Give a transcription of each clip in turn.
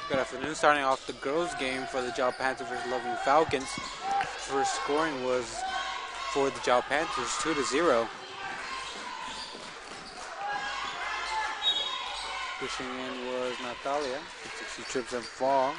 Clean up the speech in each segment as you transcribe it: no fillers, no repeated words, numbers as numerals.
Good afternoon. Starting off the girls' game for the Jal Panthers versus Loving Falcons. First scoring was for the Jal Panthers, 2-0. Pushing in was Natalia. She trips and fall.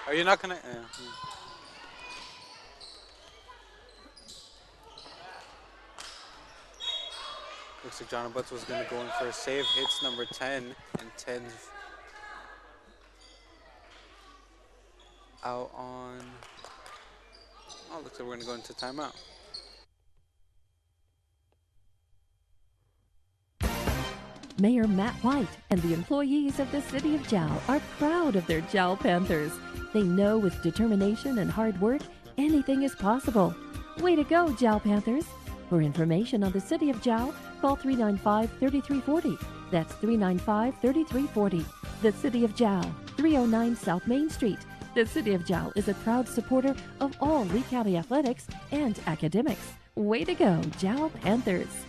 Are you not gonna? Looks like John Butts was gonna go in for a save. Hits number 10, and 10 out on. Oh, looks like we're gonna go into timeout. Mayor Matt White and the employees of the City of Jal are proud of their Jal Panthers. They know with determination and hard work, anything is possible. Way to go, Jal Panthers! For information on the City of Jal, call 395-3340. That's 395-3340. The City of Jal, 309 South Main Street. The City of Jal is a proud supporter of all Lee County athletics and academics. Way to go, Jal Panthers!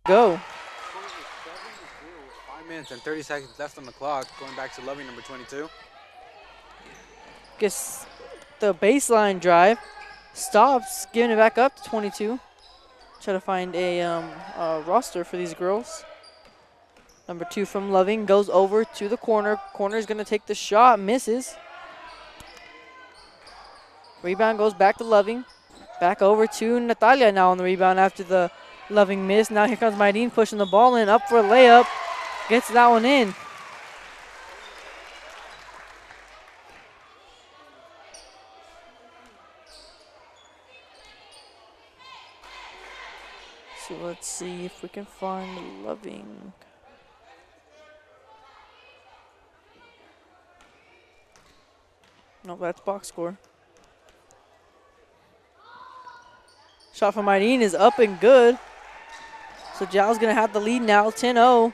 Go. 5 minutes and 30 seconds left on the clock. Going back to Loving, number 22. Gets the baseline drive. Stops, giving it back up to 22. Try to find a roster for these girls. Number 2 from Loving goes over to the corner. Corner is going to take the shot, misses. Rebound goes back to Loving. Back over to Natalia now on the rebound after the Loving miss. Now here comes Maydeen pushing the ball in, up for a layup. Gets that one in. So let's see if we can find Loving. No, that's box score. Shot from Maydeen is up and good. So Jal's going to have the lead now, 10-0.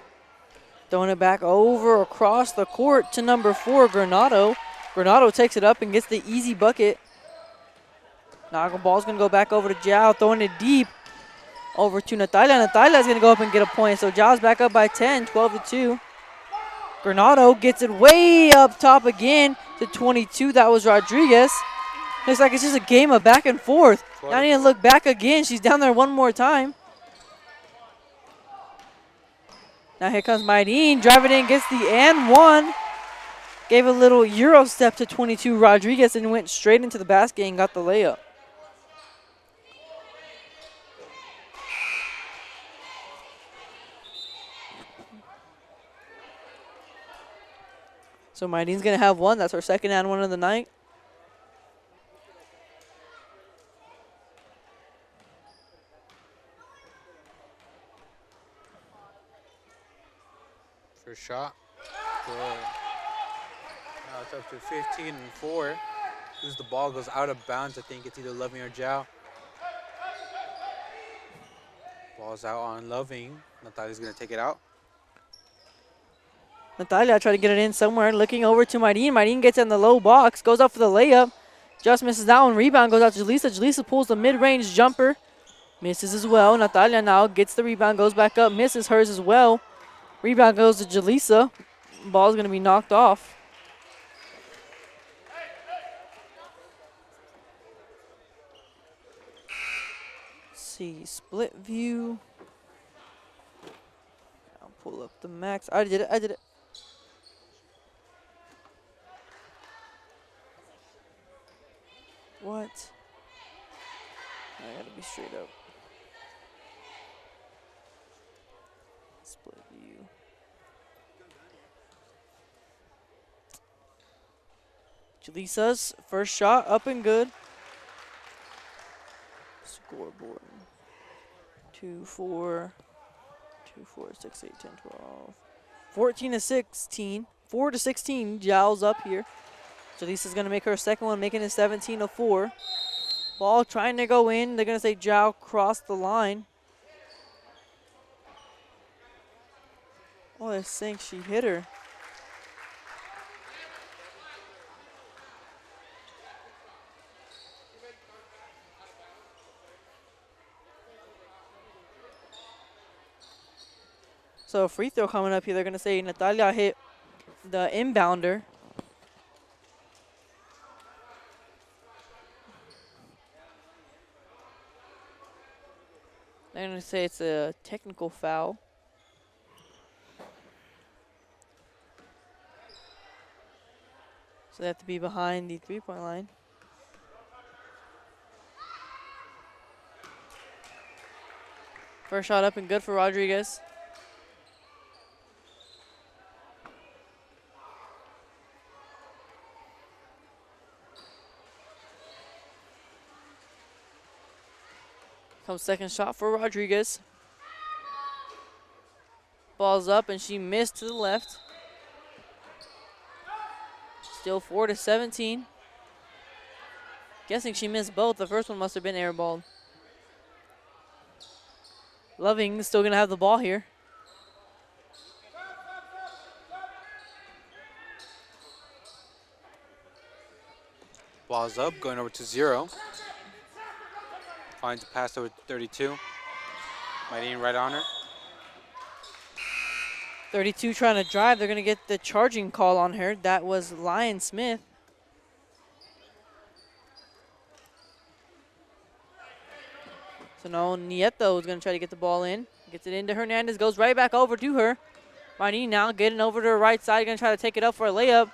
Throwing it back over across the court to number 4, Granado. Granado takes it up and gets the easy bucket. Now the ball's going to go back over to Jal, throwing it deep over to Natalia. Natalia's going to go up and get a point. So Jal's back up by 10, 12-2. Granado gets it way up top again to 22. That was Rodriguez. Looks like it's just a game of back and forth. Now I need to look back again. She's down there one more time. Now here comes Maydeen. Driving in, gets the and one. Gave a little Euro step to 22 Rodriguez and went straight into the basket and got the layup. So Maydeen's going to have one. That's her second and one of the night. First shot. Good. Now it's up to 15-4. As the ball goes out of bounds, I think it's either Loving or Jal. Ball's out on Loving. Natalia's going to take it out. Natalia trying to get it in somewhere, looking over to Marin. Marin gets in the low box, goes up for the layup. Just misses that one. Rebound goes out to Jalisa. Jalisa pulls the mid-range jumper. Misses as well. Natalia now gets the rebound, goes back up, misses hers as well. Rebound goes to Jalisa. Ball's going to be knocked off. Let's see, split view. I'll pull up the max. I did it. What? I gotta be straight up. Split view. Jalisa's first shot up and good. Scoreboard. 2, 4, 6, 8, 10, 12. 14 to 16. 4 to 16. Giles up here. Jalisa's going to make her second one, making it 17 to 4. Ball trying to go in. They're going to say Jal crossed the line. Oh, they're saying she hit her. So a free throw coming up here. They're going to say Natalia hit the inbounder. They're going to say it's a technical foul. So they have to be behind the three-point line. First shot up and good for Rodriguez. Comes second shot for Rodriguez. Ball's up and she missed to the left. Still 4 to 17. Guessing she missed both. The first one must have been airballed. Loving is still going to have the ball here. Ball's up, going over to 0. Finds a pass over to 32. Marin right on her. 32 trying to drive. They're going to get the charging call on her. That was Lyon Smith. So now Nieto is going to try to get the ball in. Gets it into Hernandez. Goes right back over to her. Marin now getting over to her right side. Going to try to take it up for a layup.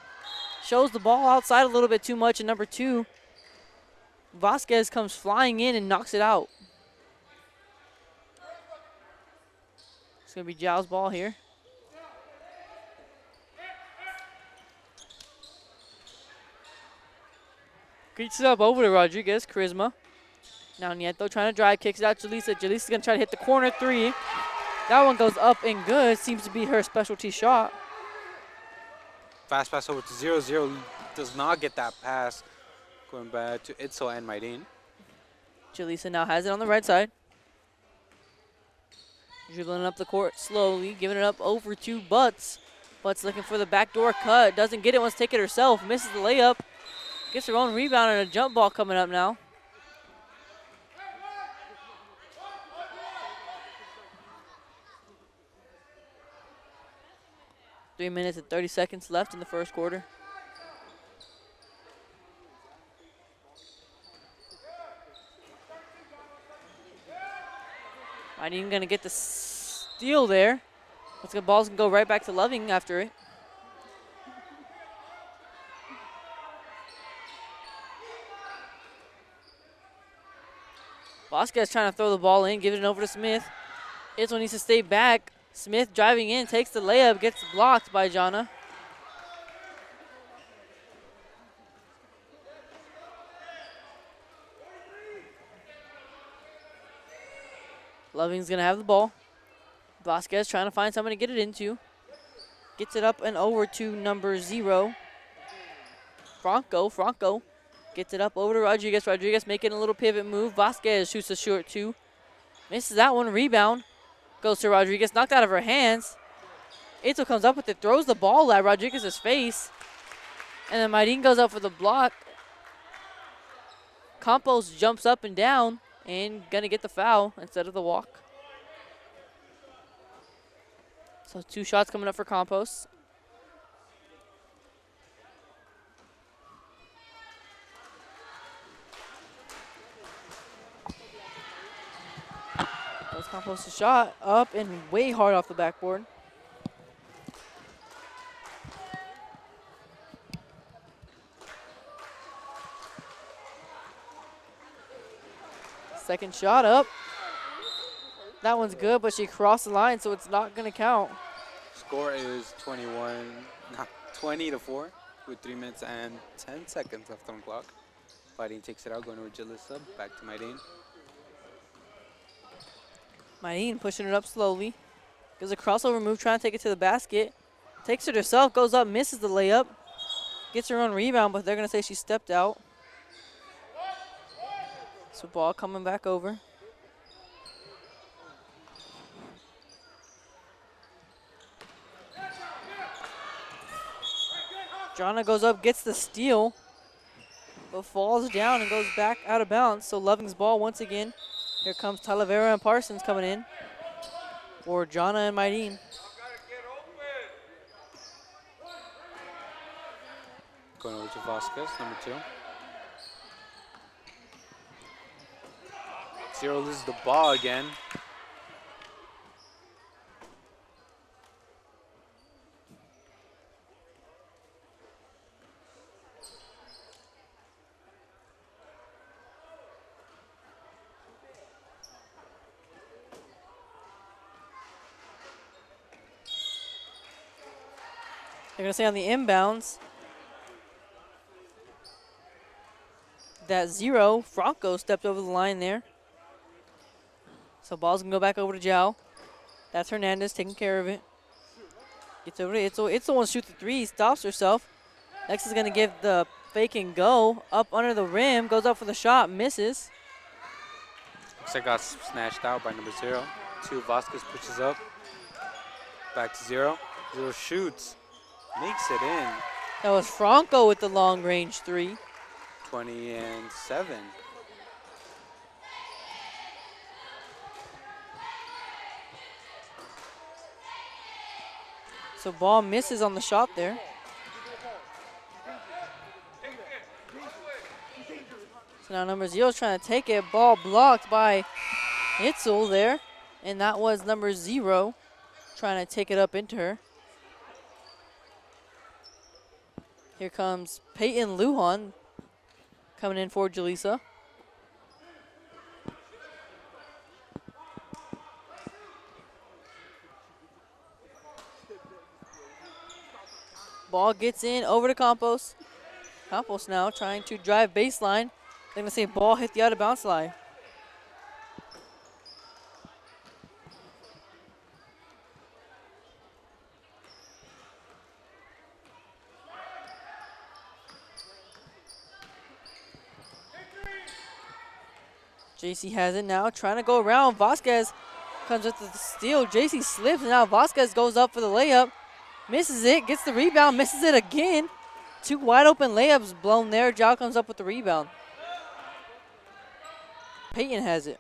Shows the ball outside a little bit too much. And number 2, Vasquez comes flying in and knocks it out. It's going to be Giles' ball here. Kicks it up over to Rodriguez. Charisma. Now Nieto trying to drive. Kicks it out to Jalisa. Jalisa's going to try to hit the corner 3. That one goes up and good. Seems to be her specialty shot. Fast pass over to 0. 0 does not get that pass. Going back to Itzel and Marin. Jalisa now has it on the right side. Dribbling up the court slowly. Giving it up over to Butts. Butts looking for the backdoor cut. Doesn't get it. Wants to take it herself. Misses the layup. Gets her own rebound and a jump ball coming up now. Three minutes and 30 seconds left in the first quarter. Not even going to get the steal there. The ball's going to go right back to Loving after it. Vasquez trying to throw the ball in, give it over to Smith. Itzel needs to stay back. Smith driving in, takes the layup, gets blocked by Jana. Loving's going to have the ball. Vasquez trying to find somebody to get it into. Gets it up and over to number 0. Franco gets it up over to Rodriguez. Rodriguez making a little pivot move. Vasquez shoots a short 2. Misses that one. Rebound goes to Rodriguez. Knocked out of her hands. Itzel comes up with it, throws the ball at Rodriguez's face. And then Marin goes up for the block. Campos jumps up and down and gonna get the foul instead of the walk. So 2 shots coming up for Campos. Goes Campos' shot up and way hard off the backboard. Second shot up. That one's good, but she crossed the line, so it's not going to count. Score is 20-4 with 3 minutes and 10 seconds left on the clock. Fighting takes it out, going over Jalissa. Back to Maydeen. Maydeen pushing it up slowly. Gives a crossover move, trying to take it to the basket. Takes it herself, goes up, misses the layup. Gets her own rebound, but they're going to say she stepped out. So ball coming back over. Jana goes up, gets the steal, but falls down and goes back out of bounds. So Loving's ball once again. Here comes Talavera and Parsons coming in for Jana and Maydeen. Going over to Vasquez, number 2. Zero loses the ball again. They're going to say on the inbounds that 0, Franco stepped over the line there. So ball's going to go back over to Jal. That's Hernandez taking care of it. Gets over to Itzel. Itzel wants to shoot the 3, stops herself. Next is going to give the fake and go up under the rim, goes up for the shot, misses. Looks like got snatched out by number 0. 2, Vasquez pushes up. Back to 0. 0 shoots. Makes it in. That was Franco with the long range 3. 20-7. So ball misses on the shot there. So now number 0 is trying to take it. Ball blocked by Itzel there. And that was number 0 trying to take it up into her. Here comes Peyton Lujan coming in for Jalissa. Ball gets in over to Campos. Campos now trying to drive baseline. They're going to say ball hit the out of bounds line. JC has it now, trying to go around. Vasquez comes with the steal. JC slips, and now Vasquez goes up for the layup. Misses it, gets the rebound, misses it again. 2 wide open layups blown there. Jal comes up with the rebound. Peyton has it.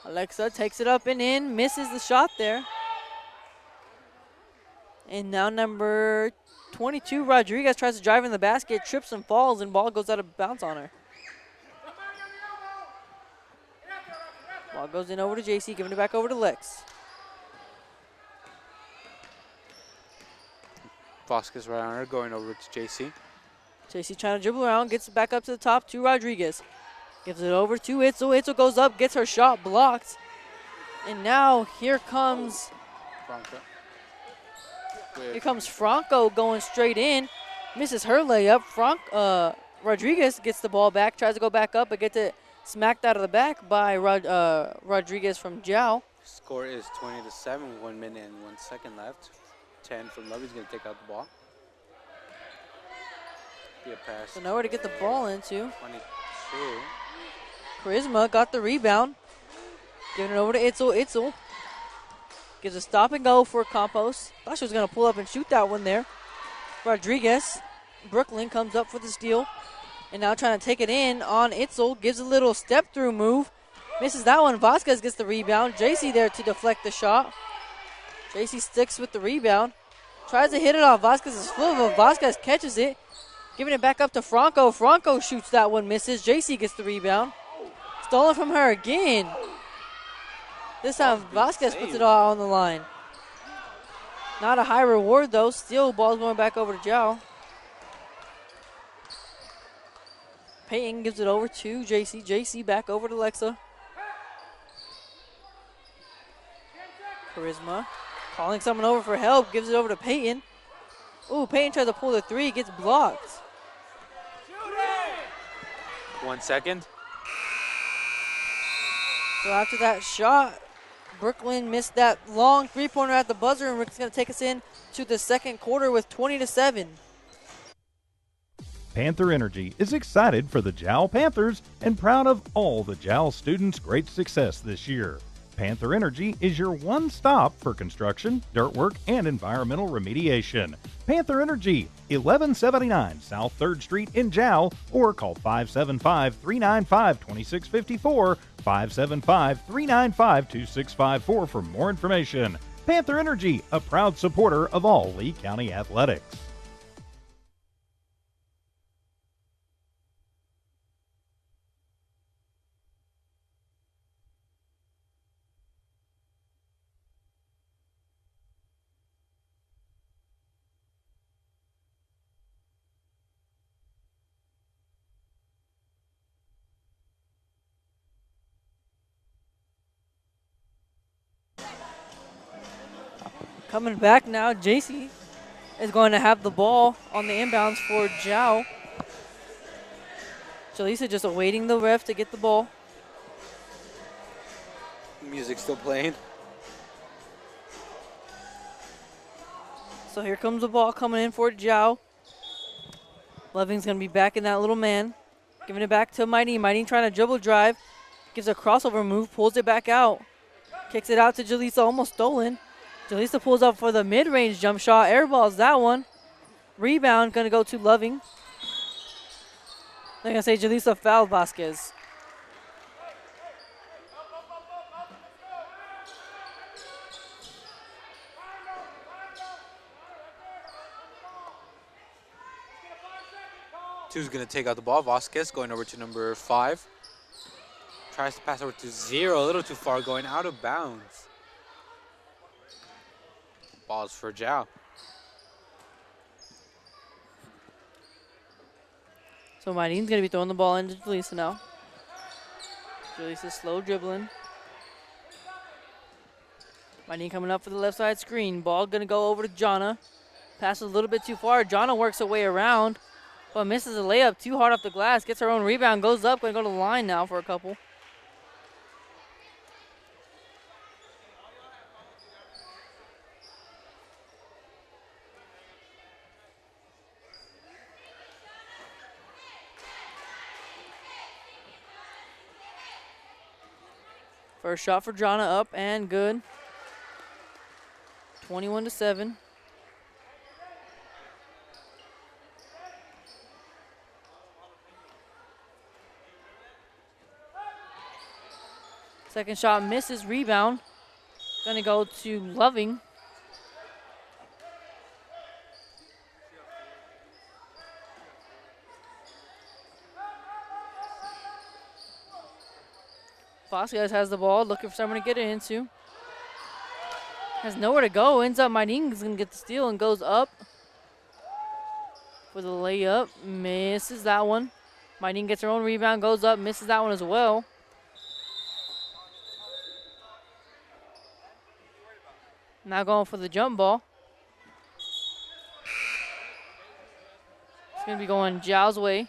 Alexa takes it up and in, misses the shot there. And now number 22, Rodriguez, tries to drive in the basket, trips and falls, and ball goes out of bounds on her. Ball goes in over to JC, giving it back over to Lex. Vasquez right on her, going over to JC. JC trying to dribble around, gets it back up to the top to Rodriguez. Gives it over to Itzel. Itzel goes up, gets her shot blocked. And now here comes Franco. Here comes Franco going straight in. Misses her layup. Rodriguez gets the ball back, tries to go back up, but gets it smacked out of the back by Rodriguez from Jal. Score is 20-7, 1 minute and 1 second left. 10 from Lovey's going to take out the ball. Be a pass. So nowhere to get the ball into. 22. Charisma got the rebound. Giving it over to Itzel. Itzel gives a stop and go for Campos. Thought she was going to pull up and shoot that one there. Rodriguez. Brooklyn comes up for the steal. And now trying to take it in on Itzel. Gives a little step through move. Misses that one. Vasquez gets the rebound. JC there to deflect the shot. JC sticks with the rebound. Tries to hit it off Vasquez's foot, but Vasquez catches it. Giving it back up to Franco. Franco shoots that one, misses. JC gets the rebound. Stolen from her again. This time Vasquez puts it all on the line. Not a high reward though. Still ball's going back over to Jal. Peyton gives it over to JC. JC back over to Lexa. Charisma calling someone over for help. Gives it over to Peyton. Ooh, Peyton tries to pull the three. Gets blocked. 1 second. So after that shot, Brooklyn missed that long three-pointer at the buzzer, and Rick's going to take us in to the second quarter with 20-7. Panther Energy is excited for the Jal Panthers and proud of all the Jal students' great success this year. Panther Energy is your one stop for construction, dirt work, and environmental remediation. Panther Energy, 1179 South 3rd Street in Jal, or call 575-395-2654, 575-395-2654 for more information. Panther Energy, a proud supporter of all Lee County athletics. Coming back now, JC is going to have the ball on the inbounds for Jal. Jaleesa just awaiting the ref to get the ball. Music still playing. So here comes the ball coming in for Jal. Loving's going to be back in that little man. Giving it back to Mighty. Mighty trying to dribble drive. Gives a crossover move, pulls it back out. Kicks it out to Jaleesa, almost stolen. Jaleesa pulls up for the mid-range jump shot. Airballs that one. Rebound going to go to Loving. They're going to say Jaleesa fouled Vasquez. Two's going to take out the ball. Vasquez going over to number 5. Tries to pass over to 0. A little too far, going out of bounds. Balls for Jal. So Marin's going to be throwing the ball into Jaleesa now. Jaleesa slow dribbling. Marin coming up for the left side screen. Ball going to go over to Jana. Passes a little bit too far. Jana works her way around, but misses a layup too hard off the glass. Gets her own rebound. Goes up. Going to go to the line now for a couple. First shot for Jana up and good. 21-7. Second shot misses, rebound. Gonna go to Loving. Vasquez has the ball, looking for someone to get it into. Has nowhere to go. Ends up Marin's going to get the steal and goes up for the layup. Misses that one. Marin gets her own rebound, goes up, misses that one as well. Now going for the jump ball. It's going to be going Jal's way.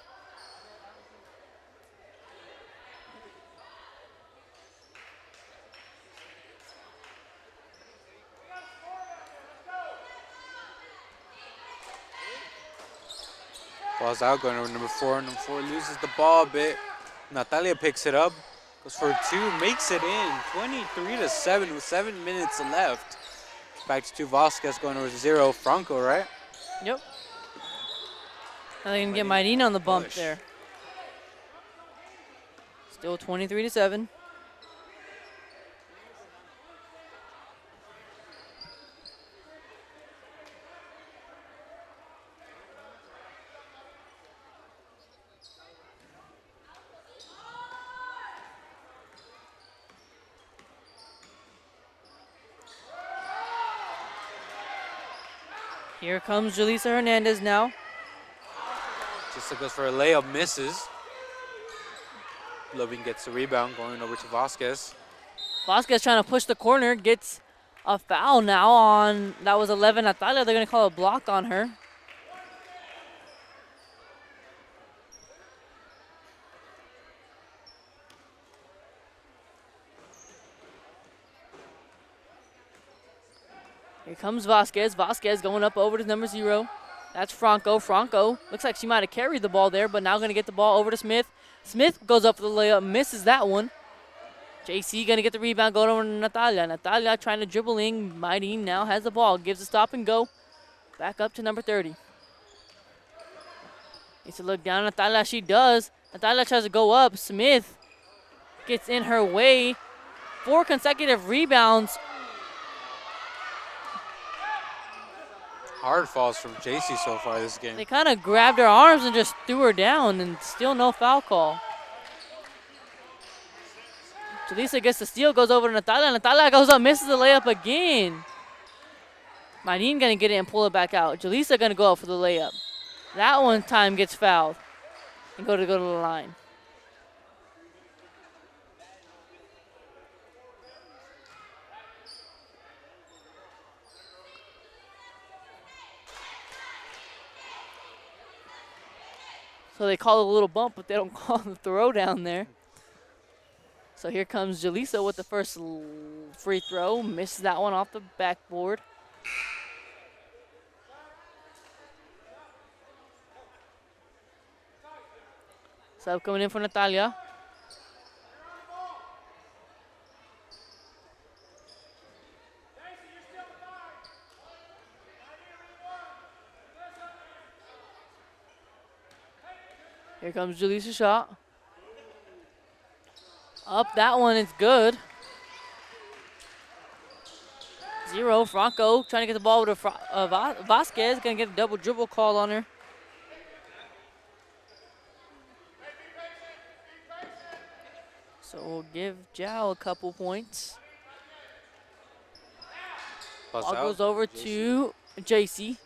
Ball's out, going over number 4. Number 4 loses the ball a bit. Natalia picks it up, goes for 2, makes it in. 23-7 with 7 minutes left. Back to 2 Vasquez going over to 0. Franco, right? Yep. Now they can get Mayrina on the bump Push. there. Still 23-7. Here comes Julissa Hernandez now. Just goes for a layup, misses. Loving gets the rebound, going over to Vasquez. Vasquez trying to push the corner, gets a foul now on, that was 11 Natalia. They're going to call a block on her. Here comes Vasquez. Vasquez going up over to number 0. That's Franco. Franco looks like she might have carried the ball there, but now going to get the ball over to Smith. Smith goes up for the layup, misses that one. JC going to get the rebound, going over to Natalia. Natalia trying to dribble in. Mayrina now has the ball, gives a stop and go. Back up to number 30. Needs to look down. Natalia, she does. Natalia tries to go up. Smith gets in her way. 4 consecutive rebounds. Hard falls from JC so far this game. They kind of grabbed her arms and just threw her down, and still no foul call. Julissa gets the steal, goes over to Natalia. Natalia goes up, misses the layup again. Mayrina going to get it and pull it back out. Julissa going to go up for the layup. That one time gets fouled and go to the line. So they call it a little bump, but they don't call the throw down there. So here comes Julissa with the first free throw. Misses that one off the backboard. Sub coming in for Natalia. Here comes Julissa's shot. Up, that one is good. 0, Franco trying to get the ball with Vasquez. Gonna get a double dribble call on her. So we'll give Jal a couple points. Ball goes over to JC.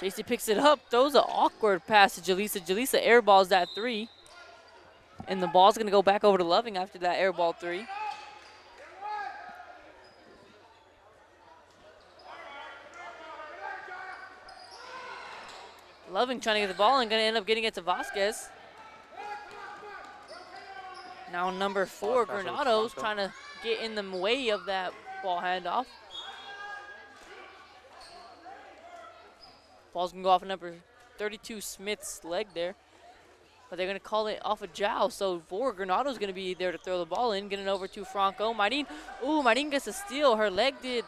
JC picks it up, throws an awkward pass to Julissa. Julissa airballs that 3. And the ball's going to go back over to Loving after that airball 3. Loving trying to get the ball and going to end up getting it to Vasquez. Now number 4, Granado's trying to get in the way of that ball handoff. Ball's going to go off of number 32, Smith's leg there. But they're going to call it off of Jal. So for Granado's going to be there to throw the ball in. Getting over to Franco. Mayrina. Ooh, Mayrina gets a steal. Her leg did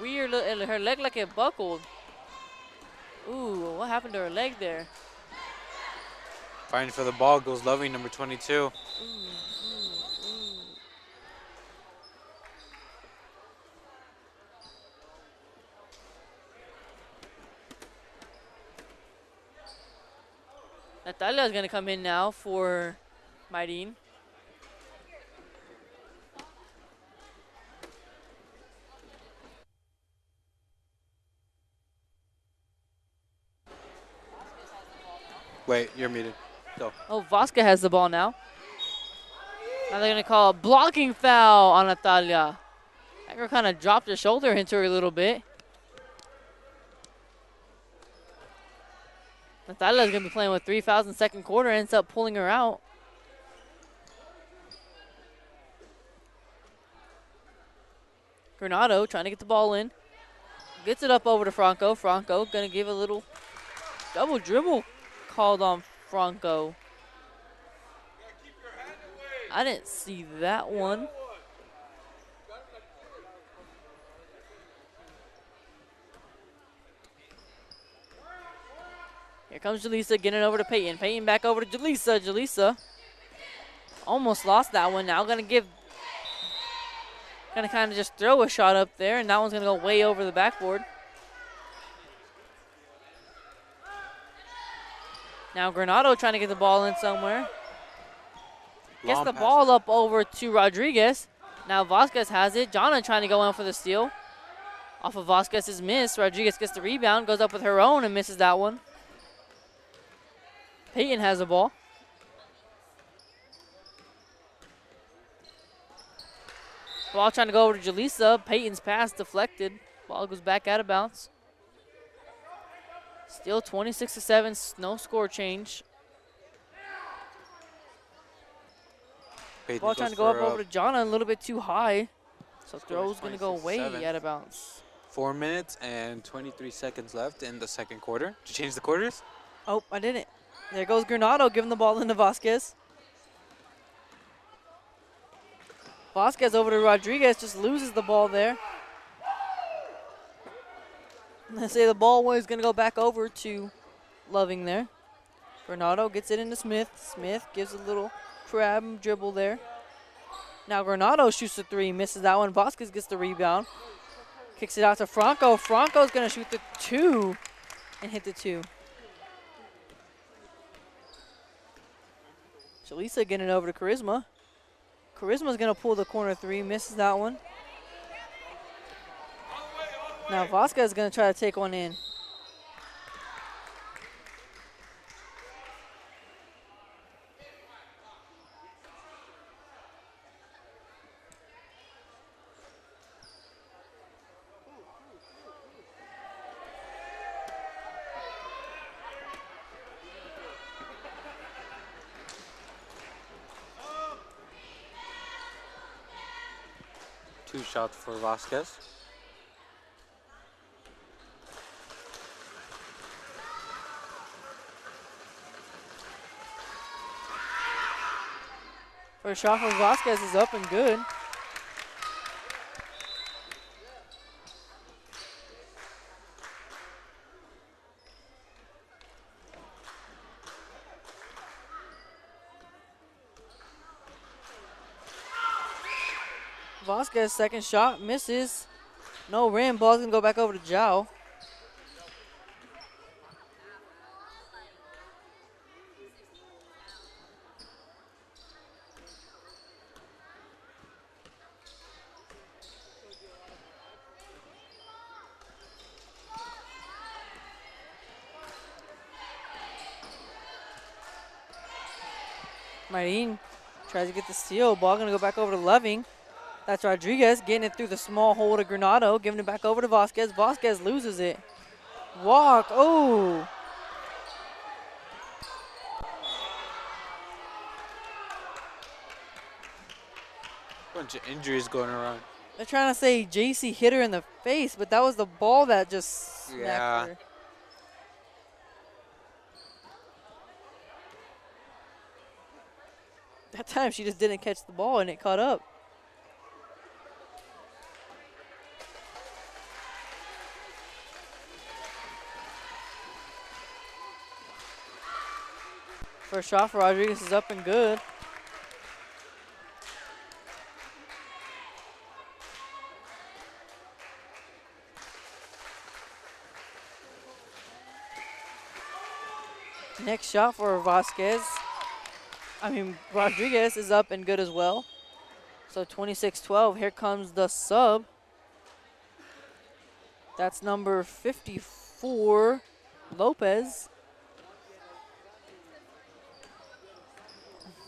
weird. Her leg like it buckled. Ooh, what happened to her leg there? Fighting for the ball goes Loving, number 22. Natalia is going to come in now for Mayrina. Wait, you're muted. Go. Oh, Vasquez has the ball now. Now they're going to call a blocking foul on Natalia. I think her kind of dropped her shoulder into her a little bit. Natalia's going to be playing with 3 fouls in the second quarter, ends up pulling her out. Granado trying to get the ball in. Gets it up over to Franco. Franco going to give a little double dribble called on Franco. I didn't see that one. Here comes Jaleesa getting it over to Peyton. Peyton back over to Jaleesa. Jaleesa almost lost that one. Now gonna kind of just throw a shot up there, and that one's gonna go way over the backboard. Now Granado trying to get the ball in somewhere. Gets the ball up over to Rodriguez. Now Vasquez has it. Jonna trying to go in for the steal. Off of Vasquez's miss. Rodriguez gets the rebound, goes up with her own and misses that one. Peyton has the ball. Ball trying to go over to Jaleesa. Peyton's pass deflected. Ball goes back out of bounds. Still 26-7, no score change. Peyton Ball trying to go up over to Jonna, a little bit too high. So throw's going to go way out of bounds. 4 minutes and 23 seconds left in the second quarter. Did you change the quarters? Oh, I didn't. There goes Granado giving the ball into Vasquez. Vasquez over to Rodriguez, just loses the ball there. Let's say the ball was going to go back over to Loving there. Granado gets it into Smith. Smith gives a little crab and dribble there. Now Granado shoots the three, misses that one. Vasquez gets the rebound. Kicks it out to Franco. Franco's going to shoot the two and hit the two. Jaleesa getting it over to Charisma. Charisma's going to pull the corner three, misses that one. Now Vasquez is going to try to take one in. Two shots for Vasquez. First shot for Vasquez is up and good. Vasquez second shot misses. No rim. Ball's gonna go back over to Jal. Marin tries to get the steal. Ball gonna go back over to Loving. That's Rodriguez getting it through the small hole to Granado, giving it back over to Vasquez. Vasquez loses it. Walk, oh. Bunch of injuries going around. They're trying to say JC hit her in the face, but that was the ball that just smacked her. That time she just didn't catch the ball and it caught up. First shot for Rodriguez is up and good. Next shot for Rodriguez is up and good as well. So 26-12, here comes the sub. That's number 54, Lopez.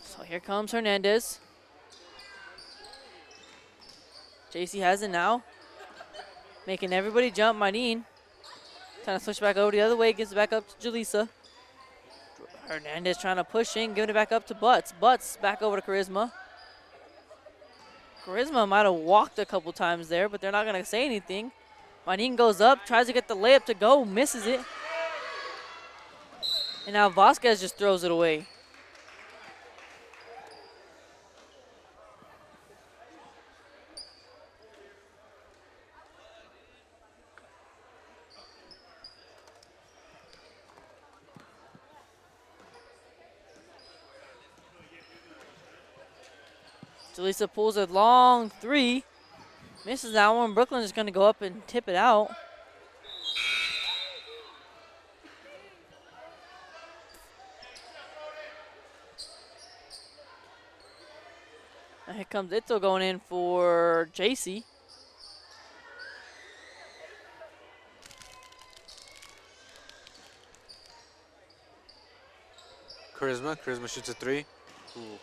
So here comes Hernandez. JC has it now. Making everybody jump. Marin trying to switch back over the other way. Gives it back up to Jaleesa. Hernandez trying to push in. Giving it back up to Butts. Butts back over to Charisma. Charisma might have walked a couple times there, but they're not going to say anything. Marin goes up. Tries to get the layup to go. Misses it. And now Vasquez just throws it away. Jalisa pulls a long three. Misses that one. Brooklyn is going to go up and tip it out. And here comes Itzel going in for JC. Charisma shoots a three. Ooh.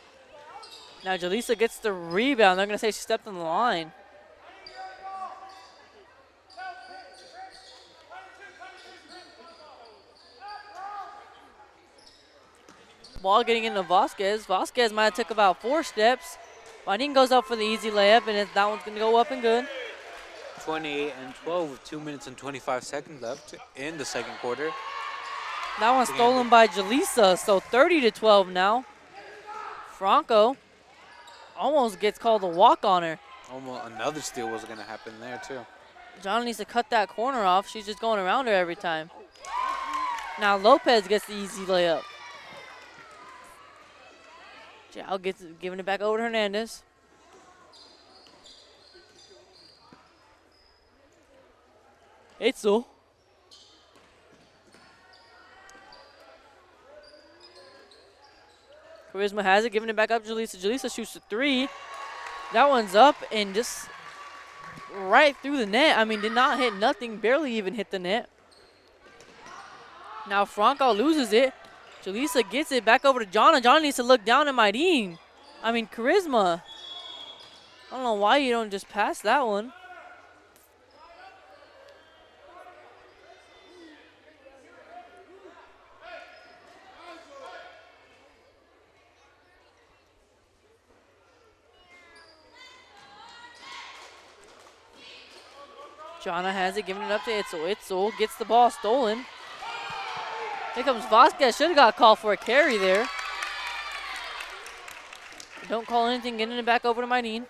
Now Jalisa gets the rebound. They're going to say she stepped on the line. Ball getting into Vasquez. Vasquez might have took about 4 steps. Marin goes up for the easy layup, and that one's going to go up and good. 28-12 with 2 minutes and 25 seconds left in the second quarter. That one's stolen by Jalisa, so 30-12 now. Franco almost gets called a walk on her. Almost another steal was going to happen there, too. John needs to cut that corner off. She's just going around her every time. Now Lopez gets the easy layup. Jal gets giving it back over to Hernandez. Itzel. Charisma has it, giving it back up to Jalisa. Jalisa shoots the three. That one's up and just right through the net. I mean, did not hit nothing, barely even hit the net. Now Franco loses it. Jalisa gets it back over to Jonna. Jonna needs to look down at Charisma. I don't know why you don't just pass that one. Jonna has it, giving it up to Itzel. Itzel gets the ball stolen. Here comes Vasquez. Should have got called for a carry there. Don't call anything, getting it back over to Maydeen.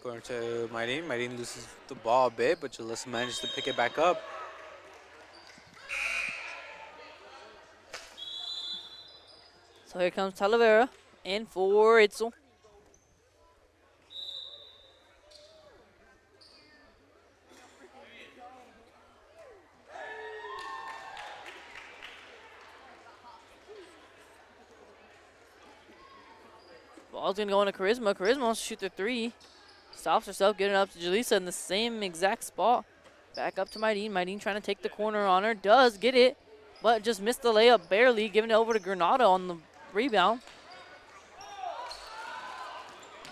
Going to Maydeen. Maydeen loses the ball a bit, but Jalisa manages to pick it back up. So here comes Talavera in for Itzel. Ball's going to go into Charisma. Charisma wants to shoot the three. Stops herself, getting it up to Jalisa in the same exact spot. Back up to Maydeen. Maydeen trying to take the corner on her. Does get it, but just missed the layup barely. Giving it over to Granado on the rebound.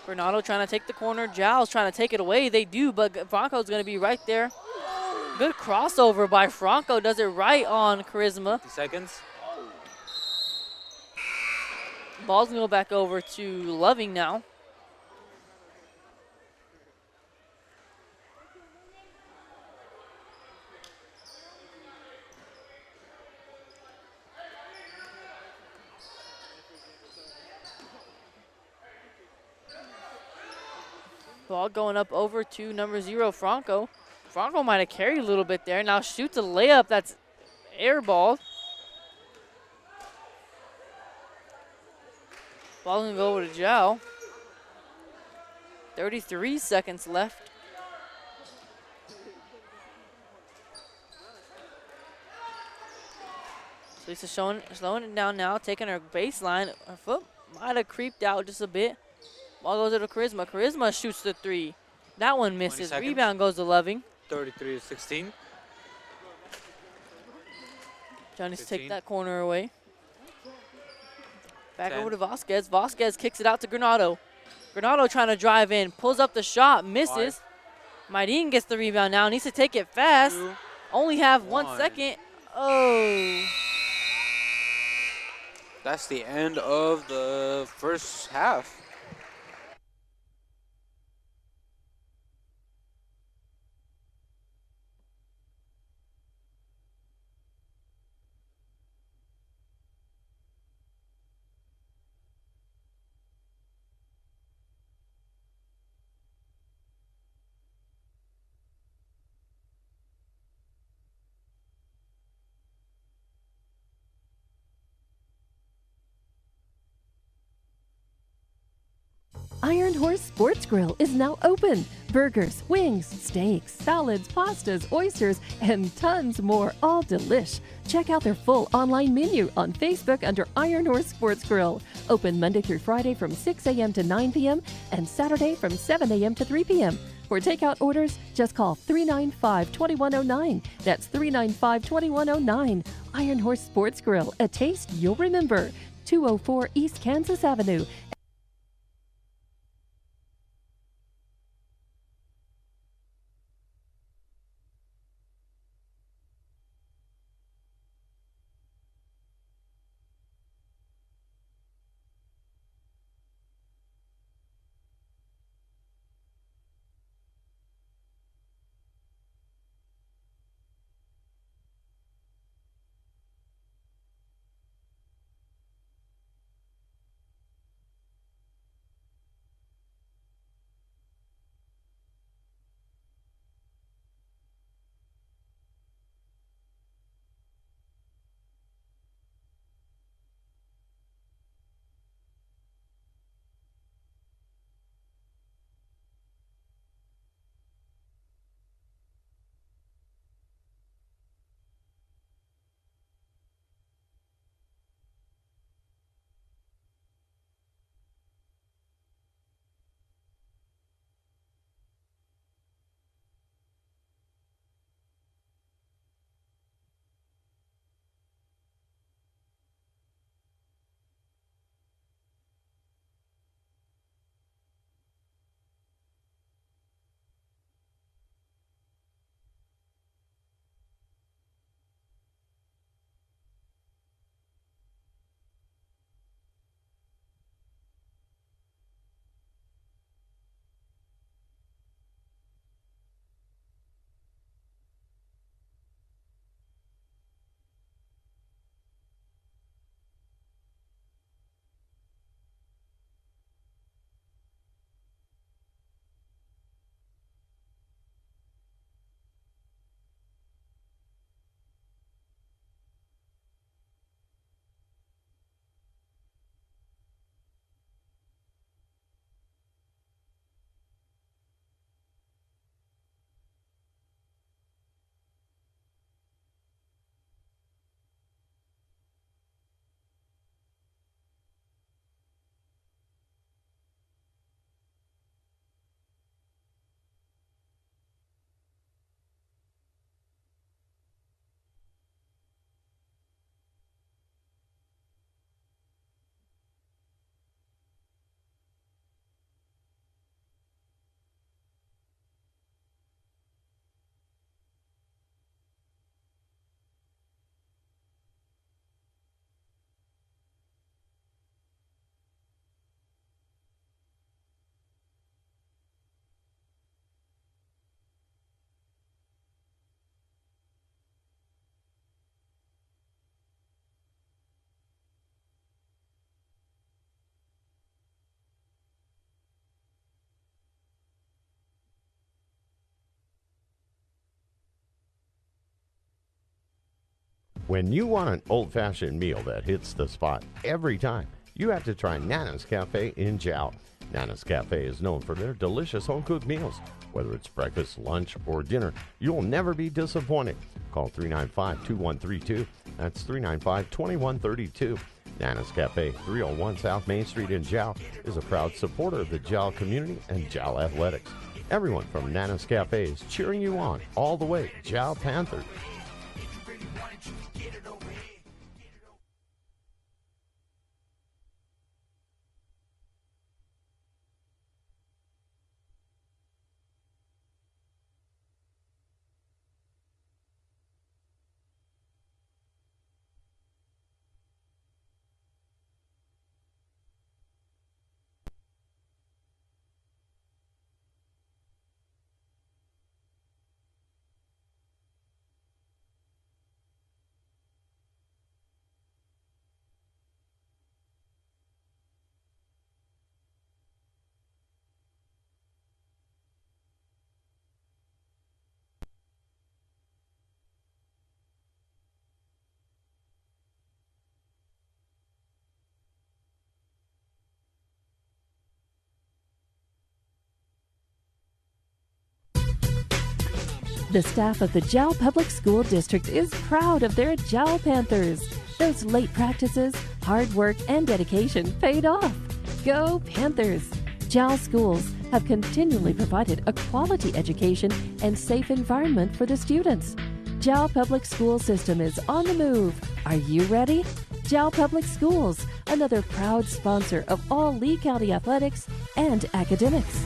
Granado trying to take the corner. Jal's trying to take it away. They do, but Franco's going to be right there. Good crossover by Franco. Does it right on Charisma. 50 seconds. Ball's going to go back over to Loving now. Ball going up over to number 0, Franco. Franco might have carried a little bit there. Now shoots a layup that's airballed. Ball's going to go over to Jal. 33 seconds left. So Lisa slowing it down now, taking her baseline. Her foot might have creeped out just a bit. Ball goes to Charisma. Charisma shoots the three. That one misses. Rebound goes to Loving. 33-16. John needs to take that corner away. Back over to Vasquez. Vasquez kicks it out to Granado. Granado trying to drive in. Pulls up the shot. Misses. Maydeen gets the rebound now. Needs to take it fast. Only have 1 second. Oh. That's the end of the first half. Iron Horse Sports Grill is now open. Burgers, wings, steaks, salads, pastas, oysters, and tons more, all delish. Check out their full online menu on Facebook under Iron Horse Sports Grill. Open Monday through Friday from 6 a.m. to 9 p.m. and Saturday from 7 a.m. to 3 p.m. For takeout orders, just call 395-2109. That's 395-2109. Iron Horse Sports Grill, a taste you'll remember. 204 East Kansas Avenue. When you want an old-fashioned meal that hits the spot every time, you have to try Nana's Cafe in Jal. Nana's Cafe is known for their delicious home-cooked meals. Whether it's breakfast, lunch, or dinner, you'll never be disappointed. Call 395-2132. That's 395-2132. Nana's Cafe, 301 South Main Street in Jal, is a proud supporter of the Jal community and Jal athletics. Everyone from Nana's Cafe is cheering you on all the way. Jal Panthers. The staff of the Jal Public School District is proud of their Jal Panthers. Those late practices, hard work, and dedication paid off. Go Panthers! Jal schools have continually provided a quality education and safe environment for the students. Jal Public School System is on the move. Are you ready? Jal Public Schools, another proud sponsor of all Lee County athletics and academics.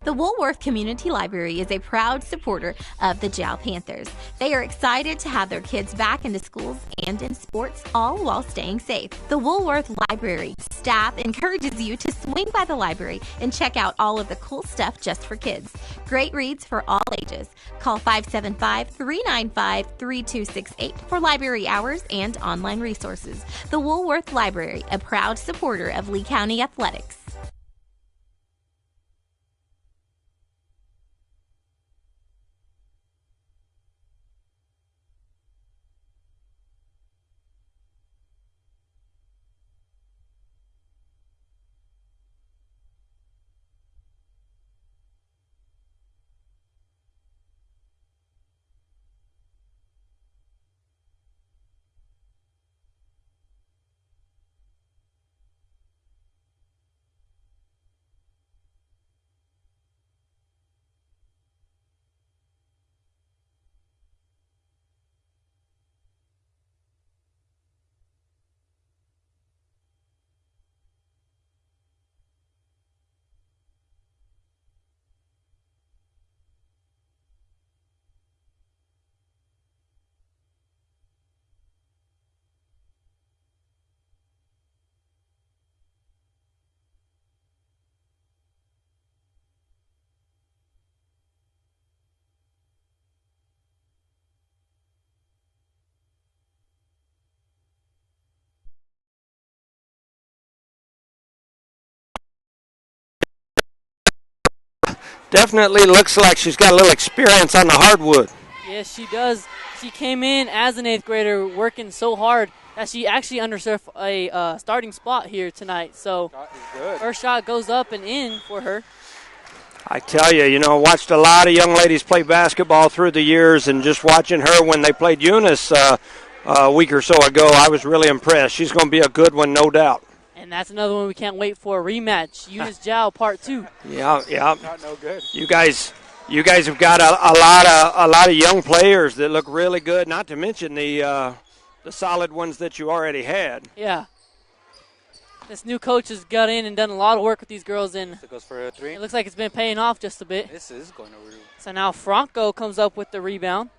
The Woolworth Community Library is a proud supporter of the Jal Panthers. They are excited to have their kids back into schools and in sports, all while staying safe. The Woolworth Library staff encourages you to swing by the library and check out all of the cool stuff just for kids. Great reads for all ages. Call 575-395-3268 for library hours and online resources. The Woolworth Library, a proud supporter of Lee County athletics. Definitely looks like she's got a little experience on the hardwood. Yes, she does. She came in as an 8th grader working so hard that she actually underserved a starting spot here tonight. So her shot goes up and in for her. I tell you, watched a lot of young ladies play basketball through the years, and just watching her when they played Eunice a week or so ago, I was really impressed. She's going to be a good one, no doubt. And that's another one we can't wait for a rematch. Eunice Jal Part 2. Yeah. Not no good. You guys have got a lot of young players that look really good. Not to mention the solid ones that you already had. Yeah. This new coach has got in and done a lot of work with these girls, and So it goes for a three. it looks like it's been paying off just a bit. This is going over. So now Franco comes up with the rebound.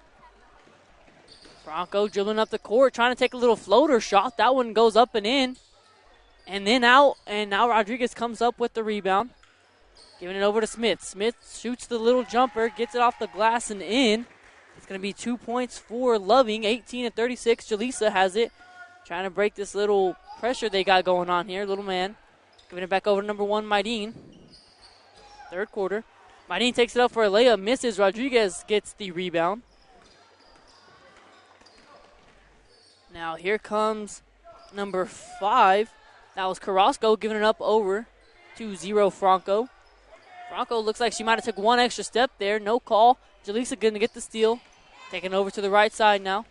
Franco dribbling up the court, trying to take a little floater shot. That one goes up and in. And then out, and now Rodriguez comes up with the rebound. Giving it over to Smith. Smith shoots the little jumper, gets it off the glass and in. It's going to be 2 points for Loving, 18-36. Jaleesa has it. Trying to break this little pressure they got going on here, little man. Giving it back over to number 1, Maydeen. Third quarter. Maydeen takes it up for a layup, misses. Rodriguez gets the rebound. Now here comes number 5. That was Carrasco giving it up over to 0 Franco. Franco looks like she might have took one extra step there. No call. Jaleesa going to get the steal. Taking over to the right side now.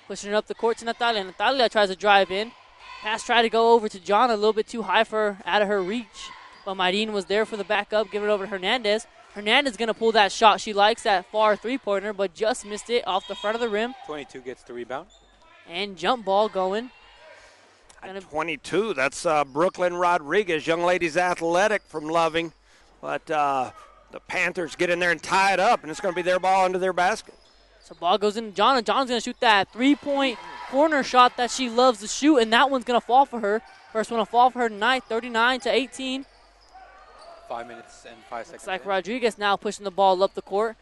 Pushing it up the court to Natalia. Natalia tries to drive in. Pass tried to go over to John, a little bit too high for her, out of her reach. But Maydeen was there for the backup, giving it over to Hernandez. Hernandez going to pull that shot. She likes that far three-pointer, but just missed it off the front of the rim. 22 gets the rebound. And jump ball going. At 22, that's Brooklyn Rodriguez, young lady's athletic from Loving. But the Panthers get in there and tie it up, and it's going to be their ball into their basket. So ball goes in to John, and John's going to shoot that three-point corner shot that she loves to shoot, and that one's going to fall for her. First one to fall for her tonight, 39-18. 5 minutes and 5 seconds. Looks like Rodriguez now pushing the ball up the court.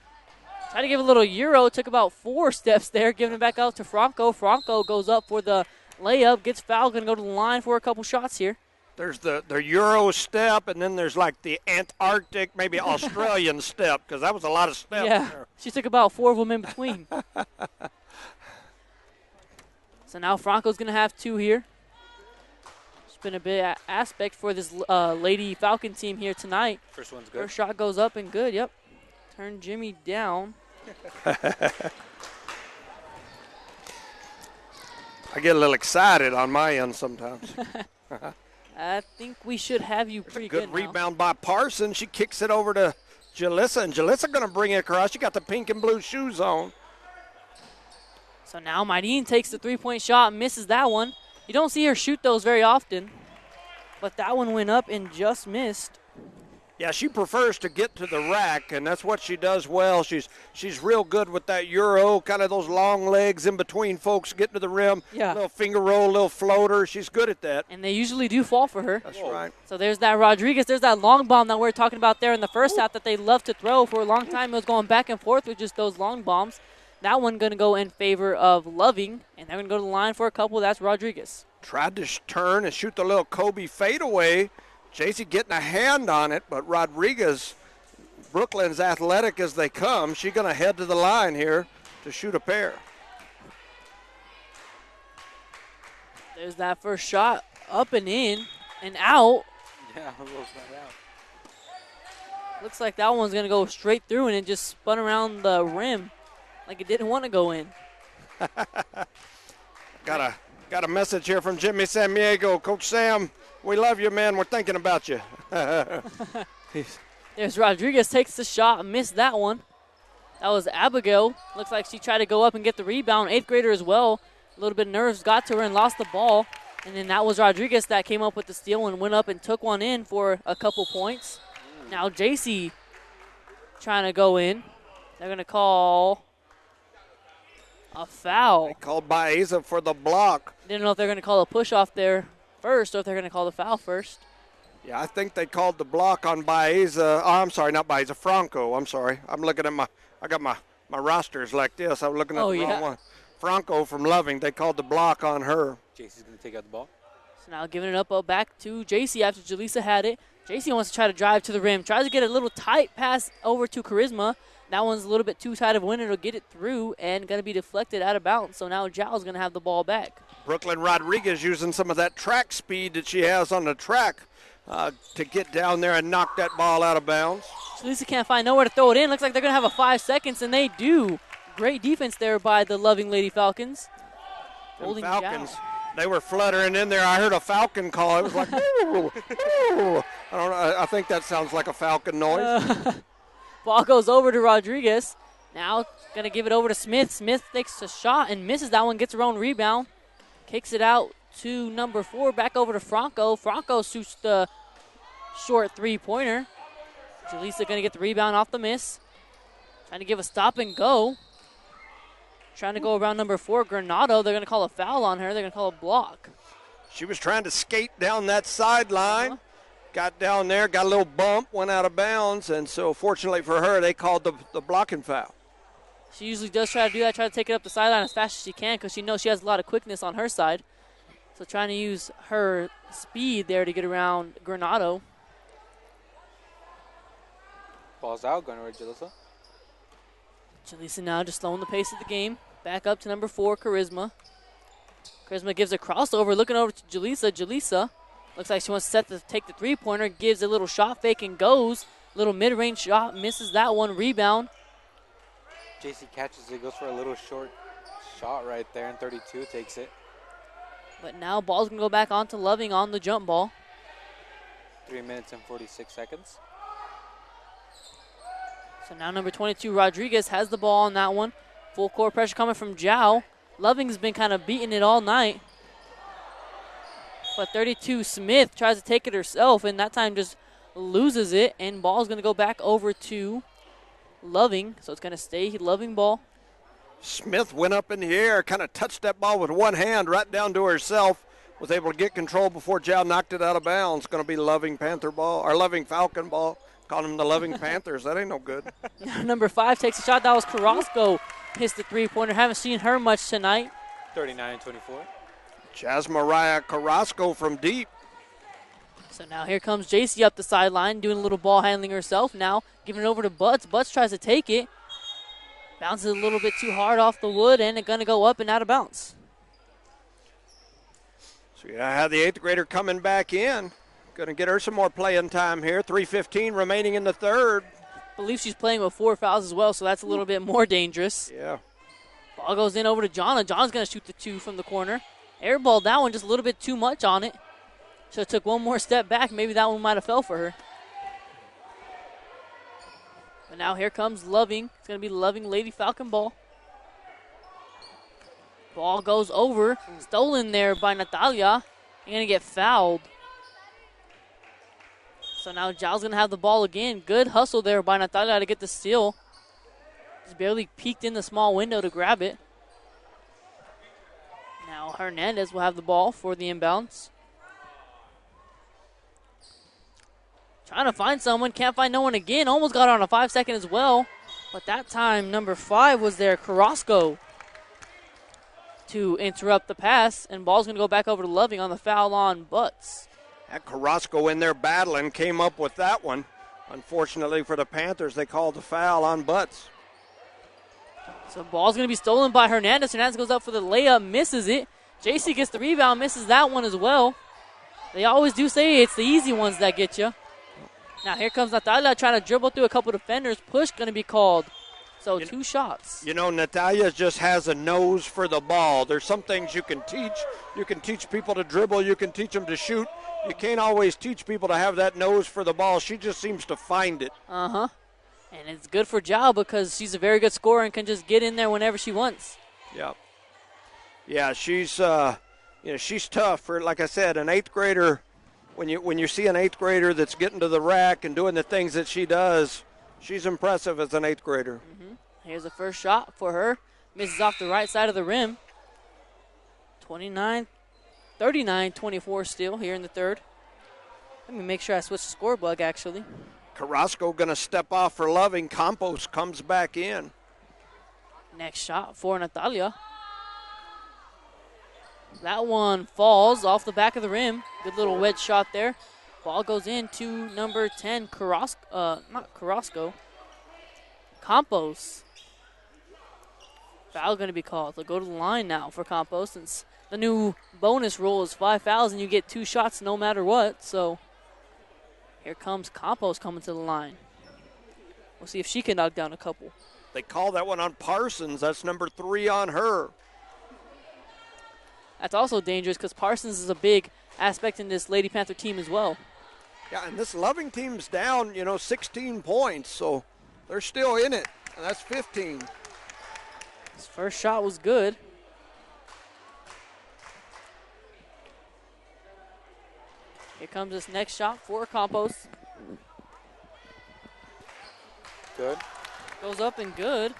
Tried to give a little euro, took about 4 steps there, giving it back out to Franco. Franco goes up for the layup, gets fouled, going to go to the line for a couple shots here. There's the Euro step, and then there's like the Antarctic, maybe Australian step, because that was a lot of steps. Yeah, there. She took about 4 of them in between. So now Franco's going to have 2 here. It's been a big aspect for this Lady Falcon team here tonight. First one's good. First shot goes up and good, yep. Turn Jimmy down. I get a little excited on my end sometimes. I think we should have you pretty Good now. rebound by Parsons. She kicks it over to Jalissa, and Jalissa going to bring it across. She got the pink and blue shoes on. So now Maydeen takes the three-point shot, misses that one. You don't see her shoot those very often, but that one went up and just missed. Yeah, she prefers to get to the rack, and that's what she does well. She's real good with that Euro, kind of those long legs in between folks, getting to the rim. Yeah. Little finger roll, little floater. She's good at that. And they usually do fall for her. That's right. So there's that Rodriguez. There's that long bomb that we were talking about there in the first half that they love to throw. For a long time, it was going back and forth with just those long bombs. That one going to go in favor of Loving, and they're going to go to the line for a couple. That's Rodriguez. Tried to turn and shoot the little Kobe fadeaway. JC getting a hand on it, but Rodriguez, Brooklyn's athletic as they come, she's going to head to the line here to shoot a pair. There's that first shot, up and in and out. Yeah, a little right out. Looks like that one's going to go straight through, and it just spun around the rim like it didn't want to go in. Got a message here from Jimmy Samiego. Coach Sam, we love you, man. We're thinking about you. There's Rodriguez, takes the shot, missed that one. That was Abigail. Looks like she tried to go up and get the rebound. 8th grader as well. A little bit of nerves got to her and lost the ball. And then that was Rodriguez that came up with the steal and went up and took one in for a couple points. Now JC trying to go in. They're going to call a foul. They called Baeza for the block. Didn't know if they're going to call a push off there first or if they're going to call the foul first. Yeah, I think they called the block on Baeza. Oh, I'm sorry, not Baeza, Franco. I'm sorry. I'm looking at I got my rosters like this. I was looking at the wrong one. Franco from Loving, they called the block on her. JC's going to take out the ball. So now giving it up back to JC after Jaleesa had it. JC wants to try to drive to the rim. Tries to get a little tight pass over to Charisma. That one's a little bit too tight of a winner to get it through and going to be deflected out of bounds. So now Jal's going to have the ball back. Brooklyn Rodriguez using some of that track speed that she has on the track to get down there and knock that ball out of bounds. Jaleesa can't find nowhere to throw it in. Looks like they're going to have a 5 seconds, and they do. Great defense there by the Loving Lady Falcons. Holding Falcons, Jal. they were fluttering in there. I heard a falcon call. It was like, ooh, ooh. I don't know. I think that sounds like a falcon noise. Ball goes over to Rodriguez. Now going to give it over to Smith. Smith takes a shot and misses that one, gets her own rebound. Kicks it out to number 4, back over to Franco. Franco shoots the short three-pointer. Jaleesa going to get the rebound off the miss. Trying to give a stop and go. Trying to go around number 4, Granado. They're going to call a foul on her. They're going to call a block. She was trying to skate down that sideline. Got down there, got a little bump, went out of bounds, and so fortunately for her, they called the blocking foul. She usually does try to do that, try to take it up the sideline as fast as she can because she knows she has a lot of quickness on her side. So trying to use her speed there to get around Granado. Ball's out, going to Jalissa. Jaleesa now just slowing the pace of the game. Back up to number 4, Charisma. Charisma gives a crossover, looking over to Jaleesa. Jaleesa looks like she wants to take the three-pointer, gives a little shot fake and goes. Little mid-range shot, misses that one, rebound. JC catches it, goes for a little short shot right there, and 32 takes it. But now ball's going to go back on to Loving on the jump ball. 3 minutes and 46 seconds. So now number 22, Rodriguez, has the ball on that one. Full court pressure coming from Zhao. Loving's been kind of beating it all night. But 32, Smith tries to take it herself, and that time just loses it, and ball's going to go back over to Loving. So it's going to stay Loving ball. Smith went up in the air, kind of touched that ball with one hand right down to herself. Was able to get control before Jal knocked it out of bounds. Going to be Loving Panther ball, or Loving Falcon ball. Call them the Loving Panthers. That ain't no good. Number 5 takes a shot. That was Carrasco. Hits the three-pointer. Haven't seen her much tonight. 39-24. Jazz Mariah Carrasco from deep. So now here comes JC up the sideline, doing a little ball handling herself. Now giving it over to Butts. Butts tries to take it. Bounces a little bit too hard off the wood, and it's going to go up and out of bounds. So you have the 8th grader coming back in. Going to get her some more playing time here. 3:15 remaining in the third. I believe she's playing with 4 fouls as well, so that's a little bit more dangerous. Yeah. Ball goes in over to Jonna. Jonna's going to shoot the 2 from the corner. Airballed that one, just a little bit too much on it. Should have took one more step back. Maybe that one might have fell for her. But now here comes Loving. It's going to be Loving Lady Falcon ball. Ball goes over. Stolen there by Natalia. You're going to get fouled. So now Zhao's going to have the ball again. Good hustle there by Natalia to get the steal. Just barely peeked in the small window to grab it. Now Hernandez will have the ball for the inbounds. Trying to find someone. Can't find no one again. Almost got on a 5-second as well. But that time, number 5 was there, Carrasco, to interrupt the pass. And ball's going to go back over to Loving on the foul on Butts. Had Carrasco in there battling, came up with that one. Unfortunately for the Panthers, they called the foul on Butts. So ball's going to be stolen by Hernandez. Hernandez goes up for the layup, misses it. JC gets the rebound, misses that one as well. They always do say it's the easy ones that get you. Now here comes Natalia trying to dribble through a couple defenders. Push going to be called. So 2 shots. You know, Natalia just has a nose for the ball. There's some things you can teach. You can teach people to dribble. You can teach them to shoot. You can't always teach people to have that nose for the ball. She just seems to find it. Uh-huh. And it's good for Zhao because she's a very good scorer and can just get in there whenever she wants. Yeah. Yeah, she's she's tough for, like I said, an 8th grader. When you see an 8th grader that's getting to the rack and doing the things that she does, she's impressive as an 8th grader. Mm-hmm. Here's the first shot for her. Misses off the right side of the rim. 39-24 still here in the third. Let me make sure I switch the score bug, actually. Carrasco going to step off for Loving. Campos comes back in. Next shot for Natalia. That one falls off the back of the rim. Good little wedge shot there. Ball goes in to number 10, not Carrasco. Campos. Foul going to be called. So go to the line now for Campos since the new bonus rule is 5 fouls and you get 2 shots no matter what. So here comes Campos coming to the line. We'll see if she can knock down a couple. They call that one on Parsons. That's number 3 on her. That's also dangerous because Parsons is a big aspect in this Lady Panther team as well. Yeah, and this Loving team's down, 16 points, so they're still in it, and that's 15. His first shot was good. Here comes this next shot for Campos. Good. Goes up and good.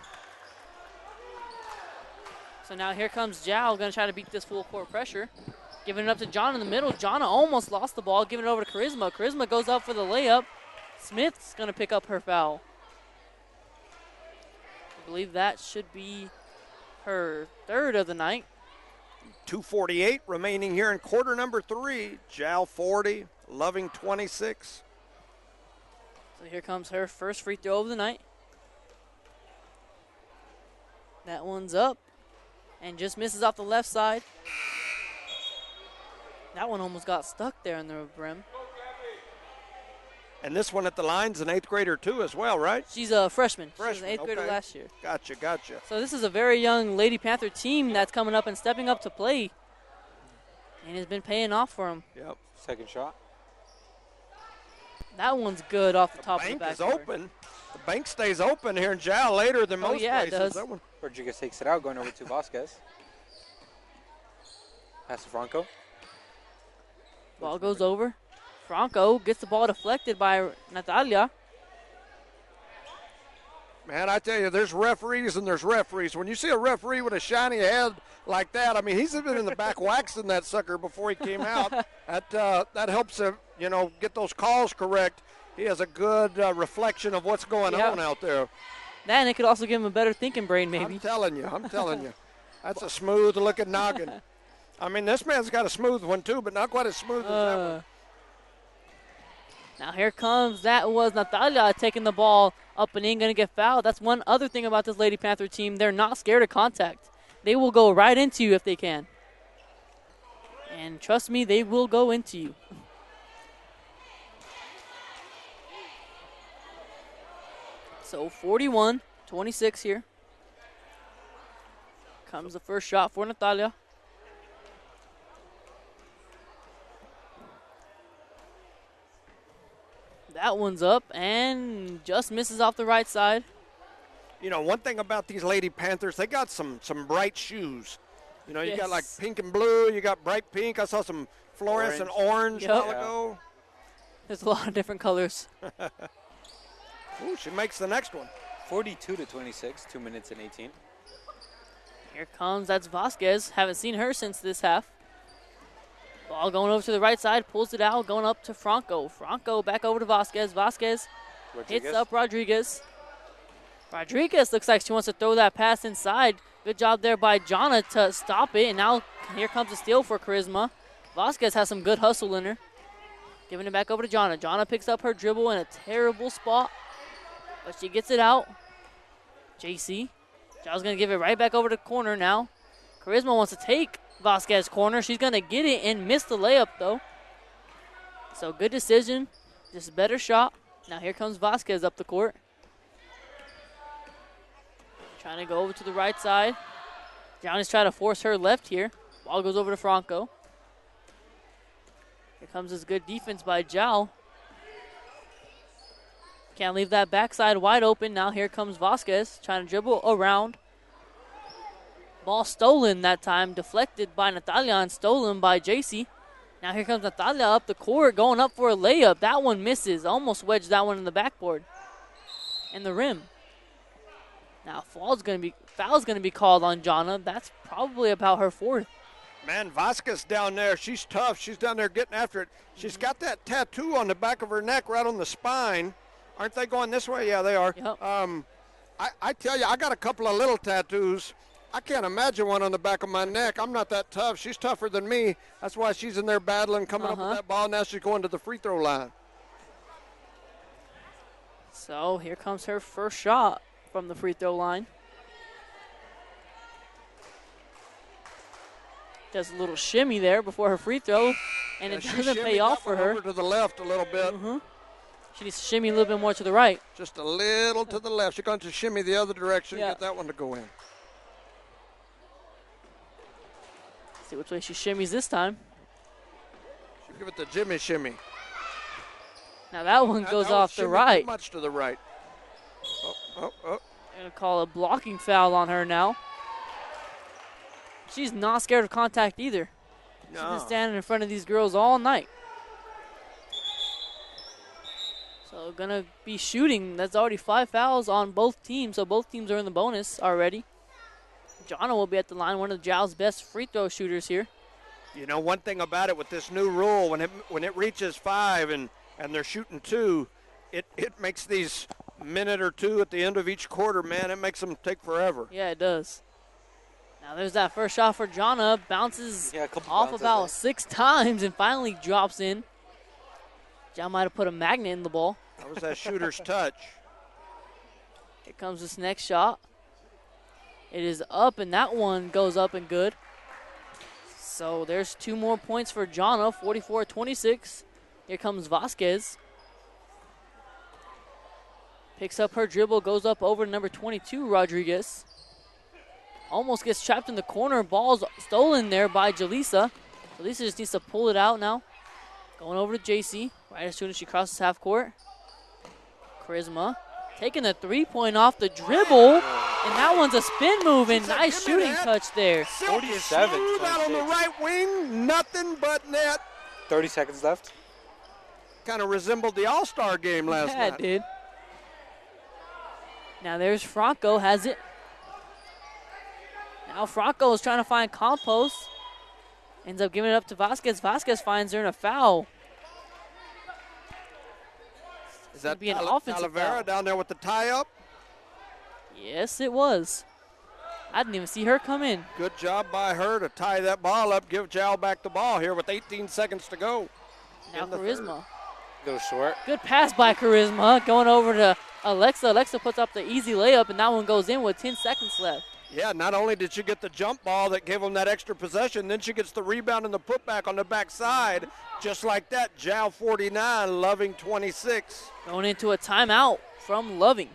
So now here comes Zhao, going to try to beat this full court pressure. Giving it up to John in the middle. Jonna almost lost the ball, giving it over to Charisma. Charisma goes up for the layup. Smith's going to pick up her foul. I believe that should be her third of the night. 2:48 remaining here in quarter number 3. Jal 40, Loving 26. So here comes her first free throw of the night. That one's up and just misses off the left side. That one almost got stuck there in the rim. And this one at the line's an 8th grader too as well, right? She's a freshman. She was Freshman, an 8th grader okay. last year. Gotcha. So this is a very young Lady Panther team that's coming up and stepping up to play. And it's been paying off for them. Yep. Second shot. That one's good off the top of the Bank is backboard. open. The bank stays open here in Jal later than most yeah, it places. does. That one. Rodriguez takes it out, going over to Vasquez. Pass to Franco. Ball goes over. Franco gets the ball deflected by Natalia. Man, I tell you, there's referees and there's referees. When you see a referee with a shiny head like that, I mean, he's been in the back waxing that sucker before he came out. That helps him, get those calls correct. He has a good reflection of what's going on out there. Then it could also give him a better thinking brain, maybe. I'm telling you. That's a smooth-looking noggin. I mean, this man's got a smooth one, too, but not quite as smooth as that one. Now here comes, that was Natalia taking the ball up and in, going to get fouled. That's one other thing about this Lady Panther team. They're not scared of contact. They will go right into you if they can. And trust me, they will go into you. So 41-26 here. Comes the first shot for Natalia. That one's up and just misses off the right side. One thing about these Lady Panthers, they got some bright shoes. You Yes. got like pink and blue, you got bright pink. I saw some fluorescent orange a Yep. while ago. There's a lot of different colors. Ooh, she makes the next one. 42-26, 2 minutes and 18. Here comes, that's Vasquez. Haven't seen her since this half. Ball going over to the right side, pulls it out, going up to Franco. Franco back over to Vasquez. Vasquez hits up Rodriguez. Rodriguez looks like she wants to throw that pass inside. Good job there by Jana to stop it. And now here comes a steal for Charisma. Vasquez has some good hustle in her. Giving it back over to Jana. Jana picks up her dribble in a terrible spot, but she gets it out. JC. Giles going to give it right back over to the corner now. Charisma wants to take Vasquez corner. She's going to get it and miss the layup, though. So good decision. Just a better shot. Now here comes Vasquez up the court. Trying to go over to the right side. Johnny's trying to force her left here. Ball goes over to Franco. Here comes this good defense by Jal. Can't leave that backside wide open. Now here comes Vasquez trying to dribble around. Ball stolen that time, deflected by Natalia and stolen by JC. Now here comes Natalia up the court, going up for a layup. That one misses, almost wedged that one in the backboard. And the rim. Now foul's going to be called on Jana. That's probably about her fourth. Man, Vasquez down there, she's tough. She's down there getting after it. She's got that tattoo on the back of her neck right on the spine. Aren't they going this way? Yeah, they are. Yep. I tell you, I got a couple of little tattoos. I can't imagine one on the back of my neck. I'm not that tough. She's tougher than me. That's why she's in there battling, coming up with that ball. Now she's going to the free throw line. So here comes her first shot from the free throw line. Does a little shimmy there before her free throw, and it doesn't pay off for her. Over to the left a little bit. She needs to shimmy a little bit more to the right. Just a little to the left. She's going to shimmy the other direction and get that one to go in. See which way she shimmies this time. She'll give it the Jimmy shimmy. Now that one goes off the right. Too much to the right. Going to call a blocking foul on her now. She's not scared of contact either. She's been standing in front of these girls all night. So going to be shooting. That's already 5 fouls on both teams, so both teams are in the bonus already. Jana will be at the line, one of Jal's best free throw shooters here. You know, one thing about it with this new rule, when it reaches 5 and they're shooting 2, it makes these minute or two at the end of each quarter, man, it makes them take forever. Yeah, it does. Now there's that first shot for Jana. Bounces off about 6 times and finally drops in. John might have put a magnet in the ball. That was that shooter's touch. Here comes this next shot. It is up, and that one goes up and good. So there's 2 more points for Jana, 44-26. Here comes Vasquez. Picks up her dribble, goes up over to number 22, Rodriguez. Almost gets trapped in the corner. Ball's stolen there by Jaleesa. Jaleesa just needs to pull it out now. Going over to JC right as soon as she crosses half court. Charisma taking the 3-point off the dribble. And that one's a spin move and nice shooting touch there. 47. Smooth out on the right wing, nothing but net. 30 seconds left. Kind of resembled the All-Star game last Yeah, night. it did. Now there's Franco, has it. Now Franco is trying to find Campos. Ends up giving it up to Vasquez. Vasquez finds her in a foul. Is that be an offensive Talavera foul. down there with the tie-up? Yes, it was. I didn't even see her come in. Good job by her to tie that ball up, give Jal back the ball here with 18 seconds to go. Now in the Charisma. Little short. Good pass by Charisma. Going over to Alexa. Alexa puts up the easy layup, and that one goes in with 10 seconds left. Yeah, not only did she get the jump ball that gave them that extra possession, then she gets the rebound and the putback on the backside. Just like that, Jal 49, Loving 26. Going into a timeout from Loving.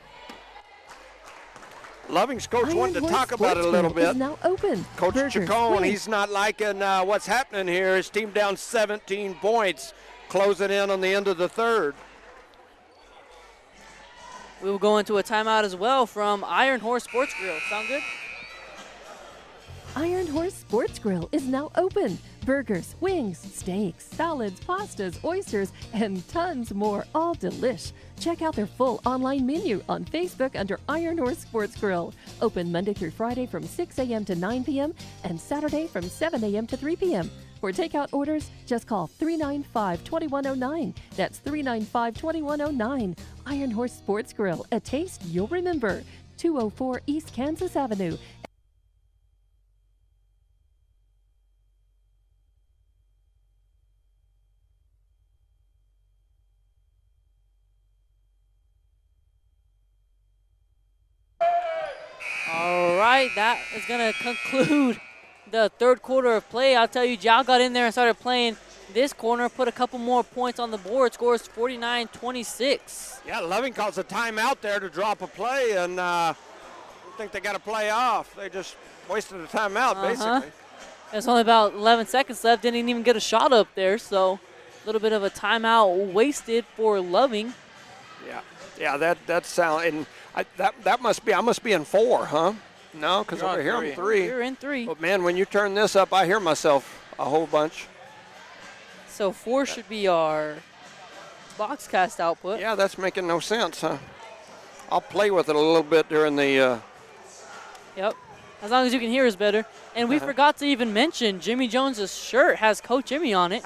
Loving's coach Iron wanted to Horse talk about it a Sports little Grill is bit. now open. Coach Burgers, Chacon, wings, he's not liking what's happening here. His team down 17 points, closing in on the end of the third. We will go into a timeout as well from Iron Horse Sports Grill. Sound good? Iron Horse Sports Grill is now open. Burgers, wings, steaks, salads, pastas, oysters, and tons more, all delish. Check out their full online menu on Facebook under Iron Horse Sports Grill. Open Monday through Friday from 6 a.m. to 9 p.m. and Saturday from 7 a.m. to 3 p.m. For takeout orders, just call 395-2109. That's 395-2109. Iron Horse Sports Grill, a taste you'll remember. 204 East Kansas Avenue. All right, that is going to conclude the third quarter of play. I'll tell you, Jal got in there and started playing this corner, put a couple more points on the board, scores 49-26. Yeah, Loving calls a timeout there to drop a play, and I think they got to play off. They just wasted a timeout, basically. There's only about 11 seconds left, didn't even get a shot up there, so a little bit of a timeout wasted for Loving. Yeah, that sound, and that must be, I must be in 4, huh? No, because over here I'm 3. You're in 3. But man, when you turn this up, I hear myself a whole bunch. So 4 should be our box cast output. Yeah, that's making no sense, huh? I'll play with it a little bit during the. Yep. As long as you can hear us better. And we forgot to even mention Jimmy Jones's shirt has Coach Jimmy on it.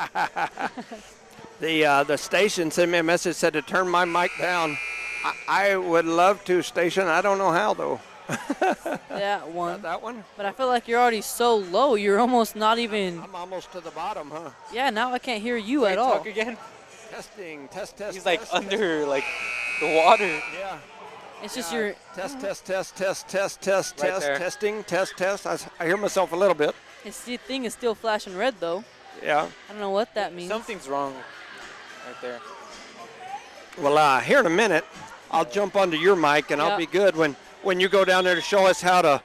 The station sent me a message, said to turn my mic down. I would love to, station. I don't know how, though. That one. That one? But I feel like you're already so low, you're almost not even. I'm almost to the bottom, huh? Yeah, now I can't hear you Wait, at all. talk again. Testing. He's like under like the water. Yeah. It's just your. Test, Right there. testing, test. I hear myself a little bit. His thing is still flashing red, though. Yeah. I don't know what that means. Something's wrong right there. Well, here in a minute, I'll jump onto your mic, and I'll be good when you go down there to show us how to,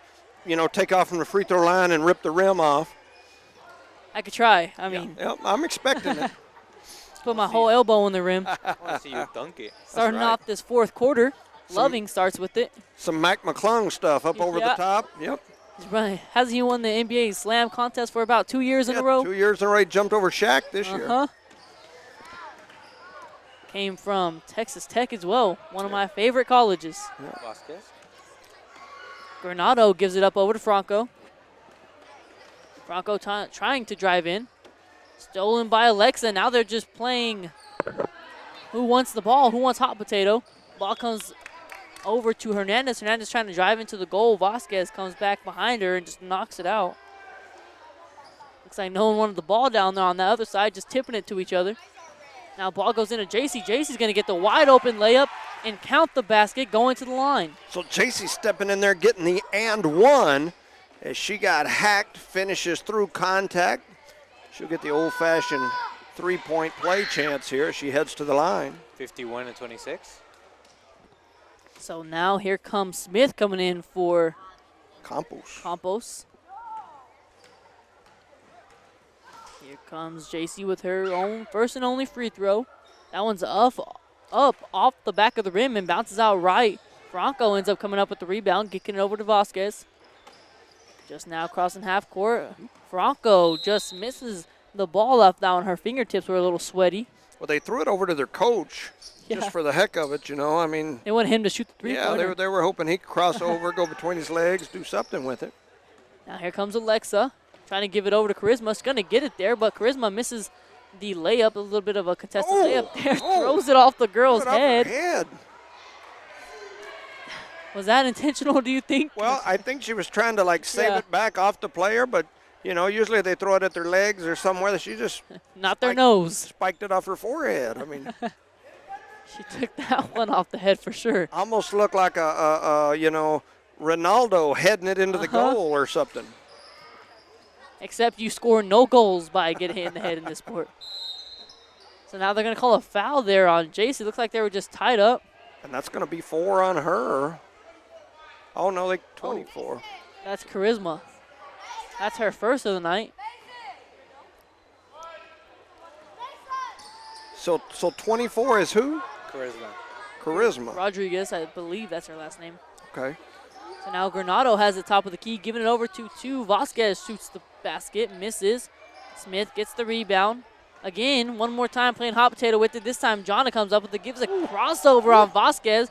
take off from the free throw line and rip the rim off. I could try. I mean, Yeah, I'm expecting it. put my whole elbow in the rim. I want to see you dunk it. Starting right. off this fourth quarter, Loving starts with it. Some Mac McClung stuff up over the Yeah. top. Yep. He's running. Hasn't he won the NBA Slam contest for about 2 years in a row? 2 years in a row. He jumped over Shaq this year. Came from Texas Tech as well, one of my favorite colleges. Vasquez. Granado gives it up over to Franco. Franco trying to drive in. Stolen by Alexa. Now they're just playing who wants the ball, who wants hot potato. Ball comes over to Hernandez. Hernandez trying to drive into the goal. Vasquez comes back behind her and just knocks it out. Looks like no one wanted the ball down there on the other side, just tipping it to each other. Now ball goes into JC. JC's going to get the wide open layup and count the basket going to the line. So JC stepping in there, getting the and one as she got hacked, finishes through contact. She'll get the old-fashioned three-point play chance here as she heads to the line. 51-26. So now here comes Smith coming in for Campos. Here comes JC with her own first and only free throw. That one's up off the back of the rim and bounces out right. Franco ends up coming up with the rebound, kicking it over to Vasquez. Just now crossing half court. Franco just misses the ball off down. Her fingertips were a little sweaty. Well, they threw it over to their coach just for the heck of it, you know. I mean, they wanted him to shoot the three-pointer. Yeah, they were hoping he could cross over, go between his legs, do something with it. Now here comes Alexa, trying to give it over to Charisma. She's going to get it there, but Charisma misses the layup, a little bit of a contested layup there. Throws it off the girl's head. Was that intentional, do you think? Well, I think she was trying to, like, save it back off the player, but, you know, usually they throw it at their legs or somewhere that she just not their nose. Spiked it off her forehead. I mean, she took that one off the head for sure. Almost looked like you know, Ronaldo heading it into the goal or something. Except you score no goals by getting hit in the head in this sport. So now they're going to call a foul there on JC. Looks like they were just tied up. And that's going to be 4 on her. Oh, no, like 24. That's Charisma. That's her first of the night. So 24 is who? Charisma. Rodriguez, I believe that's her last name. Okay. So now Granado has the top of the key, giving it over to 2. Vasquez shoots the basket, misses. Smith gets the rebound. Again, one more time playing hot potato with it. This time Jonna comes up with it, gives a crossover on Vasquez.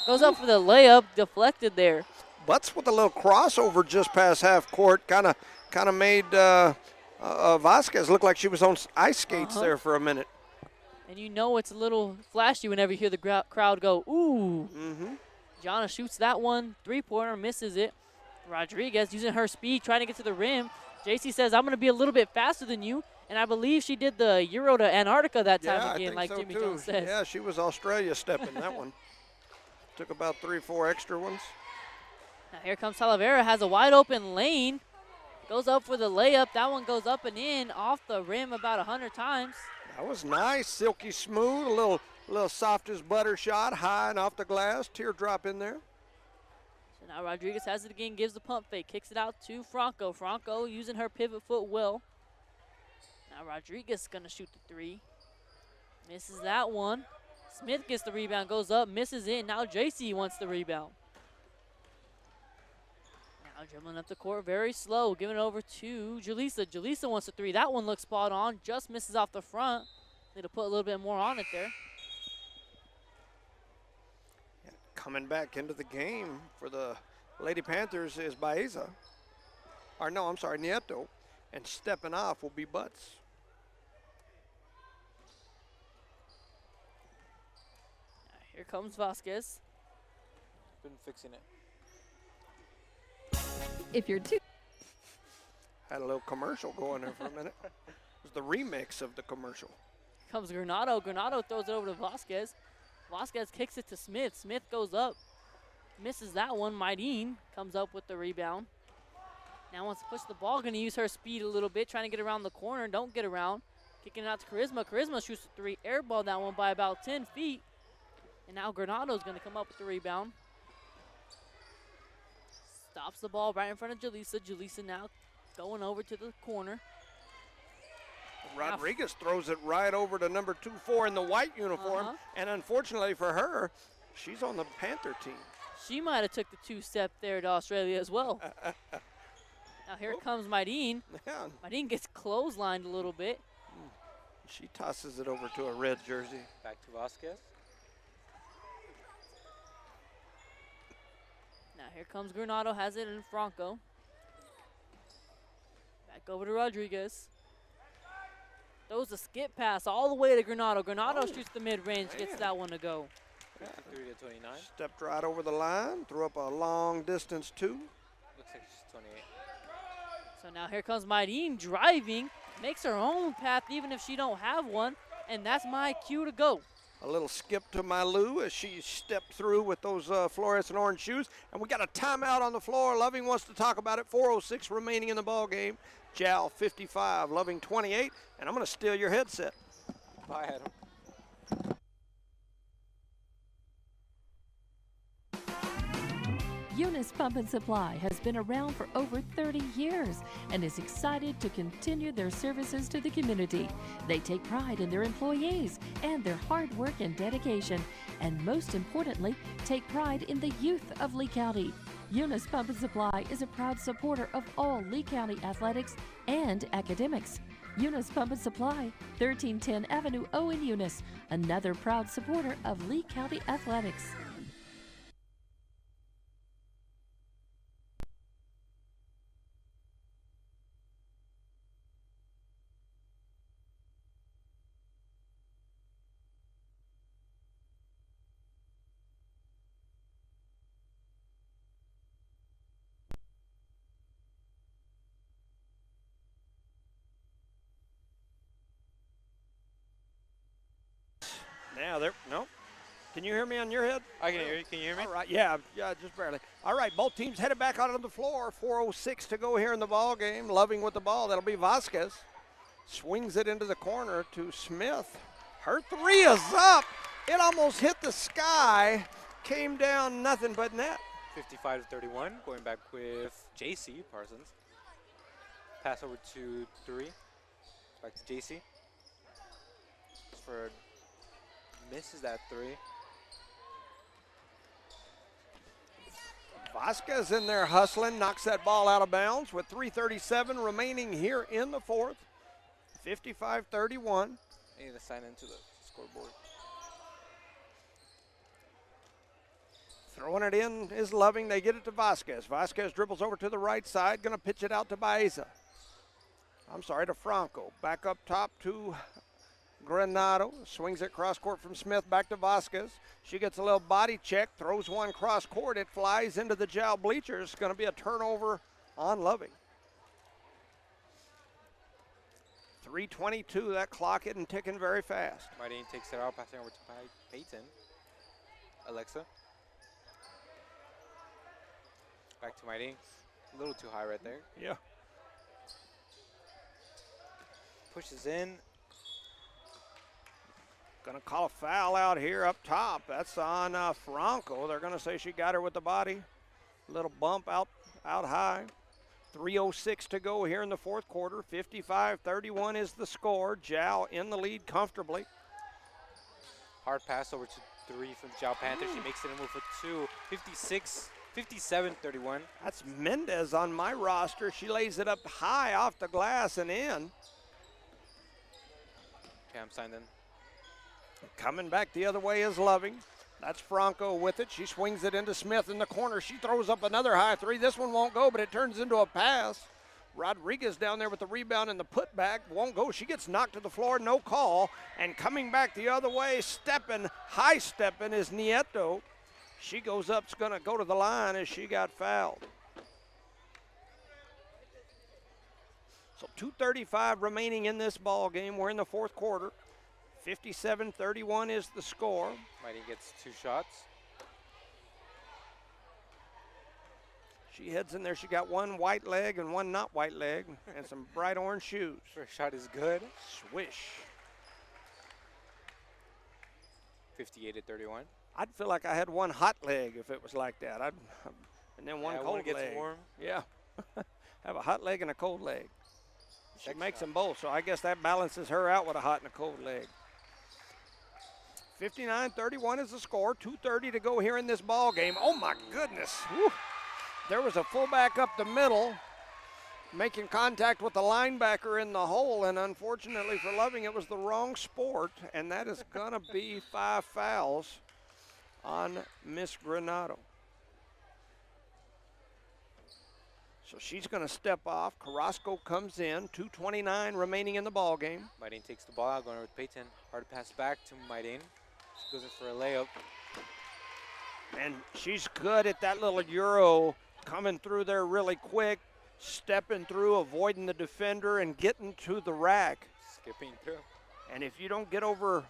Goes up for the layup, deflected there. Butts with a little crossover just past half court, kind of made Vasquez look like she was on ice skates there for a minute. And you know it's a little flashy whenever you hear the crowd go, ooh. Jonna shoots that one, three-pointer, misses it. Rodriguez using her speed, trying to get to the rim. JC says, I'm going to be a little bit faster than you. And I believe she did the Euro to Antarctica that time again, like Jimmy Jones says. Yeah, she was Australia stepping that one. Took about 3-4 extra ones. Now here comes Talavera, has a wide open lane. Goes up for the layup. That one goes up and in, off the rim about 100 times. That was nice, silky smooth, a little soft as butter shot, high and off the glass, teardrop in there. So now Rodriguez has it again, gives the pump fake, kicks it out to Franco. Franco using her pivot foot well. Now Rodriguez is going to shoot the 3. Misses that one. Smith gets the rebound, goes up, misses it. Now JC wants the rebound. Now dribbling up the court very slow, giving it over to Jaleesa. Jaleesa wants the 3. That one looks spot on, just misses off the front. Need to put a little bit more on it there. Yeah, coming back into the game for the Lady Panthers is Baeza. Or no, I'm sorry, Nieto. And stepping off will be Butts. Here comes Vasquez. Been fixing it. If you're too Had a little commercial going there for a minute. It was the remix of the commercial. Comes Granado. Granado throws it over to Vasquez. Vasquez kicks it to Smith. Smith goes up. Misses that one. Maideen comes up with the rebound. Now wants to push the ball. Going to use her speed a little bit. Trying to get around the corner. Don't get around. Kicking it out to Charisma. Charisma shoots the 3. Airball that one by about 10 feet. And now Granado's going to come up with the rebound. Stops the ball right in front of Jaleesa. Jaleesa now going over to the corner. Rodriguez throws it right over to number 2-4 in the white uniform. And unfortunately for her, she's on the Panther team. She might have took the 2-step there to Australia as well. Now here comes Maideen. Yeah. Maideen gets clotheslined a little bit. She tosses it over to a red jersey. Back to Vasquez. Now here comes Granado, has it in Franco. Back over to Rodriguez. Throws a skip pass all the way to Granado. Granado shoots the mid-range, gets that one to go. 53-29. Stepped right over the line, threw up a long distance 2. Looks like she's 28. So now here comes Maideen driving, makes her own path even if she don't have one, and that's my cue to go. A little skip to Malu as she stepped through with those fluorescent orange shoes. And we got a timeout on the floor. Loving wants to talk about it. 4:06 remaining in the ball game. Jal 55, Loving 28. And I'm going to steal your headset. Bye, Adam. Eunice Pump and Supply has been around for over 30 years and is excited to continue their services to the community. They take pride in their employees and their hard work and dedication, and most importantly, take pride in the youth of Lee County. Eunice Pump and Supply is a proud supporter of all Lee County athletics and academics. Eunice Pump and Supply, 1310 Avenue O in Eunice, another proud supporter of Lee County athletics. Now there, no. Can you hear me on your head? I can hear you. Can you hear me? All right, yeah, just barely. All right, both teams headed back out on the floor. 4:06 to go here in the ball game. Loving with the ball. That'll be Vasquez. Swings it into the corner to Smith. Her three is up. It almost hit the sky. Came down nothing but net. 55-31. Going back with JC Parsons. Pass over to 3. Back to JC. For misses that 3. Vasquez in there hustling, knocks that ball out of bounds with 3:37 remaining here in the fourth. 55-31. I need to sign into the scoreboard. Throwing it in is Loving. They get it to Vasquez. Vasquez dribbles over to the right side, going to pitch it out to Baeza. I'm sorry, to Franco. Back up top to Granado. Swings it cross court from Smith back to Vasquez. She gets a little body check, throws one cross court. It flies into the Jal bleachers. Going to be a turnover on Loving. 3:22. That clock isn't ticking very fast. Martin takes it out, passing over to Peyton. Alexa. Back to Martin. A little too high right there. Yeah. Pushes in. Going to call a foul out here up top. That's on Franco. They're going to say she got her with the body. Little bump out high. 3:06 to go here in the fourth quarter. 55-31 is the score. Jal in the lead comfortably. Hard pass over to 3 from the Jal Panthers. She makes it a move for 2. 57-31. That's Mendez on my roster. She lays it up high off the glass and in. Cam signed in. Coming back the other way is Loving. That's Franco with it. She swings it into Smith in the corner. She throws up another high 3. This one won't go, but it turns into a pass. Rodriguez down there with the rebound and the putback. Won't go. She gets knocked to the floor. No call. And coming back the other way, high stepping is Nieto. She goes up, going to go to the line as she got fouled. So 2:35 remaining in this ball game. We're in the fourth quarter. 57-31 is the score. Mighty gets 2 shots. She heads in there. She got one white leg and one not white leg and some bright orange shoes. First shot is good. Swish. 58-31. I'd feel like I had one hot leg if it was like that. And then one cold gets leg. Warm. Yeah. Have a hot leg and a cold leg. She makes them both, so I guess that balances her out with a hot and a cold leg. 59-31 is the score. 2:30 to go here in this ball game. Oh my goodness. Whew. There was a fullback up the middle making contact with the linebacker in the hole, and unfortunately for Loving, it was the wrong sport, and that is going to be 5 fouls on Miss Granado. So she's going to step off. Carrasco comes in. 2:29 remaining in the ball game. Maidane takes the ball out, going over with Peyton. Hard pass back to Maidane. She goes in for a layup. And she's good at that little Euro, coming through there really quick, stepping through, avoiding the defender, and getting to the rack. Skipping through. And if you don't get over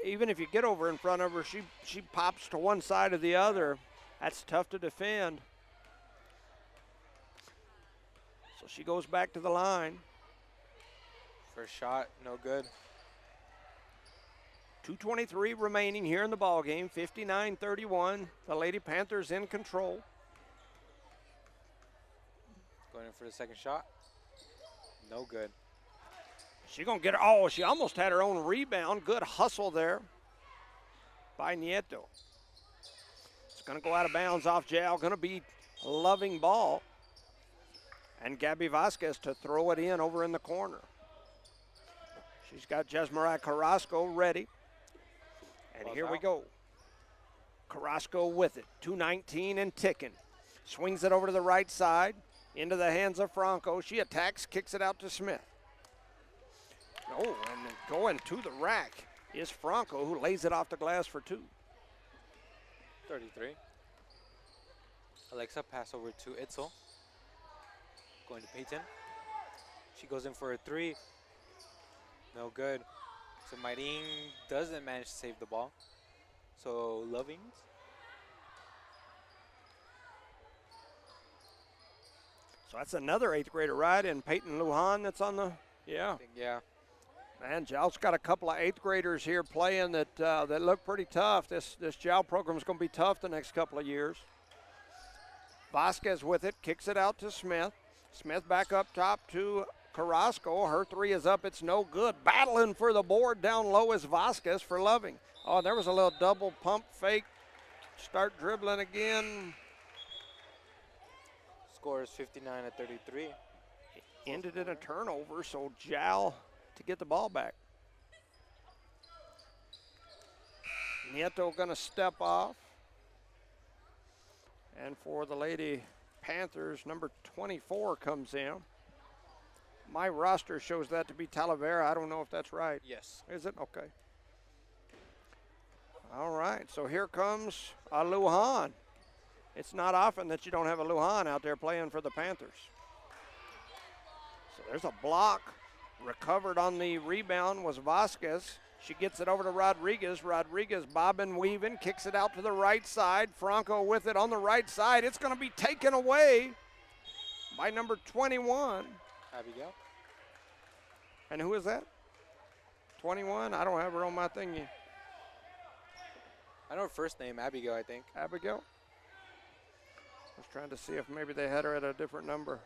even if you get over in front of her, she pops to one side or the other. That's tough to defend. So she goes back to the line. First shot, no good. 2:23 remaining here in the ball game. 59-31. The Lady Panthers in control. Going in for the second shot. No good. She's going to get her. Oh, she almost had her own rebound. Good hustle there by Nieto. It's going to go out of bounds off Jal. Going to be a Loving ball. And Gabby Vasquez to throw it in over in the corner. She's got Jesmarai Carrasco ready. And here we go. Carrasco with it. 2:19 and ticking. Swings it over to the right side. Into the hands of Franco. She attacks, kicks it out to Smith. Oh, and then going to the rack is Franco, who lays it off the glass for two. 33. Alexa pass over to Itzel. Going to Peyton. She goes in for a three. No good. So Mayreen doesn't manage to save the ball. So Lovings. So that's another eighth grader ride in Peyton Lujan that's on the, yeah. Yeah. Man, Jal's got a couple of eighth graders here playing that that look pretty tough. This Jal program is going to be tough the next couple of years. Vasquez with it, kicks it out to Smith. Smith back up top to Carrasco. Her three is up, it's no good. Battling for the board down low is Vasquez for Loving. Oh, there was a little double pump fake. Start dribbling again. Score is 59-33. Ended in a turnover, so Jal to get the ball back. Nieto going to step off. And for the Lady Panthers, number 24 comes in. My roster shows that to be Talavera. I don't know if that's right. Yes. Is it? Okay. All right, so here comes a Lujan. It's not often that you don't have a Lujan out there playing for the Panthers. So there's a block. Recovered on the rebound was Vasquez. She gets it over to Rodriguez. Rodriguez bobbing, weaving, kicks it out to the right side. Franco with it on the right side. It's going to be taken away by number 21. Abigail. And who is that? 21? I don't have her on my thingy. I know her first name, Abigail, I think. Abigail? I was trying to see if maybe they had her at a different number.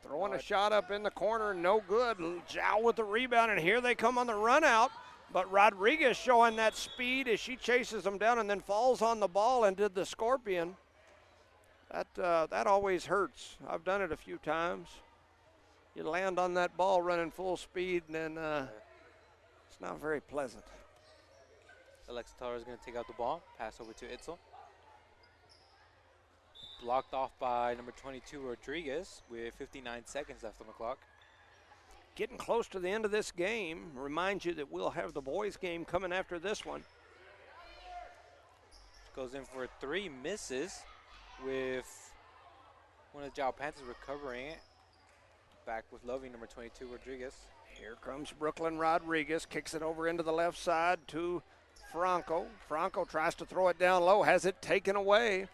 Throwing a shot up in the corner, no good. Jal with the rebound, and here they come on the run out. But Rodriguez showing that speed as she chases them down and then falls on the ball and did the scorpion. That always hurts. I've done it a few times. You land on that ball running full speed, and then it's not very pleasant. Alexa Tara is going to take out the ball, pass over to Itzel. Blocked off by number 22, Rodriguez, with 59 seconds left on the clock. Getting close to the end of this game. Remind you that we'll have the boys' game coming after this one. Goes in for a three, misses, with one of the Jal Panthers recovering it. Back with Loving, number 22, Rodriguez. Here comes Brooklyn Rodriguez, kicks it over into the left side to Franco. Franco tries to throw it down low, has it taken away.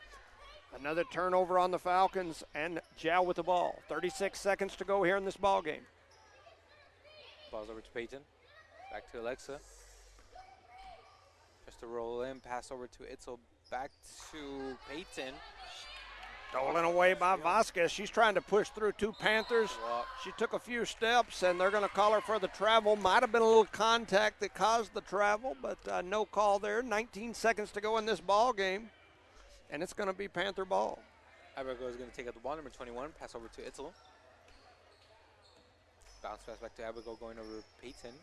Another turnover on the Falcons, and Jal with the ball. 36 seconds to go here in this ball game. Ball's over to Peyton. Back to Alexa. Just to roll in, pass over to Itzel. Back to Peyton. Stolen away by Vasquez. She's trying to push through two Panthers. She took a few steps, and they're going to call her for the travel. Might have been a little contact that caused the travel, but no call there. 19 seconds to go in this ball game. And it's going to be Panther ball. Abigail is going to take out the ball, number 21, pass over to Itzel. Bounce pass back to Abigail, going over to Peyton.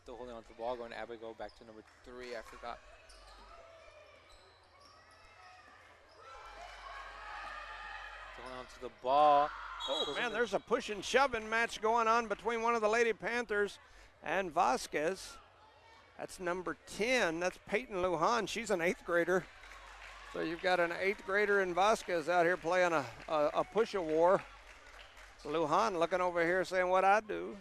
Still holding on to the ball, going to Abigail, back to number 3, I forgot. Still holding on to the ball. Oh, man, there's a push and shoving match going on between one of the Lady Panthers and Vasquez. That's number 10. That's Peyton Lujan. She's an 8th grader. So you've got an 8th grader in Vasquez out here playing a push-a-war. So Lujan looking over here saying what I do.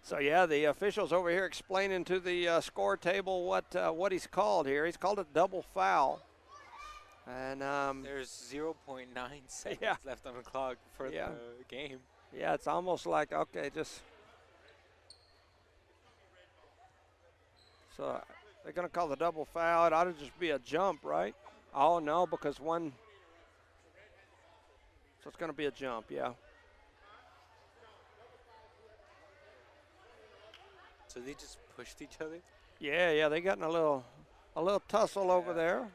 So, yeah, the official's over here explaining to the score table what he's called here. He's called a double foul. And there's 0.9 seconds left on the clock for the game. Yeah, it's almost like, okay, just. So they're going to call the double foul. It ought to just be a jump, right? Oh, no, because one. So it's going to be a jump, yeah. So they just pushed each other? Yeah, they got in a little tussle over there.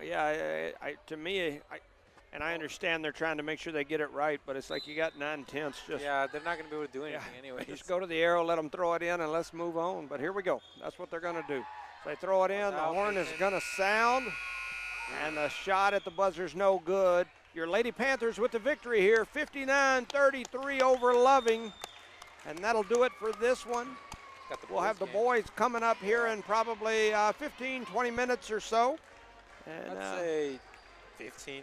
Yeah, I understand they're trying to make sure they get it right, but it's like you got 9/10. Just yeah, they're not going to be able to do anything anyway. Just go to the arrow, let them throw it in, and let's move on. But here we go. That's what they're going to do. So they throw it in. The horn is going to sound, and the shot at the buzzer's no good. Your Lady Panthers with the victory here, 59-33 over Loving, and that'll do it for this one. We'll have the boys coming up here in probably 15, 20 minutes or so. And, I'd say 15,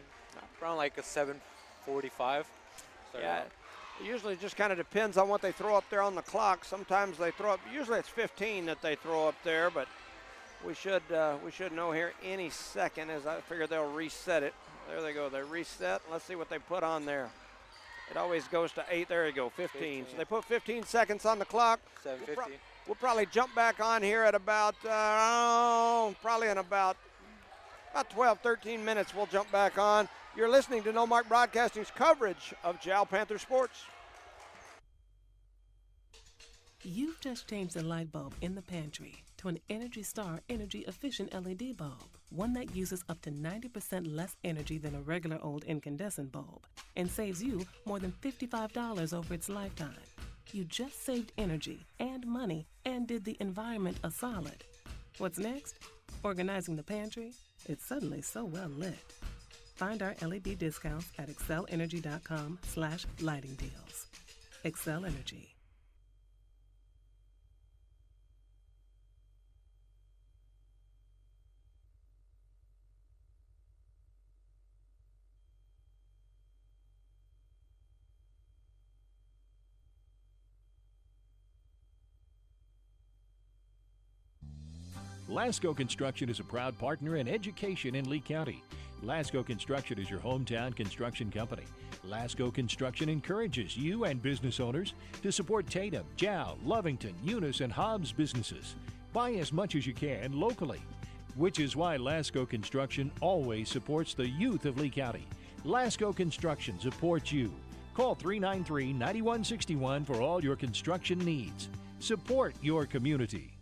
around like a 7:45. Yeah, it usually just kind of depends on what they throw up there on the clock. Sometimes they throw up, usually it's 15 that they throw up there, but we should know here any second, as I figure they'll reset it. There they go, they reset. Let's see what they put on there. It always goes to 8, there you go, 15. So they put 15 seconds on the clock. 7:50. We'll probably jump back on here at about, probably in about 12, 13 minutes we'll jump back on. You're listening to No Mark Broadcasting's coverage of Jal Panther Sports. You've just changed the light bulb in the pantry to an Energy Star energy-efficient LED bulb, one that uses up to 90% less energy than a regular old incandescent bulb and saves you more than $55 over its lifetime. You just saved energy and money and did the environment a solid. What's next? Organizing the pantry? It's suddenly so well lit. Find our LED discounts at excelenergy.com/lighting deals. Excel Energy. Lasco Construction is a proud partner in education in Lee County. Lasco Construction is your hometown construction company. Lasco Construction encourages you and business owners to support Tatum, Jal, Lovington, Eunice, and Hobbs businesses. Buy as much as you can locally, which is why Lasco Construction always supports the youth of Lee County. Lasco Construction supports you. Call 393-9161 for all your construction needs. Support your community.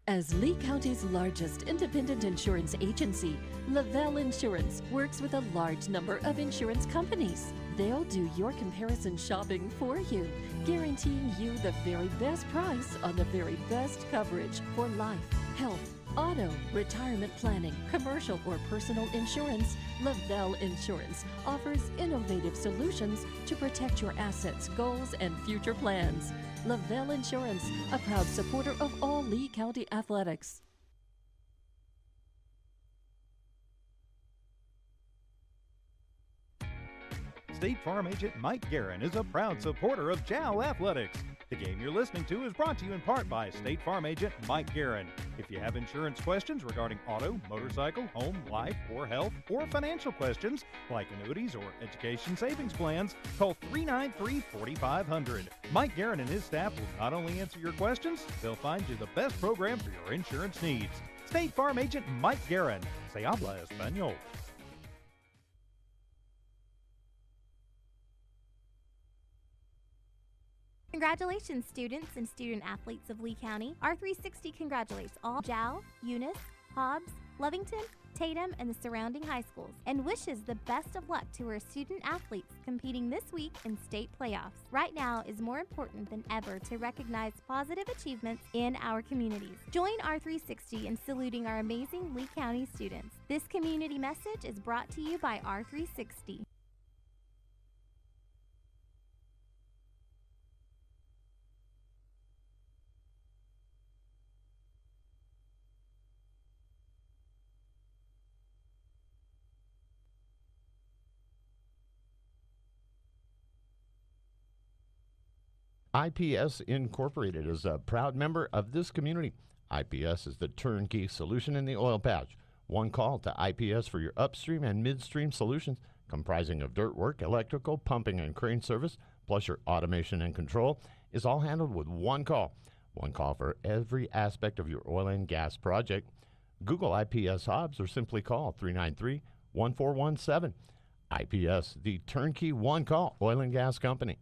As Lee County's largest independent insurance agency, Lavelle Insurance works with a large number of insurance companies. They'll do your comparison shopping for you, guaranteeing you the very best price on the very best coverage for life, health, auto, retirement planning, commercial or personal insurance. Lavelle Insurance offers innovative solutions to protect your assets, goals, and future plans. Lavelle Insurance, a proud supporter of all Lee County athletics. State Farm agent Mike Guerin is a proud supporter of Jal Athletics. The game you're listening to is brought to you in part by State Farm agent Mike Guerin. If you have insurance questions regarding auto, motorcycle, home, life, or health, or financial questions like annuities or education savings plans, call 393-4500. Mike Guerin and his staff will not only answer your questions, they'll find you the best program for your insurance needs. State Farm agent Mike Guerin. Se habla español. Congratulations, students and student athletes of Lee County. R360 congratulates all Jal, Eunice, Hobbs, Lovington, Tatum, and the surrounding high schools, and wishes the best of luck to our student athletes competing this week in state playoffs. Right now is more important than ever to recognize positive achievements in our communities. Join R360 in saluting our amazing Lee County students. This community message is brought to you by R360. IPS Incorporated is a proud member of this community. IPS is the turnkey solution in the oil patch. One call to IPS for your upstream and midstream solutions, comprising of dirt work, electrical, pumping, and crane service, plus your automation and control, is all handled with one call. One call for every aspect of your oil and gas project. Google IPS Hobbs or simply call 393-1417. IPS, the turnkey one call oil and gas company.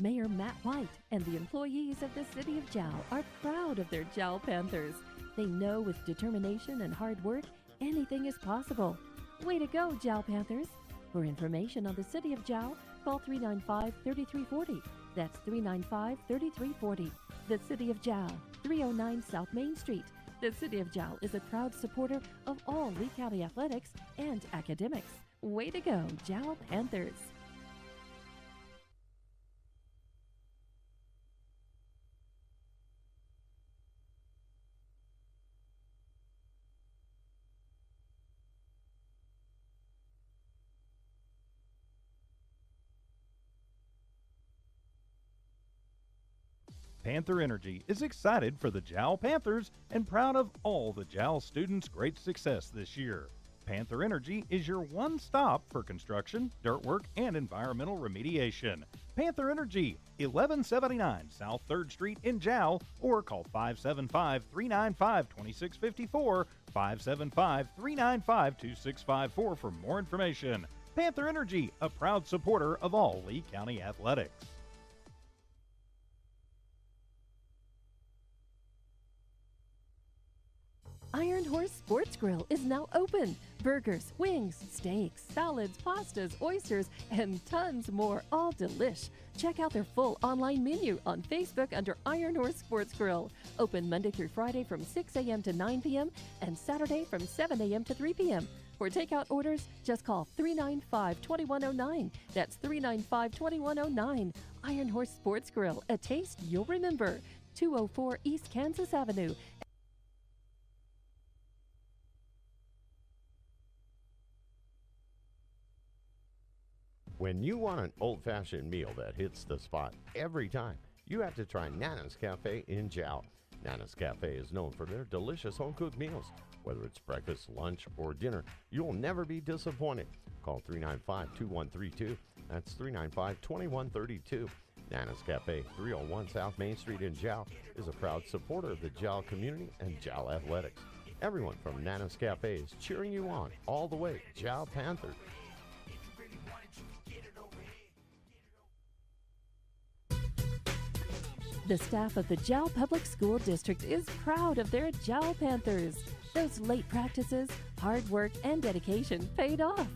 Mayor Matt White and the employees of the City of Jal are proud of their Jal Panthers. They know with determination and hard work, anything is possible. Way to go, Jal Panthers! For information on the City of Jal, call 395-3340. That's 395-3340. The City of Jal, 309 South Main Street. The City of Jal is a proud supporter of all Lee County athletics and academics. Way to go, Jal Panthers! Panther Energy is excited for the Jal Panthers and proud of all the Jal students' great success this year. Panther Energy is your one stop for construction, dirt work, and environmental remediation. Panther Energy, 1179 South 3rd Street in Jal, or call 575-395-2654, 575-395-2654 for more information. Panther Energy, a proud supporter of all Lee County athletics. Iron Horse Sports Grill is now open. Burgers, wings, steaks, salads, pastas, oysters, and tons more, all delish. Check out their full online menu on Facebook under Iron Horse Sports Grill. Open Monday through Friday from 6 a.m. to 9 p.m. and Saturday from 7 a.m. to 3 p.m. For takeout orders, just call 395-2109. That's 395-2109. Iron Horse Sports Grill, a taste you'll remember. 204 East Kansas Avenue. When you want an old-fashioned meal that hits the spot every time, you have to try Nana's Cafe in Jal. Nana's Cafe is known for their delicious home-cooked meals. Whether it's breakfast, lunch, or dinner, you'll never be disappointed. Call 395-2132. That's 395-2132. Nana's Cafe, 301 South Main Street in Jal, is a proud supporter of the Jal community and Jal athletics. Everyone from Nana's Cafe is cheering you on all the way, Jal Panthers. The staff of the Jal Public School District is proud of their Jal Panthers. Those late practices, hard work, and dedication paid off.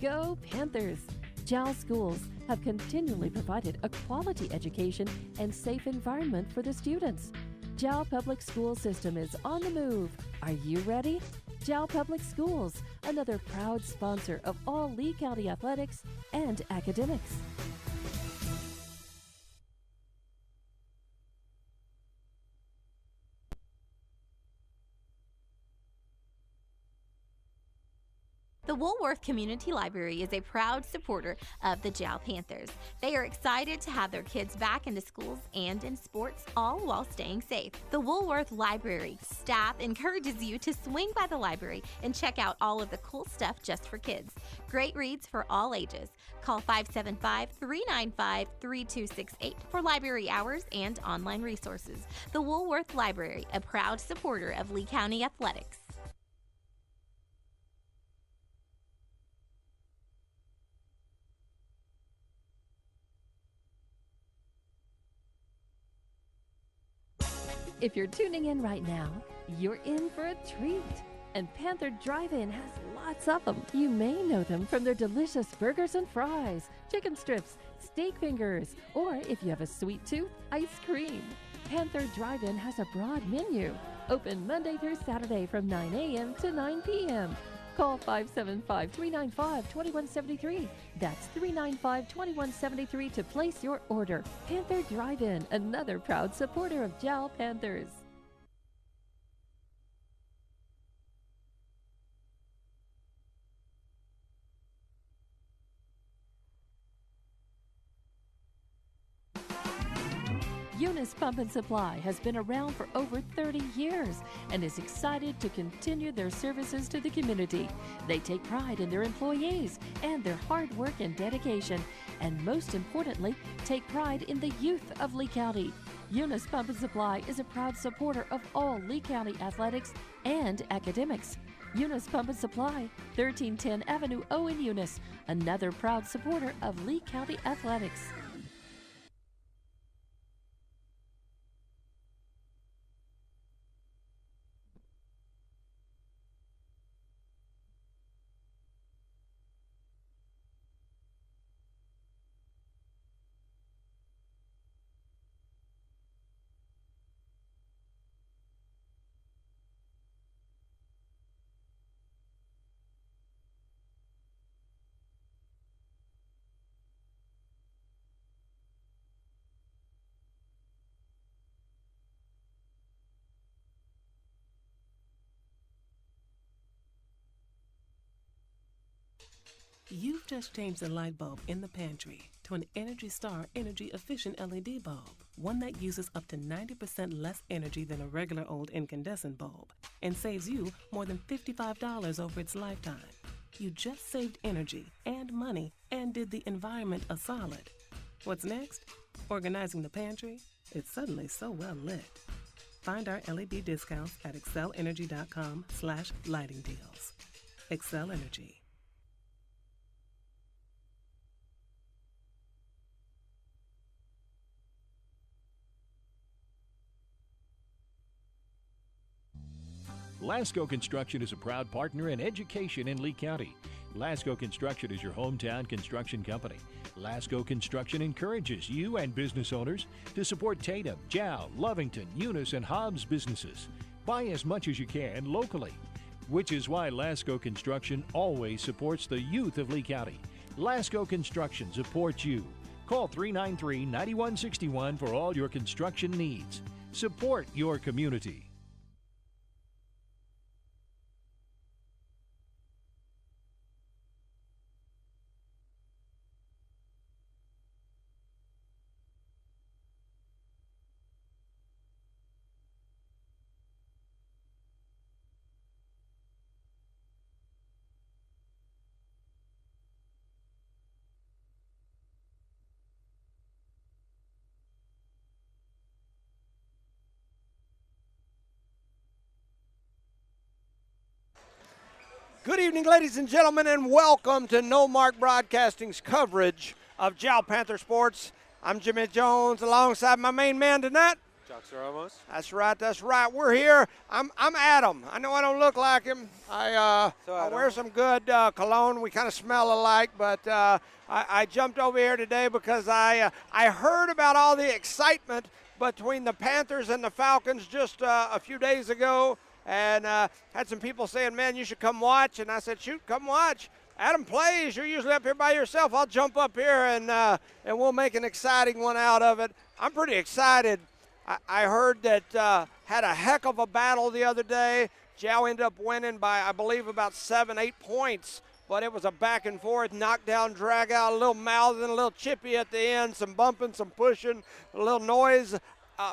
Go Panthers! Jal schools have continually provided a quality education and safe environment for the students. Jal Public School System is on the move. Are you ready? Jal Public Schools, another proud sponsor of all Lee County athletics and academics. The Woolworth Community Library is a proud supporter of the Jal Panthers. They are excited to have their kids back into schools and in sports, all while staying safe. The Woolworth Library staff encourages you to swing by the library and check out all of the cool stuff just for kids. Great reads for all ages. Call 575-395-3268 for library hours and online resources. The Woolworth Library, a proud supporter of Lee County athletics. If you're tuning in right now, you're in for a treat. And Panther Drive-In has lots of them. You may know them from their delicious burgers and fries, chicken strips, steak fingers, or if you have a sweet tooth, ice cream. Panther Drive-In has a broad menu. Open Monday through Saturday from 9 a.m. to 9 p.m. Call 575-395-2173. That's 395-2173 to place your order. Panther Drive-In, another proud supporter of Jal Panthers. Eunice Pump and Supply has been around for over 30 years and is excited to continue their services to the community. They take pride in their employees and their hard work and dedication, and most importantly, take pride in the youth of Lee County. Eunice Pump and Supply is a proud supporter of all Lee County athletics and academics. Eunice Pump and Supply, 1310 Avenue O in Eunice, another proud supporter of Lee County athletics. You've just changed the light bulb in the pantry to an Energy Star energy-efficient LED bulb, one that uses up to 90% less energy than a regular old incandescent bulb and saves you more than $55 over its lifetime. You just saved energy and money and did the environment a solid. What's next? Organizing the pantry? It's suddenly so well lit. Find our LED discounts at excelenergy.com/lighting deals. Excel Energy. Lasco Construction is a proud partner in education in Lee County. Lasco Construction is your hometown construction company. Lasco Construction encourages you and business owners to support Tatum, Jal, Lovington, Eunice, and Hobbs businesses. Buy as much as you can locally, which is why Lasco Construction always supports the youth of Lee County. Lasco Construction supports you. Call 393-9161 for all your construction needs. Support your community. Good evening, ladies and gentlemen, and welcome to No Mark Broadcasting's coverage of Jal Panther Sports. I'm Jimmy Jones alongside my main man tonight. Jocks Ramos. That's right. We're here. I'm Adam. I know I don't look like him. I wear some good cologne. We kind of smell alike, but I jumped over here today because I heard about all the excitement between the Panthers and the Falcons just a few days ago. And had some people saying, man, you should come watch. And I said, shoot, come watch. Adam plays. You're usually up here by yourself. I'll jump up here, and we'll make an exciting one out of it. I'm pretty excited. I heard that had a heck of a battle the other day. Jal ended up winning by, I believe, about 7-8 points. But it was a back and forth, knockdown, drag out, a little mouthing, a little chippy at the end, some bumping, some pushing, a little noise.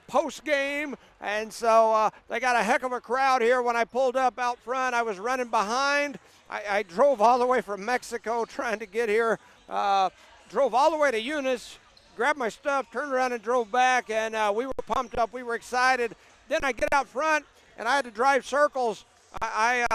Post-game, and so they got a heck of a crowd here. When I pulled up out front, I was running behind. I drove all the way from Mexico trying to get here, drove all the way to Eunice, grabbed my stuff, turned around and drove back, and we were pumped up. We were excited. Then I get out front, and I had to drive circles. I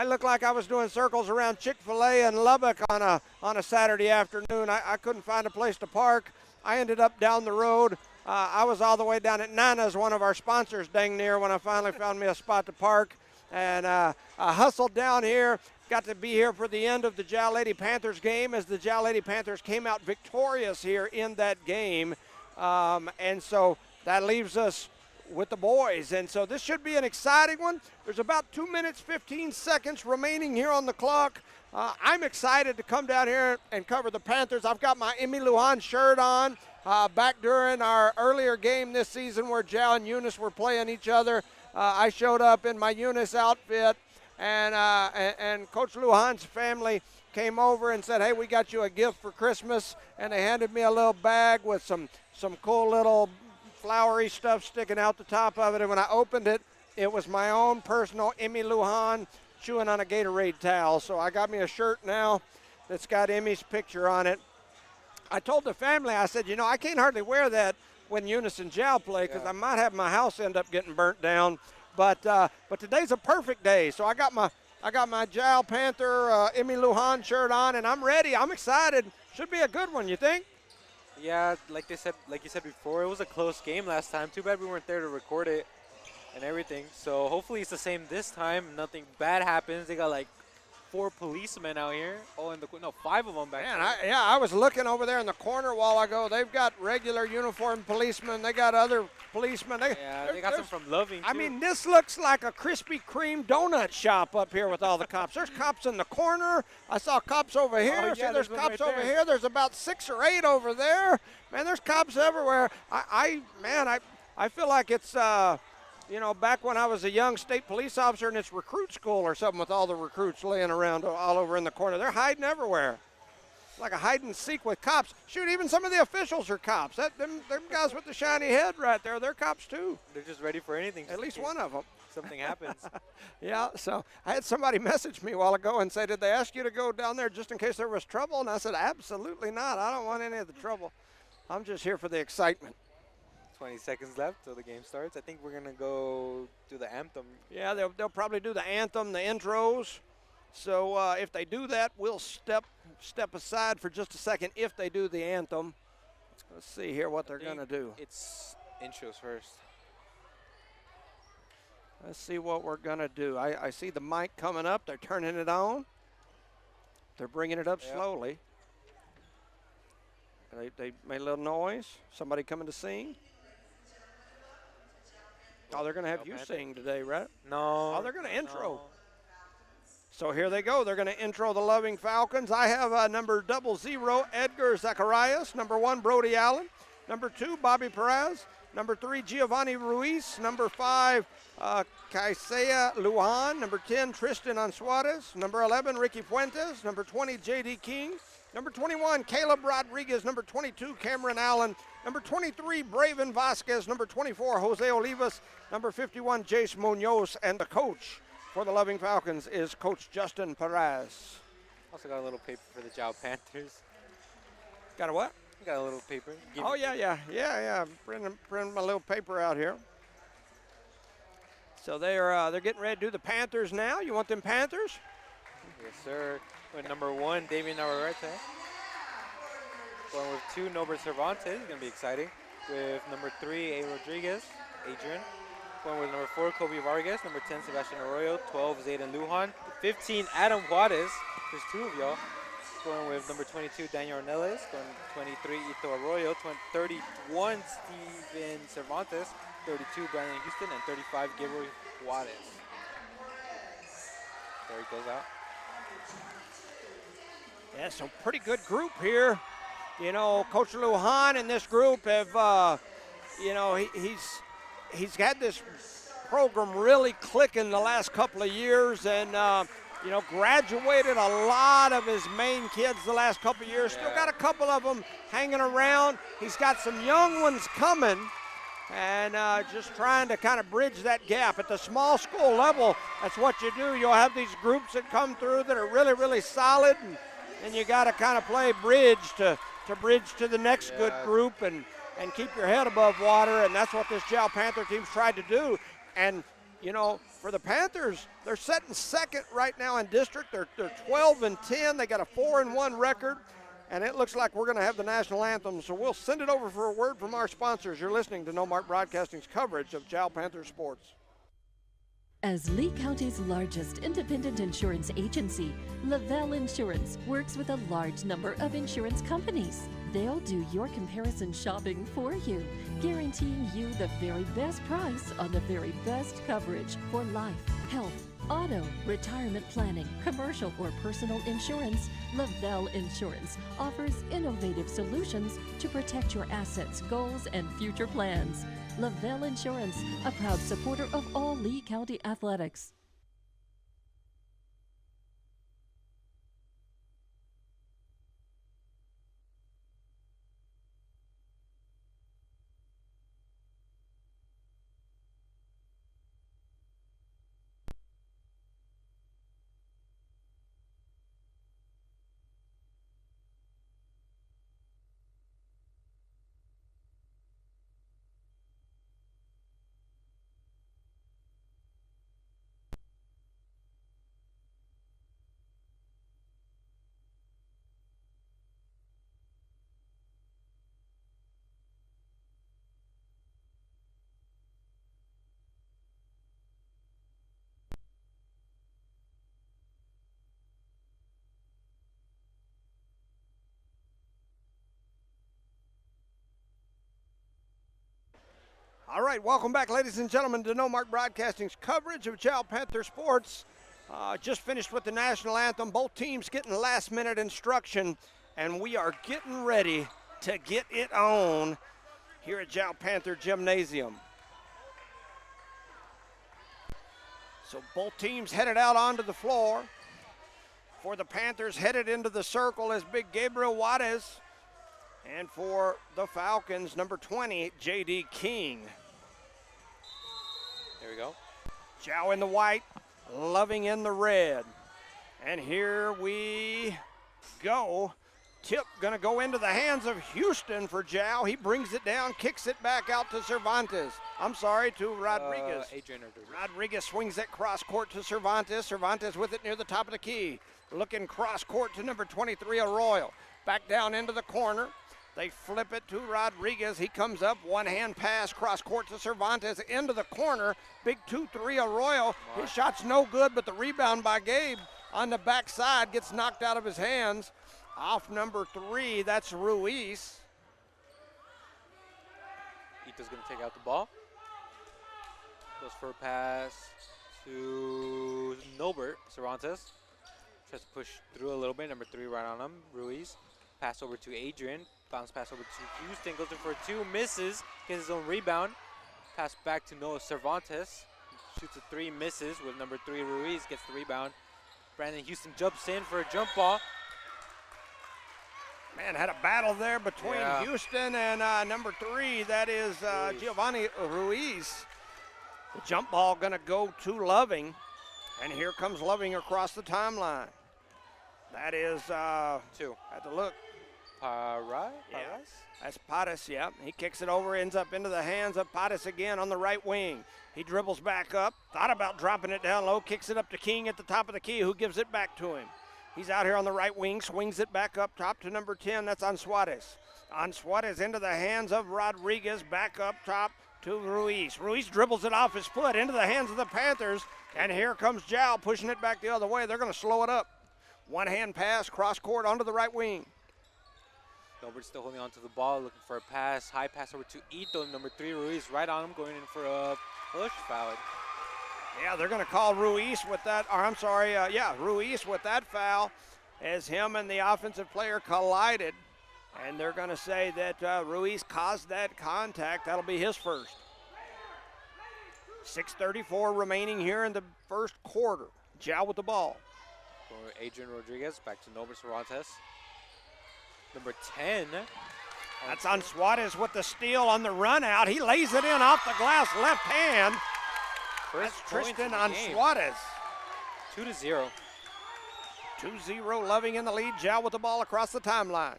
looked like I was doing circles around Chick-fil-A in Lubbock on a Saturday afternoon. I couldn't find a place to park. I ended up down the road. I was all the way down at Nana's, one of our sponsors, dang near, when I finally found me a spot to park. And I hustled down here, got to be here for the end of the Jal Lady Panthers game as the Jal Lady Panthers came out victorious here in that game. And so that leaves us with the boys. And so this should be an exciting one. There's about 2 minutes, 15 seconds remaining here on the clock. I'm excited to come down here and cover the Panthers. I've got my Emmy Lujan shirt on. Back during our earlier game this season where Jal and Eunice were playing each other, I showed up in my Eunice outfit, and Coach Lujan's family came over and said, hey, we got you a gift for Christmas, and they handed me a little bag with some cool little flowery stuff sticking out the top of it. And when I opened it, it was my own personal Emmy Lujan chewing on a Gatorade towel. So I got me a shirt now that's got Emmy's picture on it. I told the family, I said, I can't hardly wear that when Eunice and Jal play because I might have my house end up getting burnt down. But today's a perfect day. So I got my Jal Panther Emmy Lujan shirt on, and I'm ready. I'm excited. Should be a good one, you think? Yeah, like you said before, it was a close game last time. Too bad we weren't there to record it and everything. So hopefully it's the same this time. Nothing bad happens. They got like 4 policemen out here. Oh, 5 of them back there. I was looking over there in the corner a while ago. They've got regular uniformed policemen. They got other policemen. They got some from Loving, too. I mean, this looks like a Krispy Kreme donut shop up here with all the cops. There's cops in the corner. I saw cops over here. Oh, yeah, See, there's cops right over there. here. There's about 6 or 8 over there. Man, there's cops everywhere. I feel like it's back when I was a young state police officer and it's recruit school or something with all the recruits laying around all over in the corner. They're hiding everywhere. Like a hide and seek with cops. Shoot, even some of the officials are cops. Them guys with the shiny head right there, they're cops too. They're just ready for anything. At least one of them. Something happens. Yeah, so I had somebody message me a while ago and say, did they ask you to go down there just in case there was trouble? And I said, absolutely not. I don't want any of the trouble. I'm just here for the excitement. 20 seconds left till the game starts. I think we're going to go do the anthem. Yeah, they'll probably do the anthem, the intros. So if they do that, we'll step aside for just a second if they do the anthem. Let's see here what they're going to do. It's intros first. Let's see what we're going to do. I see the mic coming up. They're turning it on. They're bringing it up slowly. They made a little noise. Somebody coming to sing. Oh, they're going to have you sing today, right? No. Oh, they're going to intro. No. So here they go. They're going to intro the Loving Falcons. I have number 00, Edgar Zacharias. Number 1, Brody Allen. Number 2, Bobby Perez. Number 3, Giovanni Ruiz. Number 5, Kaisea Lujan. Number 10, Tristan Ansuarez. Number 11, Ricky Fuentes. Number 20, J.D. King. Number 21, Caleb Rodriguez. Number 22, Cameron Allen. Number 23, Braven Vasquez. Number 24, Jose Olivas. Number 51, Jace Munoz. And the coach for the Loving Falcons is Coach Justin Perez. Also got a little paper for the Jal Panthers. Got a what? Got a little paper. Yeah. Bring my little paper out here. So they're getting ready to do the Panthers now. You want them Panthers? Yes, sir. With number 1, Damian Navarrete. Going with 2, Norbert Cervantes. It's going to be exciting. With number 3, A. Rodriguez, Adrian. Going with number 4, Kobe Vargas. Number 10, Sebastian Arroyo. 12, Zayden Lujan. 15, Adam Juarez. There's 2 of y'all. Going with number 22, Daniel Ornelas. Going with 23, Ito Arroyo. 31, Steven Cervantes. 32, Brandon Houston. And 35, Gabriel Juarez. There he goes out. Yeah, so pretty good group here. Coach Lujan and this group have, he's had this program really clicking the last couple of years and, graduated a lot of his main kids the last couple of years. Still got a couple of them hanging around. He's got some young ones coming and just trying to kind of bridge that gap. At the small school level, that's what you do. You'll have these groups that come through that are really, really solid and you got to kind of play bridge to bridge to the next good group and keep your head above water, and that's what this Jal Panther team's tried to do. And, for the Panthers, they're sitting second right now in district. They're 12-10. They got a 4-1 record, and it looks like we're going to have the national anthem. So we'll send it over for a word from our sponsors. You're listening to No Mark Broadcasting's coverage of Jal Panther sports. As Lee County's largest independent insurance agency, Lavelle Insurance works with a large number of insurance companies. They'll do your comparison shopping for you, guaranteeing you the very best price on the very best coverage for life, health, auto, retirement planning, commercial or personal insurance. Lavelle Insurance offers innovative solutions to protect your assets, goals, and future plans. Lavelle Insurance, a proud supporter of all Lee County athletics. All right, welcome back, ladies and gentlemen, to No Mark Broadcasting's coverage of Jal Panther sports. Just finished with the national anthem. Both teams getting last-minute instruction, and we are getting ready to get it on here at Jal Panther Gymnasium. So both teams headed out onto the floor. For the Panthers, headed into the circle is big Gabriel Juarez. And for the Falcons, number 20, J.D. King. There we go. Jow in the white, Loving in the red. And here we go. Tip going to go into the hands of Houston for Jow. He brings it down, kicks it back out to Cervantes. I'm sorry, to Rodriguez. Adrian Rodriguez. Rodriguez swings it cross court to Cervantes. Cervantes with it near the top of the key. Looking cross court to number 23, Arroyo. Back down into the corner. They flip it to Rodriguez. He comes up, one-hand pass, cross-court to Cervantes, into the corner. Big 2-3 Arroyo. His shot's no good, but the rebound by Gabe on the backside gets knocked out of his hands. Off number 3, that's Ruiz. Ito's going to take out the ball. Goes for a pass to Nobert. Cervantes tries to push through a little bit. Number 3 right on him, Ruiz. Pass over to Adrian. Bounce pass over to Houston. Goes in for a 2. Misses. Gets his own rebound. Pass back to Noah Cervantes. Shoots a 3. Misses with number 3 Ruiz. Gets the rebound. Brandon Houston jumps in for a jump ball. Man, had a battle there between Houston and number 3. That is Giovanni Ruiz. The jump ball going to go to Loving. And here comes Loving across the timeline. That is 2. Had to look. Paras? Yeah, that's Paras, yeah. He kicks it over, ends up into the hands of Paras again on the right wing. He dribbles back up, thought about dropping it down low, kicks it up to King at the top of the key, who gives it back to him. He's out here on the right wing, swings it back up top to number 10, that's Ansuarez. Ansuarez into the hands of Rodriguez, back up top to Ruiz. Ruiz dribbles it off his foot into the hands of the Panthers, and here comes Jal pushing it back the other way. They're going to slow it up. One-hand pass, cross-court onto the right wing. Nobert's still holding on to the ball, looking for a pass. High pass over to Ito, number 3 Ruiz, right on him, going in for a push foul. Yeah, they're going to call Ruiz with that, Ruiz with that foul as him and the offensive player collided. And they're going to say that Ruiz caused that contact. That'll be his first. 6:34 remaining here in the first quarter. Jal with the ball. For Adrian Rodriguez, back to Norbert Cervantes. Number 10. That's on Suarez with the steal on the run out. He lays it in off the glass, left hand. First That's Tristan on Suarez. 2-0. 2-0, Loving in the lead. Jal with the ball across the timeline.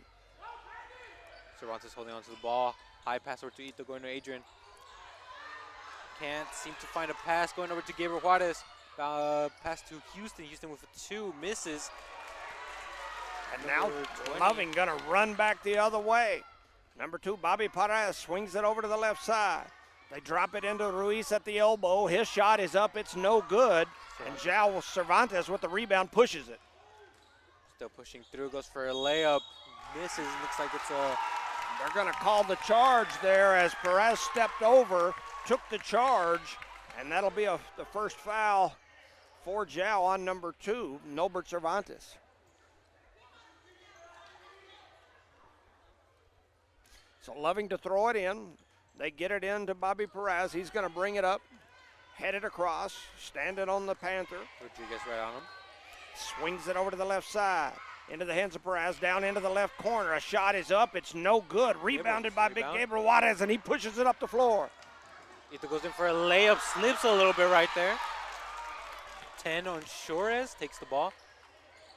Cervantes holding on to the ball. High pass over to Ito, going to Adrian. Can't seem to find a pass, going over to Gabriel Juarez. Pass to Houston. Houston with a 2, misses. And now Loving going to run back the other way. Number 2, Bobby Perez swings it over to the left side. They drop it into Ruiz at the elbow. His shot is up. It's no good. And Jal Cervantes with the rebound pushes it. Still pushing through. Goes for a layup. Misses. Looks like it's a... They're going to call the charge there as Perez stepped over, took the charge, and that'll be the first foul for Jal on number 2, Norbert Cervantes. So Loving to throw it in. They get it in to Bobby Perez. He's going to bring it up, head it across, standing on the Panther. Rodriguez right on him. Swings it over to the left side. Into the hands of Perez, down into the left corner. A shot is up. It's no good. Rebounded by big Gabriel Juarez, and he pushes it up the floor. Ito goes in for a layup, slips a little bit right there. 10 on Suarez, takes the ball.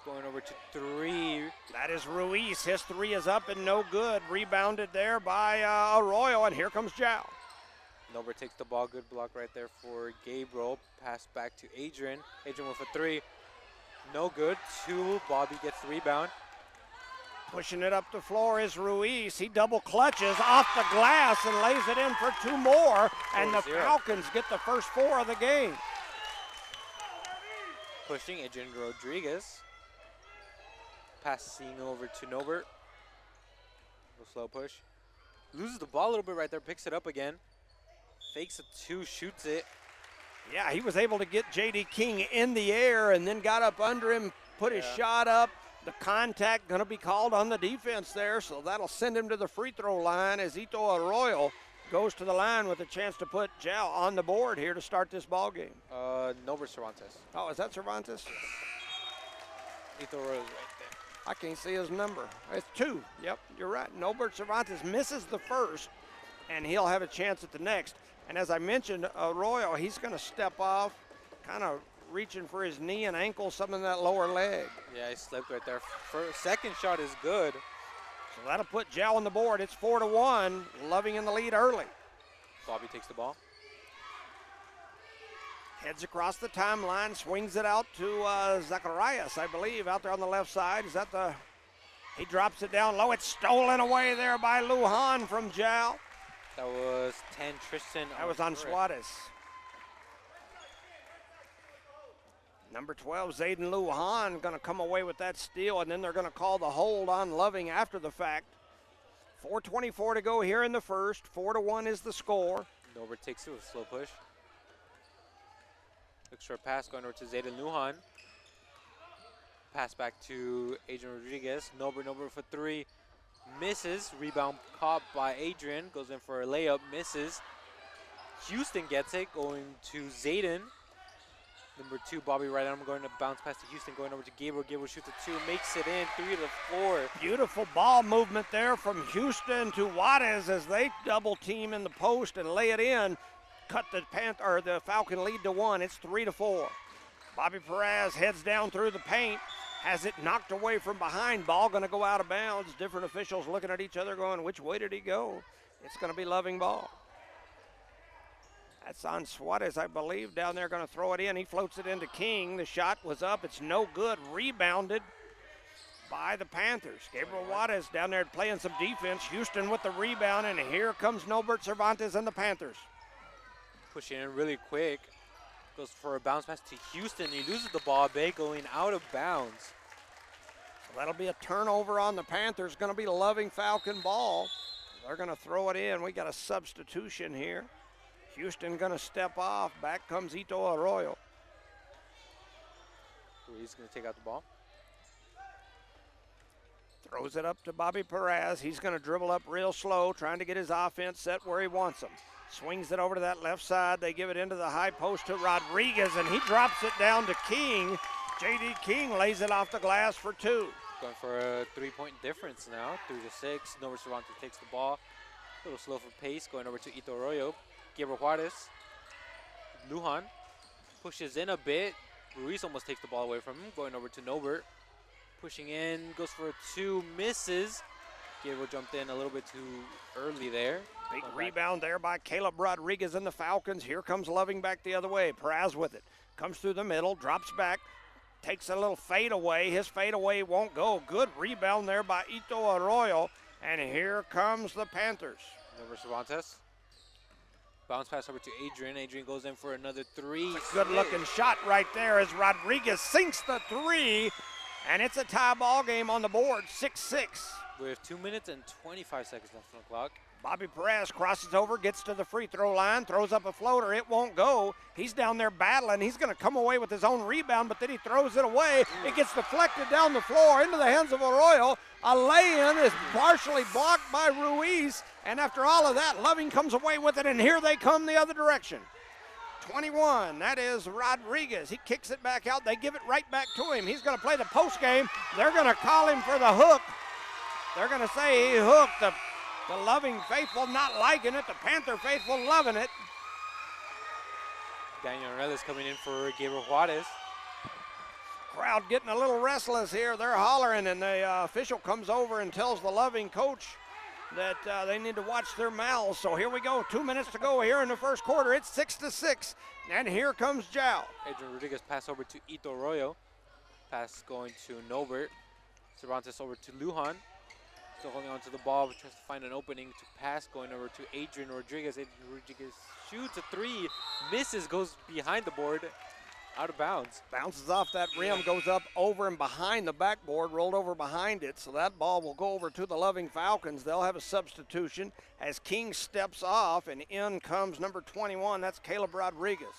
Going over to 3. That is Ruiz. His 3 is up and no good. Rebounded there by Arroyo, and here comes Jal. Norbert takes the ball. Good block right there for Gabriel. Pass back to Adrian. Adrian with a 3. No good. 2. Bobby gets the rebound. Pushing it up the floor is Ruiz. He double clutches off the glass and lays it in for 2 more. And the Falcons get the first 4 of the game. Pushing Adrian Rodriguez. Passing over to Norbert. Slow push. Loses the ball a little bit right there. Picks it up again. Fakes a 2, shoots it. Yeah, he was able to get J.D. King in the air and then got up under him, put his shot up. The contact going to be called on the defense there, so that'll send him to the free throw line as Ito Arroyo goes to the line with a chance to put Jal on the board here to start this ball game. Norbert Cervantes. Oh, is that Cervantes? Ito Arroyo's right there. I can't see his number. It's 2. Yep, you're right. Norbert Cervantes misses the first, and he'll have a chance at the next. And as I mentioned, Arroyo, he's going to step off, kind of reaching for his knee and ankle, something in that lower leg. Yeah, he slipped right there. Second shot is good. So that'll put Jal on the board. It's 4-1. Loving in the lead early. Bobby takes the ball. Heads across the timeline, swings it out to Zacharias, I believe, out there on the left side. Is that the? He drops it down low. It's stolen away there by Lujan from Jal. That was 10 Tristan. That was on Suarez. Number 12, Zayden Lujan, going to come away with that steal, and then they're going to call the hold on Loving after the fact. 4:24 to go here in the first. 4-1 is the score. Norbert takes it with a slow push. Looks for a pass going over to Zayden Lujan. Pass back to Adrian Rodriguez. Norbert for 3. Misses. Rebound caught by Adrian. Goes in for a layup. Misses. Houston gets it. Going to Zayden. Number 2, Bobby right arm going to bounce pass to Houston. Going over to Gabriel. Gabriel shoots a 2. Makes it in. 3 to 4. Beautiful ball movement there from Houston to Juarez as they double team in the post and lay it in. Cut the Falcon lead to 1. It's 3 to 4. Bobby Perez heads down through the paint. Has it knocked away from behind. Ball going to go out of bounds. Different officials looking at each other going, which way did he go? It's going to be Loving ball. That's on Suarez, I believe, down there going to throw it in. He floats it into King. The shot was up. It's no good. Rebounded by the Panthers. Gabriel Juarez down there playing some defense. Houston with the rebound, and here comes Norbert Cervantes and the Panthers. Pushing in really quick. Goes for a bounce pass to Houston. He loses the ball. Bay going out of bounds. So that'll be a turnover on the Panthers. Going to be Loving Falcon ball. They're going to throw it in. We got a substitution here. Houston going to step off. Back comes Ito Arroyo. Ruiz going to take out the ball. Throws it up to Bobby Perez. He's going to dribble up real slow, trying to get his offense set where he wants them. Swings it over to that left side. They give it into the high post to Rodriguez, and he drops it down to King. J.D. King lays it off the glass for 2. Going for a 3-point difference now, 3-6. Norbert Cervantes takes the ball. A little slow for pace, going over to Ito Arroyo. Gabriel Juarez. Lujan pushes in a bit. Ruiz almost takes the ball away from him, going over to Norbert. Pushing in, goes for a 2, misses. Gabriel jumped in a little bit too early there. Big rebound there by Caleb Rodriguez and the Falcons. Here comes Loving back the other way. Perez with it. Comes through the middle, drops back, takes a little fadeaway. His fadeaway won't go. Good rebound there by Ito Arroyo. And here comes the Panthers. Norbert Cervantes. Bounce pass over to Adrian. Adrian goes in for another 3. Good looking shot right there as Rodriguez sinks the 3. And it's a tie ball game on the board, 6-6. With 2 minutes and 25 seconds left on the clock. Bobby Perez crosses over, gets to the free throw line, throws up a floater. It won't go. He's down there battling. He's going to come away with his own rebound, but then he throws it away. It gets deflected down the floor into the hands of Arroyo. A lay-in is partially blocked by Ruiz. And after all of that, Loving comes away with it, and here they come the other direction. 21, that is Rodriguez. He kicks it back out. They give it right back to him. He's going to play the post game. They're going to call him for the hook. They're going to say he hooked. The Loving faithful not liking it. The Panther faithful loving it. Daniel Morales coming in for Gabriel Juarez. Crowd getting a little restless here. They're hollering, and the official comes over and tells the Loving coach that they need to watch their mouths. So here we go. 2 minutes to go here in the first quarter. It's 6-6, and here comes Jal. Adrian Rodriguez pass over to Ito Arroyo. Pass going to Norbert. Cervantes over to Lujan. Still holding on to the ball, but tries to find an opening to pass, going over to Adrian Rodriguez. Adrian Rodriguez shoots a 3, misses, goes behind the board. Out of bounds. Bounces off that rim, goes up over and behind the backboard, rolled over behind it. So that ball will go over to the Loving Falcons. They'll have a substitution as King steps off, and in comes number 21. That's Caleb Rodriguez.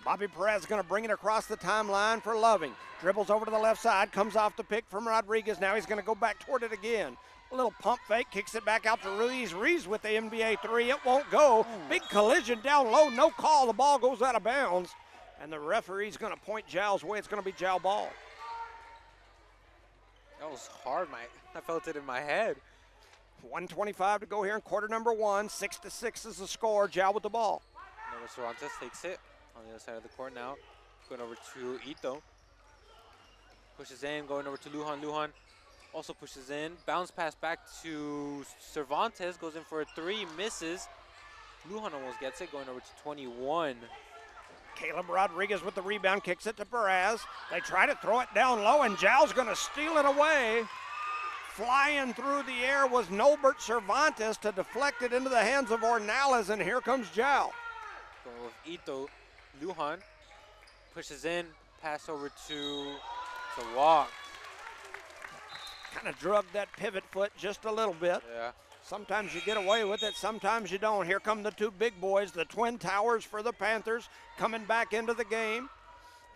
Bobby Perez is going to bring it across the timeline for Loving. Dribbles over to the left side, comes off the pick from Rodriguez. Now he's going to go back toward it again. A little pump fake, kicks it back out to Ruiz. Ruiz with the NBA three. It won't go. Big collision down low, no call. The ball goes out of bounds. And the referee's going to point Jal's way. It's going to be Jal ball. That was hard. I felt it in my head. 1:25 to go here in quarter number one. 6-6 is the score. Jal with the ball. Nova Cervantes takes it on the other side of the court now. Going over to Ito. Pushes in, going over to Lujan. Lujan also pushes in. Bounce pass back to Cervantes. Goes in for a three, misses. Lujan almost gets it, going over to 21. Caleb Rodriguez with the rebound, kicks it to Perez. They try to throw it down low, and Jal's going to steal it away. Flying through the air was Nobert Cervantes to deflect it into the hands of Ornales, and here comes Jal. Going with Ito. Lujan pushes in, pass over to walk. Kind of drugged that pivot foot just a little bit. Yeah. Sometimes you get away with it, sometimes you don't. Here come the two big boys, the Twin Towers for the Panthers, coming back into the game.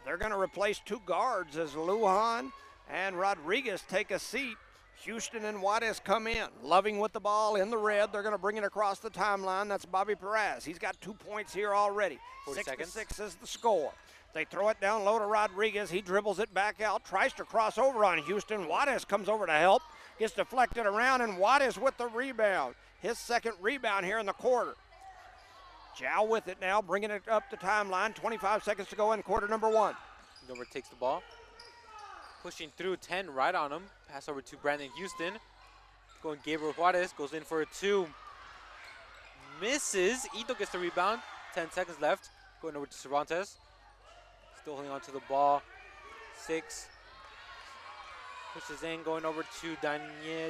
They're going to replace two guards as Lujan and Rodriguez take a seat. Houston and Juarez come in. Loving with the ball in the red. They're going to bring it across the timeline. That's Bobby Perez. He's got 2 points here already. 6-6 is the score. They throw it down low to Rodriguez. He dribbles it back out, tries to cross over on Houston. Juarez comes over to help. Gets deflected around, and Juarez with the rebound. His second rebound here in the quarter. Jal with it now, bringing it up the timeline. 25 seconds to go in quarter number one. Nobert takes the ball. Pushing through, 10 right on him. Pass over to Brandon Houston. Going Gabriel Juarez, goes in for a two. Misses. Ito gets the rebound. 10 seconds left. Going over to Cervantes. Still holding on to the ball. 6. Pushes in, going over to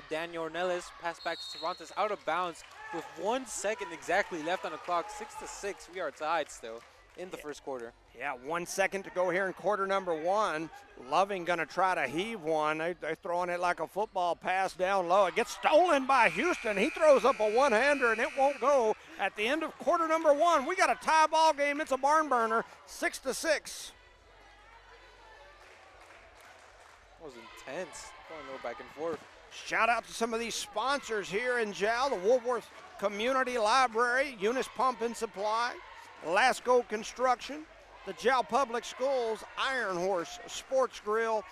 Daniel Ornelas. Pass back to Cervantes, out of bounds with 1 second exactly left on the clock. 6-6, we are tied still in the first quarter. Yeah, 1 second to go here in quarter number one. Loving gonna try to heave one. They're throwing it like a football pass down low. It gets stolen by Houston. He throws up a one-hander and it won't go. At the end of quarter number one, we got a tie ball game. It's a barn burner, 6-6. That was intense, going a little back and forth. Shout out to some of these sponsors here in Jal, the Woolworth Community Library, Eunice Pump and Supply, Lasco Construction, the Jal Public Schools, Iron Horse Sports Grill,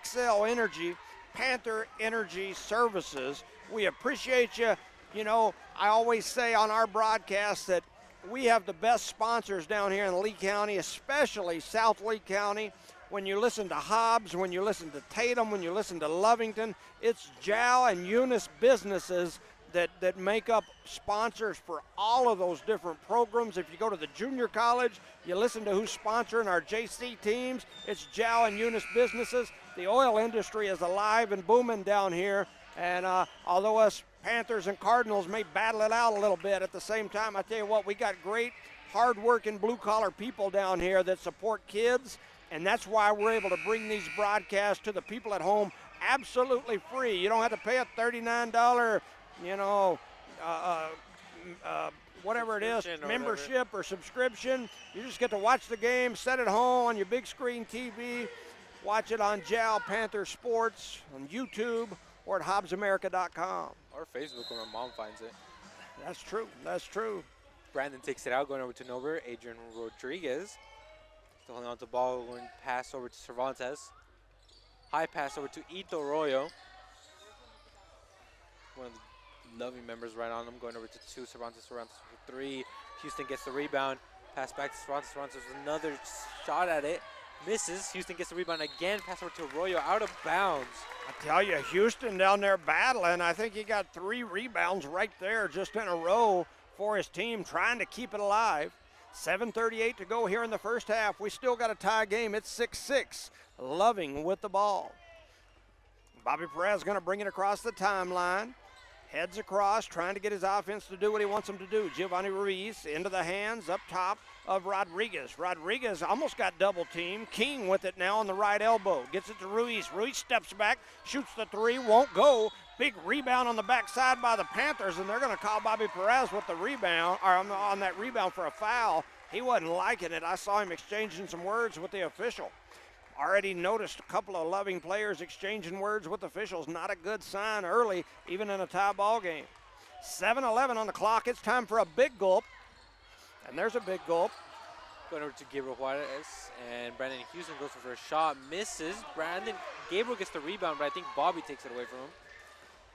XL Energy, Panther Energy Services. We appreciate you. You know, I always say on our broadcast that we have the best sponsors down here in Lee County, especially South Lee County. When you listen to Hobbs, when you listen to Tatum, when you listen to Lovington, it's Jal and Eunice businesses that make up sponsors for all of those different programs. If you go to the junior college, you listen to who's sponsoring our JC teams, it's Jal and Eunice businesses. The oil industry is alive and booming down here, and although us Panthers and Cardinals may battle it out a little bit, at the same time, I tell you what, we got great, hard-working, blue-collar people down here that support kids. And that's why we're able to bring these broadcasts to the people at home absolutely free. You don't have to pay a $39, whatever it is, membership or subscription. You just get to watch the game, set it home on your big screen TV, watch it on Jal Panther Sports, on YouTube, or at HobbsAmerica.com. Or Facebook when my mom finds it. That's true. That's true. Brandon takes it out, going over to Nobert. Adrian Rodriguez. Still holding on to the ball, going pass over to Cervantes. High pass over to Ito Arroyo. One of the Loving members right on him, going over to two. Cervantes for 3. Houston gets the rebound. Pass back to Cervantes. Cervantes with another shot at it. Misses. Houston gets the rebound again. Pass over to Arroyo, out of bounds. I tell you, Houston down there battling. I think he got 3 rebounds right there just in a row for his team, trying to keep it alive. 7:38 to go here in the first half. We still got a tie game. It's 6-6. Loving with the ball. Bobby Perez going to bring it across the timeline. Heads across, trying to get his offense to do what he wants them to do. Giovanni Ruiz into the hands up top of Rodriguez. Rodriguez almost got double teamed. King with it now on the right elbow. Gets it to Ruiz. Ruiz steps back, shoots the three, won't go. Big rebound on the backside by the Panthers, and they're going to call Bobby Perez with the rebound, or on that rebound for a foul. He wasn't liking it. I saw him exchanging some words with the official. Already noticed a couple of Loving players exchanging words with officials. Not a good sign early, even in a tie ball game. 7:11 on the clock. It's time for a big gulp. And there's a big gulp. Going over to Gabriel Juarez, and Brandon Houston goes for a shot, misses. Gabriel gets the rebound, but I think Bobby takes it away from him.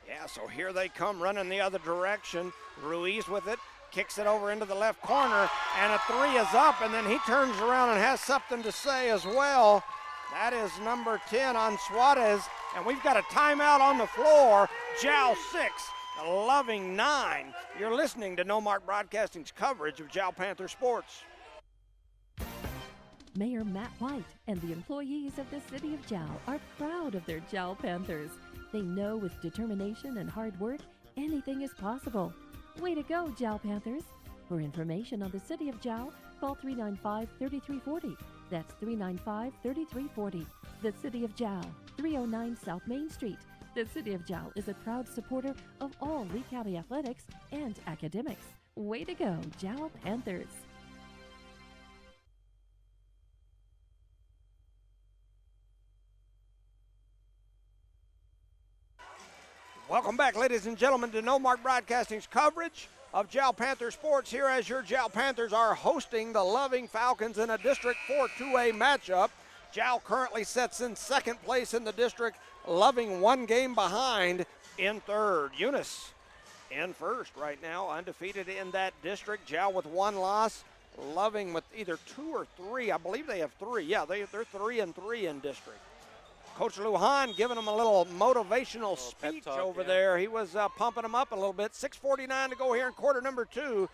Yeah, so here they come running the other direction. Ruiz with it, kicks it over into the left corner, and a three is up, and then he turns around and has something to say as well. That is number 10 on Suarez, and we've got a timeout on the floor. Jal 6, Loving 9. You're listening to No Mark Broadcasting's coverage of Jal Panther sports. Mayor Matt White and the employees of the City of Jal are proud of their Jal Panthers. They know with determination and hard work, anything is possible. Way to go, Jal Panthers. For information on the City of Jal, call 395-3340. That's 395-3340. The City of Jal, 309 South Main Street. The City of Jal is a proud supporter of all Lee County athletics and academics. Way to go, Jal Panthers. Welcome back, ladies and gentlemen, to No Mark Broadcasting's coverage of Jal Panther sports here as your Jal Panthers are hosting the Loving Falcons in a District 4 2A matchup. Jal currently sits in second place in the district, Loving one game behind in third. Eunice in first right now, undefeated in that district. Jal with one loss, Loving with either 2 or 3. I believe they have 3. Yeah, they're 3-3 in district. Coach Lujan giving them a little motivational speech talk, over there. He was pumping them up a little bit. 6:49 to go here in quarter number 2.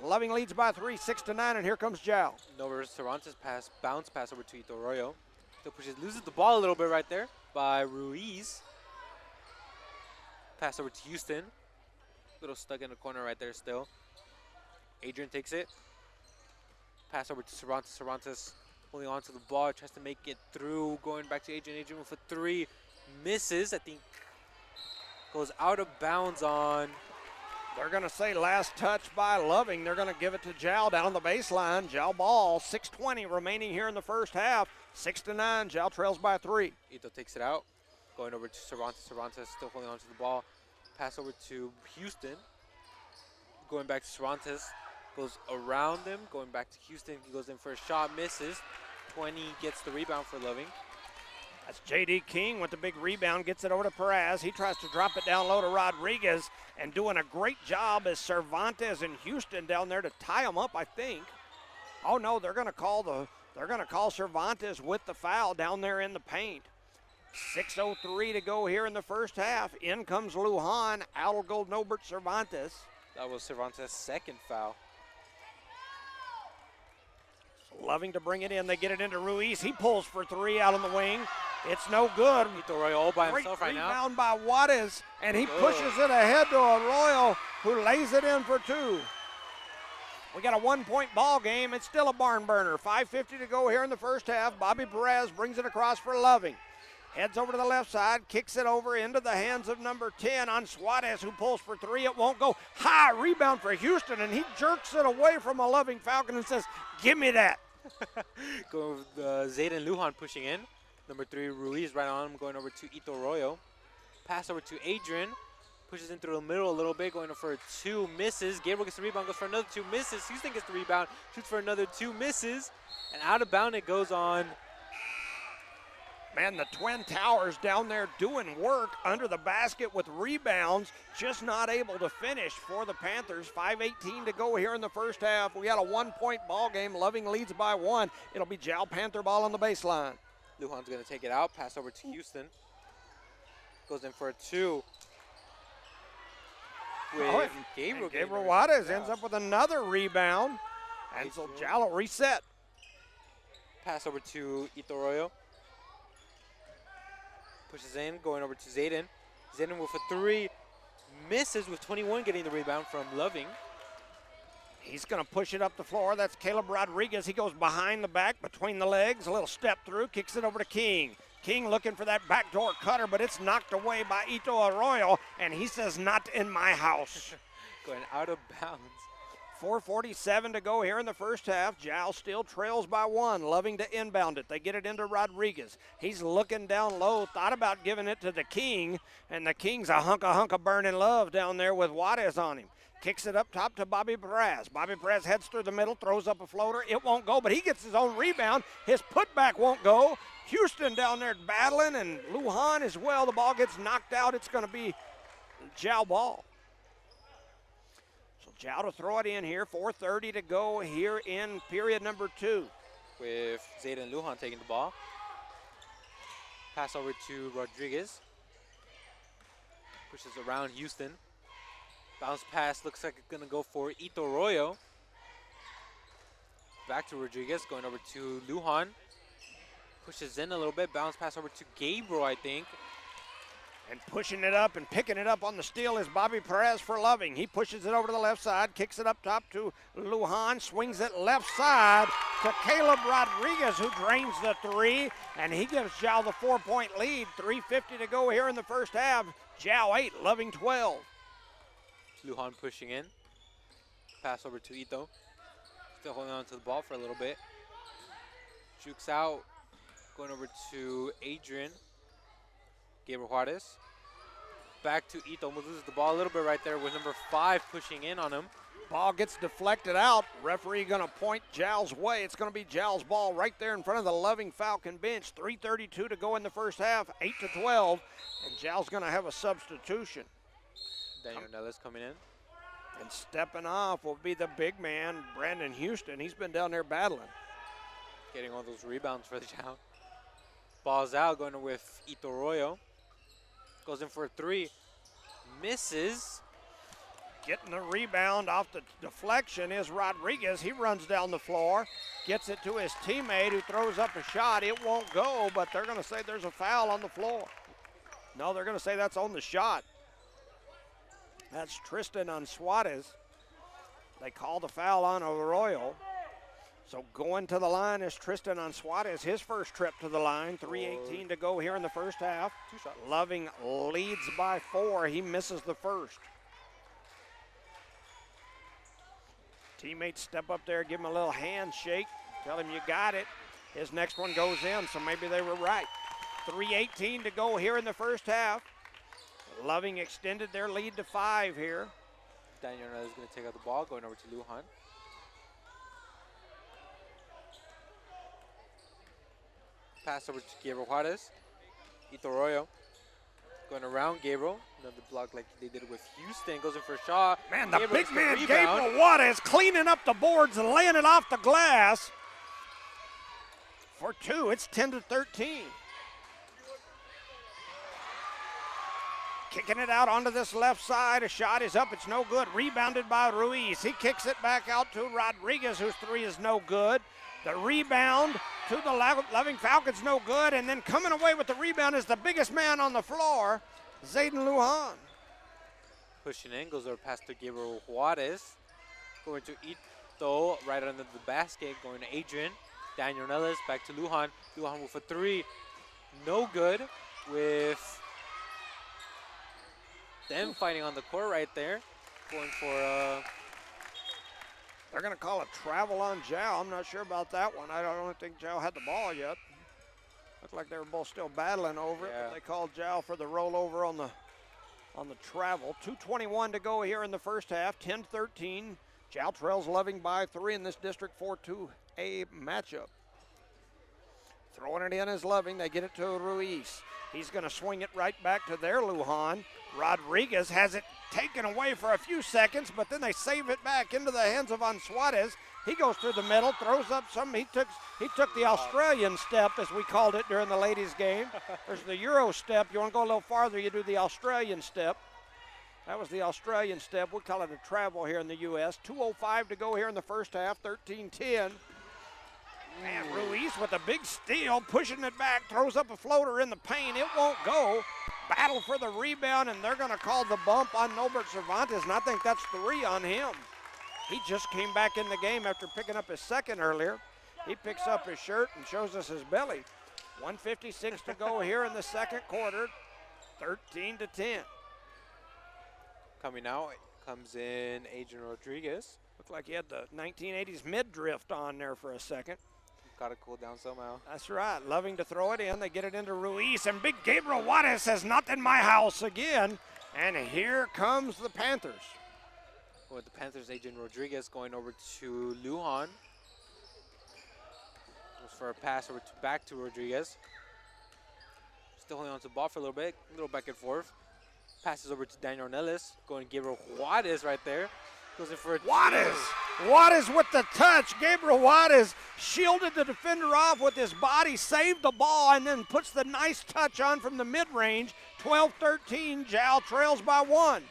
Loving leads by 3, 6-9, and here comes Jal. Nova Cervantes bounce pass over to Ito Arroyo. Loses the ball a little bit right there by Ruiz. Pass over to Houston. Little stuck in the corner right there still. Adrian takes it. Pass over to Cervantes. Cervantes holding on to the ball, tries to make it through, going back to Adrian. Adrian with a 3, misses, I think goes out of bounds on. They're going to say last touch by Loving. They're going to give it to Jal down the baseline. Jal ball, 6:20 remaining here in the first half. 6-9, Jal trails by 3. Ito takes it out, going over to Cervantes. Cervantes still holding on to the ball. Pass over to Houston. Going back to Cervantes. Goes around him, going back to Houston. He goes in for a shot, misses. 20 gets the rebound for Loving. That's J.D. King with the big rebound, gets it over to Perez. He tries to drop it down low to Rodriguez, and doing a great job as Cervantes and Houston down there to tie him up, I think. Oh no, they're going to call Cervantes with the foul down there in the paint. 6:03 to go here in the first half. In comes Lujan. Out will go Nobert Cervantes. That was Cervantes' second foul. Loving to bring it in. They get it into Ruiz. He pulls for 3 out on the wing. It's no good. Ito Arroyo all by himself right now. Rebound by Juarez, and he pushes it ahead to Arroyo, who lays it in for 2. We got a 1-point ball game. It's still a barn burner. 5:50 to go here in the first half. Bobby Perez brings it across for Loving. Heads over to the left side, kicks it over into the hands of number 10 on Suarez, who pulls for 3. It won't go. High rebound for Houston, and he jerks it away from a Loving Falcon and says, give me that. Going with Zayden Lujan pushing in. Number 3, Ruiz right on him, going over to Ito Arroyo. Pass over to Adrian. Pushes in through the middle a little bit, going for a 2, misses. Gabriel gets the rebound, goes for another 2, misses. Houston gets the rebound, shoots for another 2, misses. And out of bound it goes on. Man, the Twin Towers down there doing work under the basket with rebounds, just not able to finish for the Panthers. 5:18 to go here in the first half. We got a 1-point ball game. Loving leads by 1. It'll be Jal Panther ball on the baseline. Lujan's going to take it out, pass over to Houston. Goes in for a 2. With Gabriel Juarez ends up with another rebound. And so Jal will reset. Pass over to Ito Arroyo. Pushes in, going over to Zayden. Zayden with a 3, misses with 21, getting the rebound from Loving. He's going to push it up the floor. That's Caleb Rodriguez. He goes behind the back, between the legs, a little step through, kicks it over to King. King looking for that backdoor cutter, but it's knocked away by Ito Arroyo, and he says, not in my house. Going out of bounds. 4:47 to go here in the first half. Jal still trails by 1, Loving to inbound it. They get it into Rodriguez. He's looking down low, thought about giving it to the King, and the King's a hunk of burning love down there with Juarez on him. Kicks it up top to Bobby Perez. Bobby Perez heads through the middle, throws up a floater. It won't go, but he gets his own rebound. His putback won't go. Houston down there battling, and Lujan as well. The ball gets knocked out. It's going to be Jal ball. So Jal to throw it in here. 4:30 to go here in period number 2. With Zayden Lujan taking the ball. Pass over to Rodriguez. Pushes around Houston. Bounce pass looks like it's going to go for Ito Arroyo. Back to Rodriguez, going over to Lujan. Pushes in a little bit. Bounce pass over to Gabriel, I think. And pushing it up and picking it up on the steal is Bobby Perez for Loving. He pushes it over to the left side, kicks it up top to Lujan, swings it left side to Caleb Rodriguez, who drains the 3, and he gives Jal the 4-point lead. 3:50 to go here in the first half. Jal 8, Loving 12. Lujan pushing in. Pass over to Ito. Still holding on to the ball for a little bit. Jukes out. Going over to Adrian. Gabriel Juarez. Back to Ito. Loses the ball a little bit right there with number 5 pushing in on him. Ball gets deflected out. Referee going to point Jal's way. It's going to be Jal's ball right there in front of the Loving Falcon bench. 3:32 to go in the first half. 8-12. And Jal's going to have a substitution. Daniel Nellis coming in. And stepping off will be the big man, Brandon Houston. He's been down there battling. Getting all those rebounds for the Jal. Ball's out, going with Ito Arroyo. Goes in for a 3. Misses. Getting the rebound off the deflection is Rodriguez. He runs down the floor, gets it to his teammate who throws up a shot. It won't go, but they're going to say there's a foul on the floor. No, they're going to say that's on the shot. That's Tristan on Suarez. They call the foul on Arroyo. So going to the line is Tristan on Suarez, his first trip to the line. 3:18 to go here in the first half. Loving leads by 4. He misses the first. Teammates step up there, give him a little handshake, tell him you got it. His next one goes in, so maybe they were right. 3:18 to go here in the first half. Loving extended their lead to 5 here. Daniel is going to take out the ball, going over to Lujan. Pass over to Gabriel Juarez. Ito Arroyo going around Gabriel. Another block like they did with Houston. Goes in for a shot. Man, the Gabriel big man rebound. Gabriel Juarez cleaning up the boards and laying it off the glass. For 2, it's 10-13. Kicking it out onto this left side. A shot is up. It's no good. Rebounded by Ruiz. He kicks it back out to Rodriguez, whose 3 is no good. The rebound to the Loving Falcons, no good. And then coming away with the rebound is the biggest man on the floor, Zayden Lujan. Pushing in, goes over past to Gabriel Juarez. Going to Ito, right under the basket. Going to Adrian. Daniel Nellis, back to Lujan. Lujan with a 3. No good, with them fighting on the court right there. Going for They're going to call a travel on Jal. I'm not sure about that one. I don't think Jal had the ball yet. Looked like they were both still battling over it. But they called Jal for the rollover on the travel. 2:21 to go here in the first half. 10-13. Jal trails Loving by 3 in this District 4-2A matchup. Throwing it in is Loving. They get it to Ruiz. He's going to swing it right back to their Lujan. Rodriguez has it taken away for a few seconds, but then they save it back into the hands of Suarez. He goes through the middle, throws up some. He took the Australian step, as we called it during the ladies' game. There's the Euro step. You want to go a little farther, you do the Australian step. That was the Australian step. We call it a travel here in the U.S. 2:05 to go here in the first half, 13-10. And Ruiz with a big steal, pushing it back, throws up a floater in the paint. It won't go. battle for the rebound, and they're going to call the bump on Norbert Cervantes, and I think that's 3 on him. He just came back in the game after picking up his second earlier. He picks up his shirt and shows us his belly. 1:56 to go here in the second quarter, 13-10. Coming out comes in Adrian Rodriguez. Looked like he had the 1980s mid-drift on there for a second. Got to cool down somehow. That's right. Loving to throw it in. They get it into Ruiz, and big Gabriel Juarez says, not in my house again. And here comes the Panthers. With the Panthers, Adrian Rodriguez going over to Lujan. Goes for a pass over back to Rodriguez. Still holding on to the ball for a little back and forth. Passes over to Daniel Nellis. Going to Gabriel Juarez right there. Goes in for a Juarez with the touch. Gabriel Juarez shielded the defender off with his body, saved the ball, and then puts the nice touch on from the mid-range. 12-13, Jal trails by 1.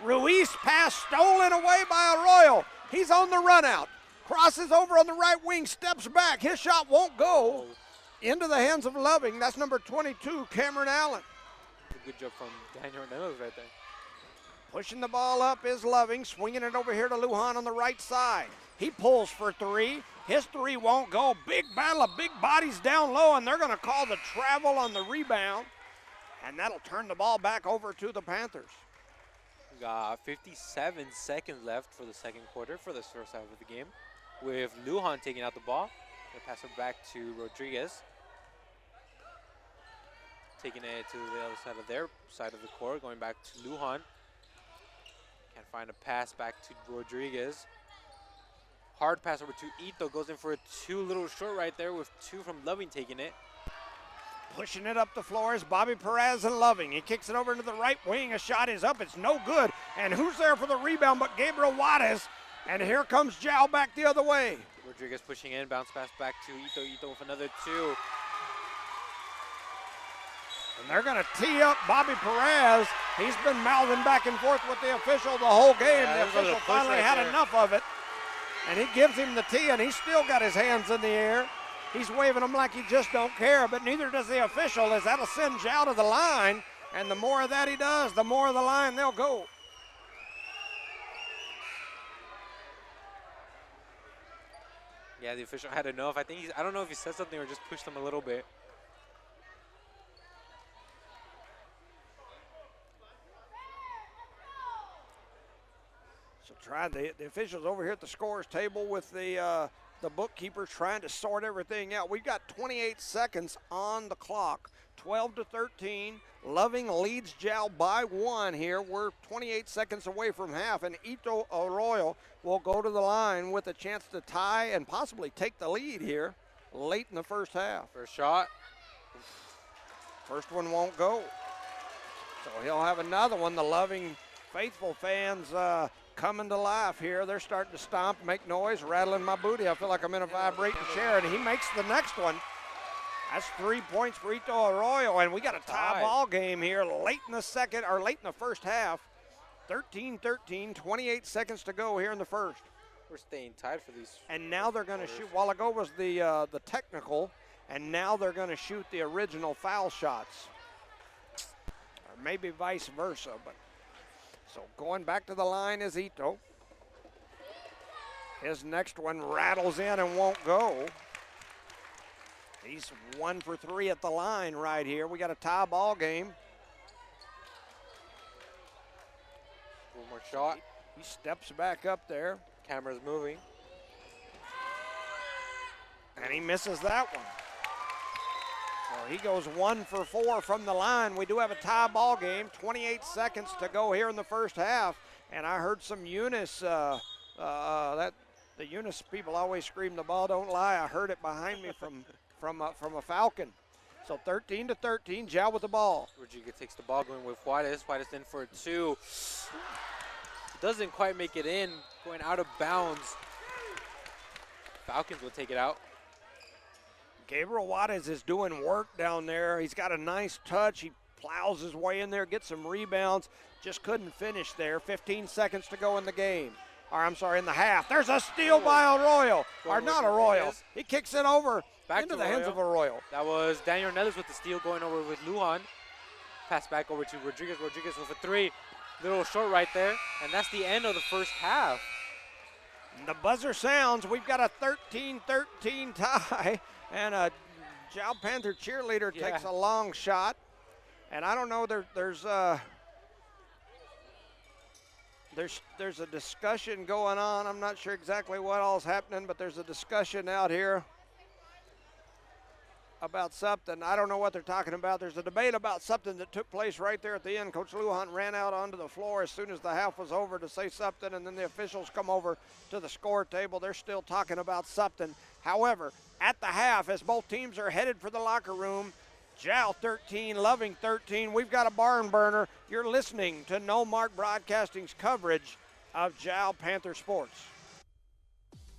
Ruiz pass stolen away by Arroyo. He's on the run out. Crosses over on the right wing, steps back. His shot won't go. Into the hands of Loving. That's number 22, Cameron Allen. Good job from Daniel Nellis right there. Pushing the ball up is Loving, swinging it over here to Lujan on the right side. He pulls for 3. His 3 won't go. Big battle of big bodies down low, and they're going to call the travel on the rebound, and that'll turn the ball back over to the Panthers. We got 57 seconds left for the second quarter for this first half of the game, with Lujan taking out the ball. Gonna pass it back to Rodriguez. Taking it to the other side of their side of the court, going back to Lujan. Can't find a pass back to Rodriguez. Hard pass over to Ito, goes in for a 2 little short right there with 2 from Loving taking it. Pushing it up the floor is Bobby Perez and Loving. He kicks it over into the right wing. A shot is up. It's no good. And who's there for the rebound but Gabriel Juarez? And here comes Jal back the other way. Rodriguez pushing in, bounce pass back to Ito. Ito with another 2. And they're going to tee up Bobby Perez. He's been mouthing back and forth with the official the whole game. Yeah, the official finally had enough of it. And he gives him the tee, and he's still got his hands in the air. He's waving them like he just don't care, but neither does the official, as that'll send Jal to the line. And the more of that he does, the more of the line they'll go. Yeah, the official had enough. I don't know if he said something or just pushed him a little bit. So the officials over here at the scorers table with the bookkeepers trying to sort everything out. We've got 28 seconds on the clock. 12-13. Loving leads Jal by 1 here. We're 28 seconds away from half, and Ito Arroyo will go to the line with a chance to tie and possibly take the lead here late in the first half. First shot. First one won't go. So he'll have another one. The Loving faithful fans coming to life here. They're starting to stomp, make noise, rattling my booty. I feel like I'm in a vibrating chair, and he makes the next one. That's 3 points for Ito Arroyo, and we got a tie ball game here late in the first half. 13-13, 28 seconds to go here in the first. We're staying tied for these. And now they're going to shoot. While ago was the technical, and now they're going to shoot the original foul shots, or maybe vice versa. But so going back to the line is Ito. His next one rattles in and won't go. He's 1 for 3 at the line right here. We got a tie ball game. One more shot. He steps back up there. Camera's moving. And he misses that one. So he goes 1 for 4 from the line. We do have a tie ball game. 28 seconds to go here in the first half. And I heard some Eunice, the Eunice people always scream, the ball don't lie. I heard it behind me from a Falcon. So 13-13, Jal with the ball. Rodriguez takes the ball, going with Juarez. Juarez in for a 2. Doesn't quite make it in, going out of bounds. Falcons will take it out. Gabriel Juarez is doing work down there. He's got a nice touch. He plows his way in there, gets some rebounds. Just couldn't finish there. 15 seconds to go in the game. Or I'm sorry, in the half. There's a steal by Arroyo. Or not Arroyo. He kicks it over into the hands of Arroyo. That was Daniel Nellis with the steal going over with Lujan. Pass back over to Rodriguez. Rodriguez with a three. Little short right there. And that's the end of the first half. The buzzer sounds. We've got a 13-13 tie. And a Jal Panther cheerleader takes a long shot. And I don't know, there's a discussion going on. I'm not sure exactly what all's happening, but there's a discussion out here about something. I don't know what they're talking about. There's a debate about something that took place right there at the end. Coach Lujan ran out onto the floor as soon as the half was over to say something, and then the officials come over to the score table. They're still talking about something. However, at the half, as both teams are headed for the locker room, Jal 13, Loving 13. We've got a barn burner. You're listening to No Mark Broadcasting's coverage of Jal Panther sports.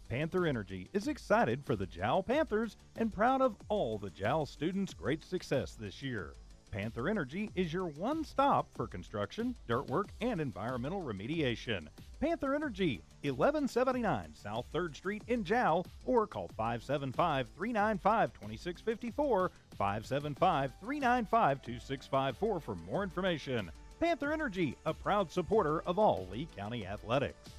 Panther Energy is excited for the Jal Panthers and proud of all the Jal students' great success this year. Panther Energy is your one stop for construction, dirt work, and environmental remediation. Panther Energy, 1179 South 3rd Street in Jal, or call 575-395-2654, 575-395-2654 for more information. Panther Energy, a proud supporter of all Lee County athletics.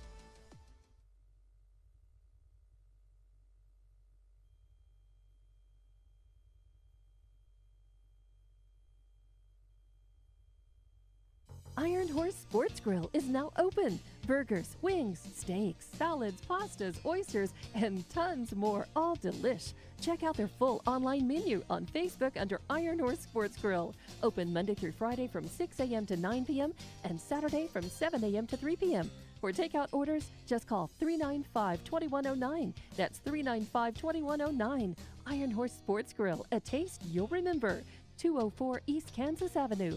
Iron Horse Sports Grill is now open. Burgers, wings, steaks, salads, pastas, oysters, and tons more, all delish. Check out their full online menu on Facebook under Iron Horse Sports Grill. Open Monday through Friday from 6 a.m. to 9 p.m. and Saturday from 7 a.m. to 3 p.m. For takeout orders, just call 395-2109. That's 395-2109. Iron Horse Sports Grill, a taste you'll remember. 204 East Kansas Avenue.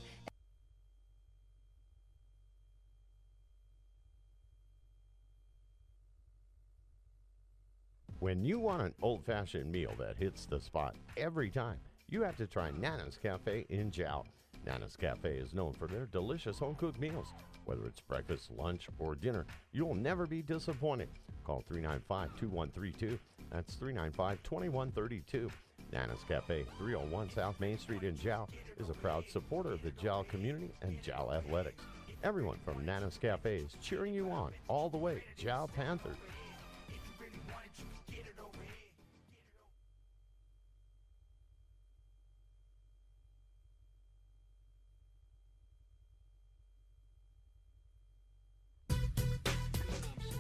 When you want an old-fashioned meal that hits the spot every time, you have to try Nana's Cafe in Jal. Nana's Cafe is known for their delicious home-cooked meals. Whether it's breakfast, lunch, or dinner, you'll never be disappointed. Call 395-2132. That's 395-2132. Nana's Cafe, 301 South Main Street in Jal, is a proud supporter of the Jal community and Jal athletics. Everyone from Nana's Cafe is cheering you on all the way. Jal Panthers.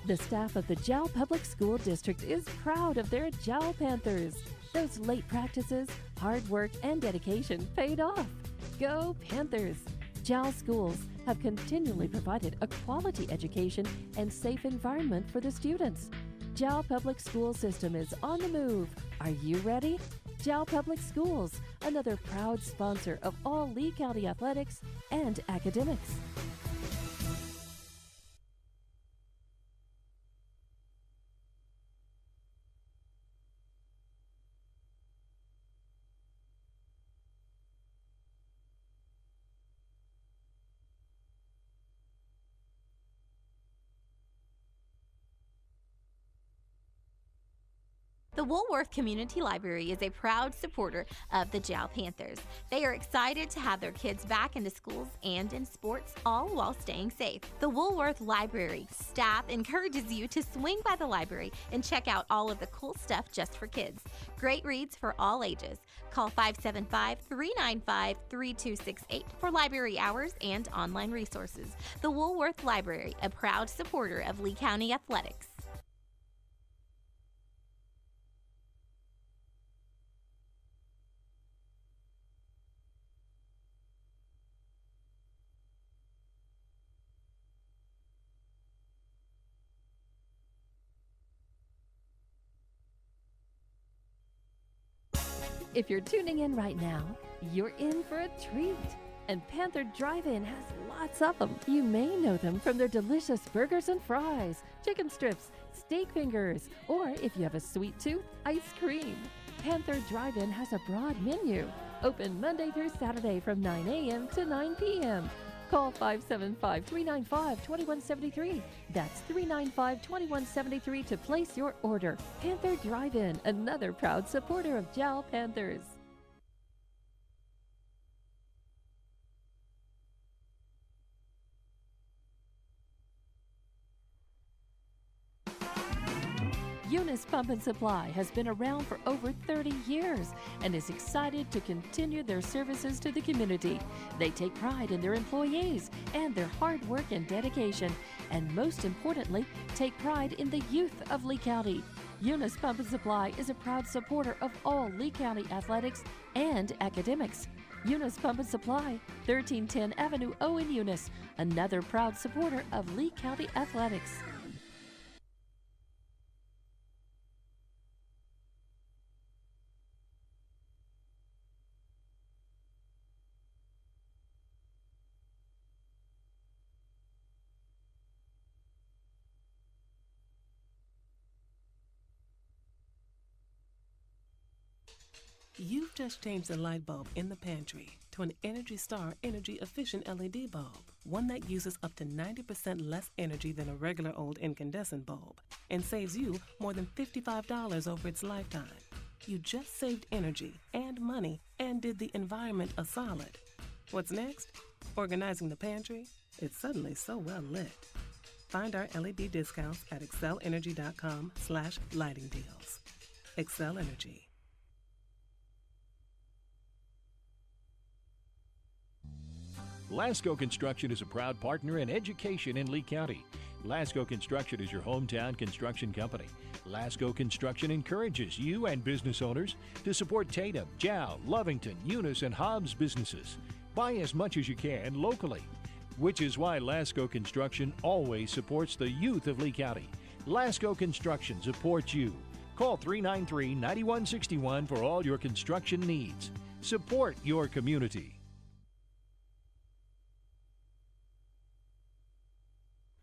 The staff of the Jal Public School District is proud of their Jal Panthers. Those late practices, hard work, and dedication paid off. Go Panthers! Jal schools have continually provided a quality education and safe environment for the students. Jal Public School System is on the move. Are you ready? Jal Public Schools, another proud sponsor of all Lee County athletics and academics. The Woolworth Community Library is a proud supporter of the Jal Panthers. They are excited to have their kids back into schools and in sports, all while staying safe. The Woolworth Library staff encourages you to swing by the library and check out all of the cool stuff just for kids. Great reads for all ages. Call 575-395-3268 for library hours and online resources. The Woolworth Library, a proud supporter of Lee County athletics. If you're tuning in right now, you're in for a treat. And Panther Drive-In has lots of them. You may know them from their delicious burgers and fries, chicken strips, steak fingers, or if you have a sweet tooth, ice cream. Panther Drive-In has a broad menu. Open Monday through Saturday from 9 a.m. to 9 p.m. Call 575-395-2173. That's 395-2173 to place your order. Panther Drive-In, another proud supporter of Jal Panthers. Eunice Pump and Supply has been around for over 30 years and is excited to continue their services to the community. They take pride in their employees and their hard work and dedication, and most importantly, take pride in the youth of Lee County. Eunice Pump and Supply is a proud supporter of all Lee County athletics and academics. Eunice Pump and Supply, 1310 Avenue O in Eunice, another proud supporter of Lee County athletics. You've just changed the light bulb in the pantry to an Energy Star energy-efficient LED bulb, one that uses up to 90% less energy than a regular old incandescent bulb and saves you more than $55 over its lifetime. You just saved energy and money and did the environment a solid. What's next? Organizing the pantry? It's suddenly so well lit. Find our LED discounts at excelenergy.com/lighting deals. Excel Energy. Lasco Construction is a proud partner in education in Lee County. Lasco Construction is your hometown construction company. Lasco Construction encourages you and business owners to support Tatum, Jal, Lovington, Eunice, and Hobbs businesses. Buy as much as you can locally, which is why Lasco Construction always supports the youth of Lee County. Lasco Construction supports you. Call 393-9161 for all your construction needs. Support your community.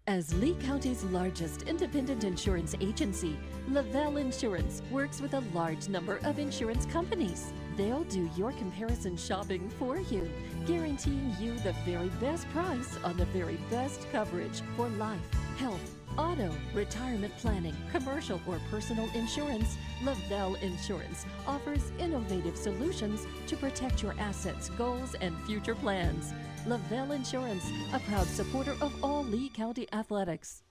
As Lee County's largest independent insurance agency, Lavelle Insurance works with a large number of insurance companies. They'll do your comparison shopping for you, guaranteeing you the very best price on the very best coverage for life, health, auto, retirement planning, commercial or personal insurance. Lavelle Insurance offers innovative solutions to protect your assets, goals, and future plans. Lavelle Insurance, a proud supporter of all Lee County athletics.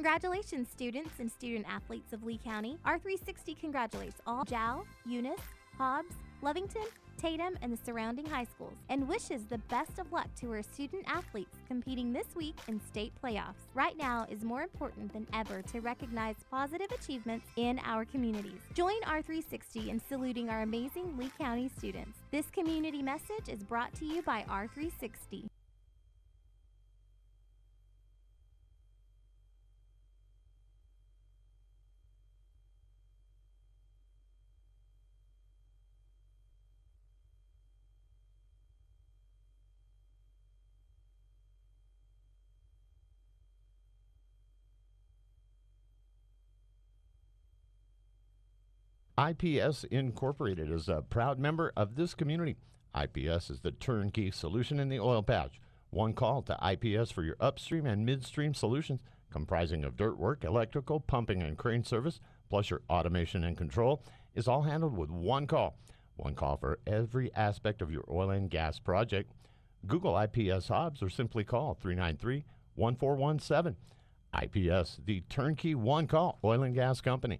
Congratulations, students and student athletes of Lee County. R360 congratulates all Jal, Eunice, Hobbs, Lovington, Tatum, and the surrounding high schools, and wishes the best of luck to our student athletes competing this week in state playoffs. Right now is more important than ever to recognize positive achievements in our communities. Join R360 in saluting our amazing Lee County students. This community message is brought to you by R360. IPS Incorporated is a proud member of this community. IPS is the turnkey solution in the oil patch. One call to IPS for your upstream and midstream solutions, comprising of dirt work, electrical, pumping, and crane service, plus your automation and control, is all handled with one call. One call for every aspect of your oil and gas project. Google IPS Hobbs or simply call 393-1417. IPS, the turnkey one-call oil and gas company.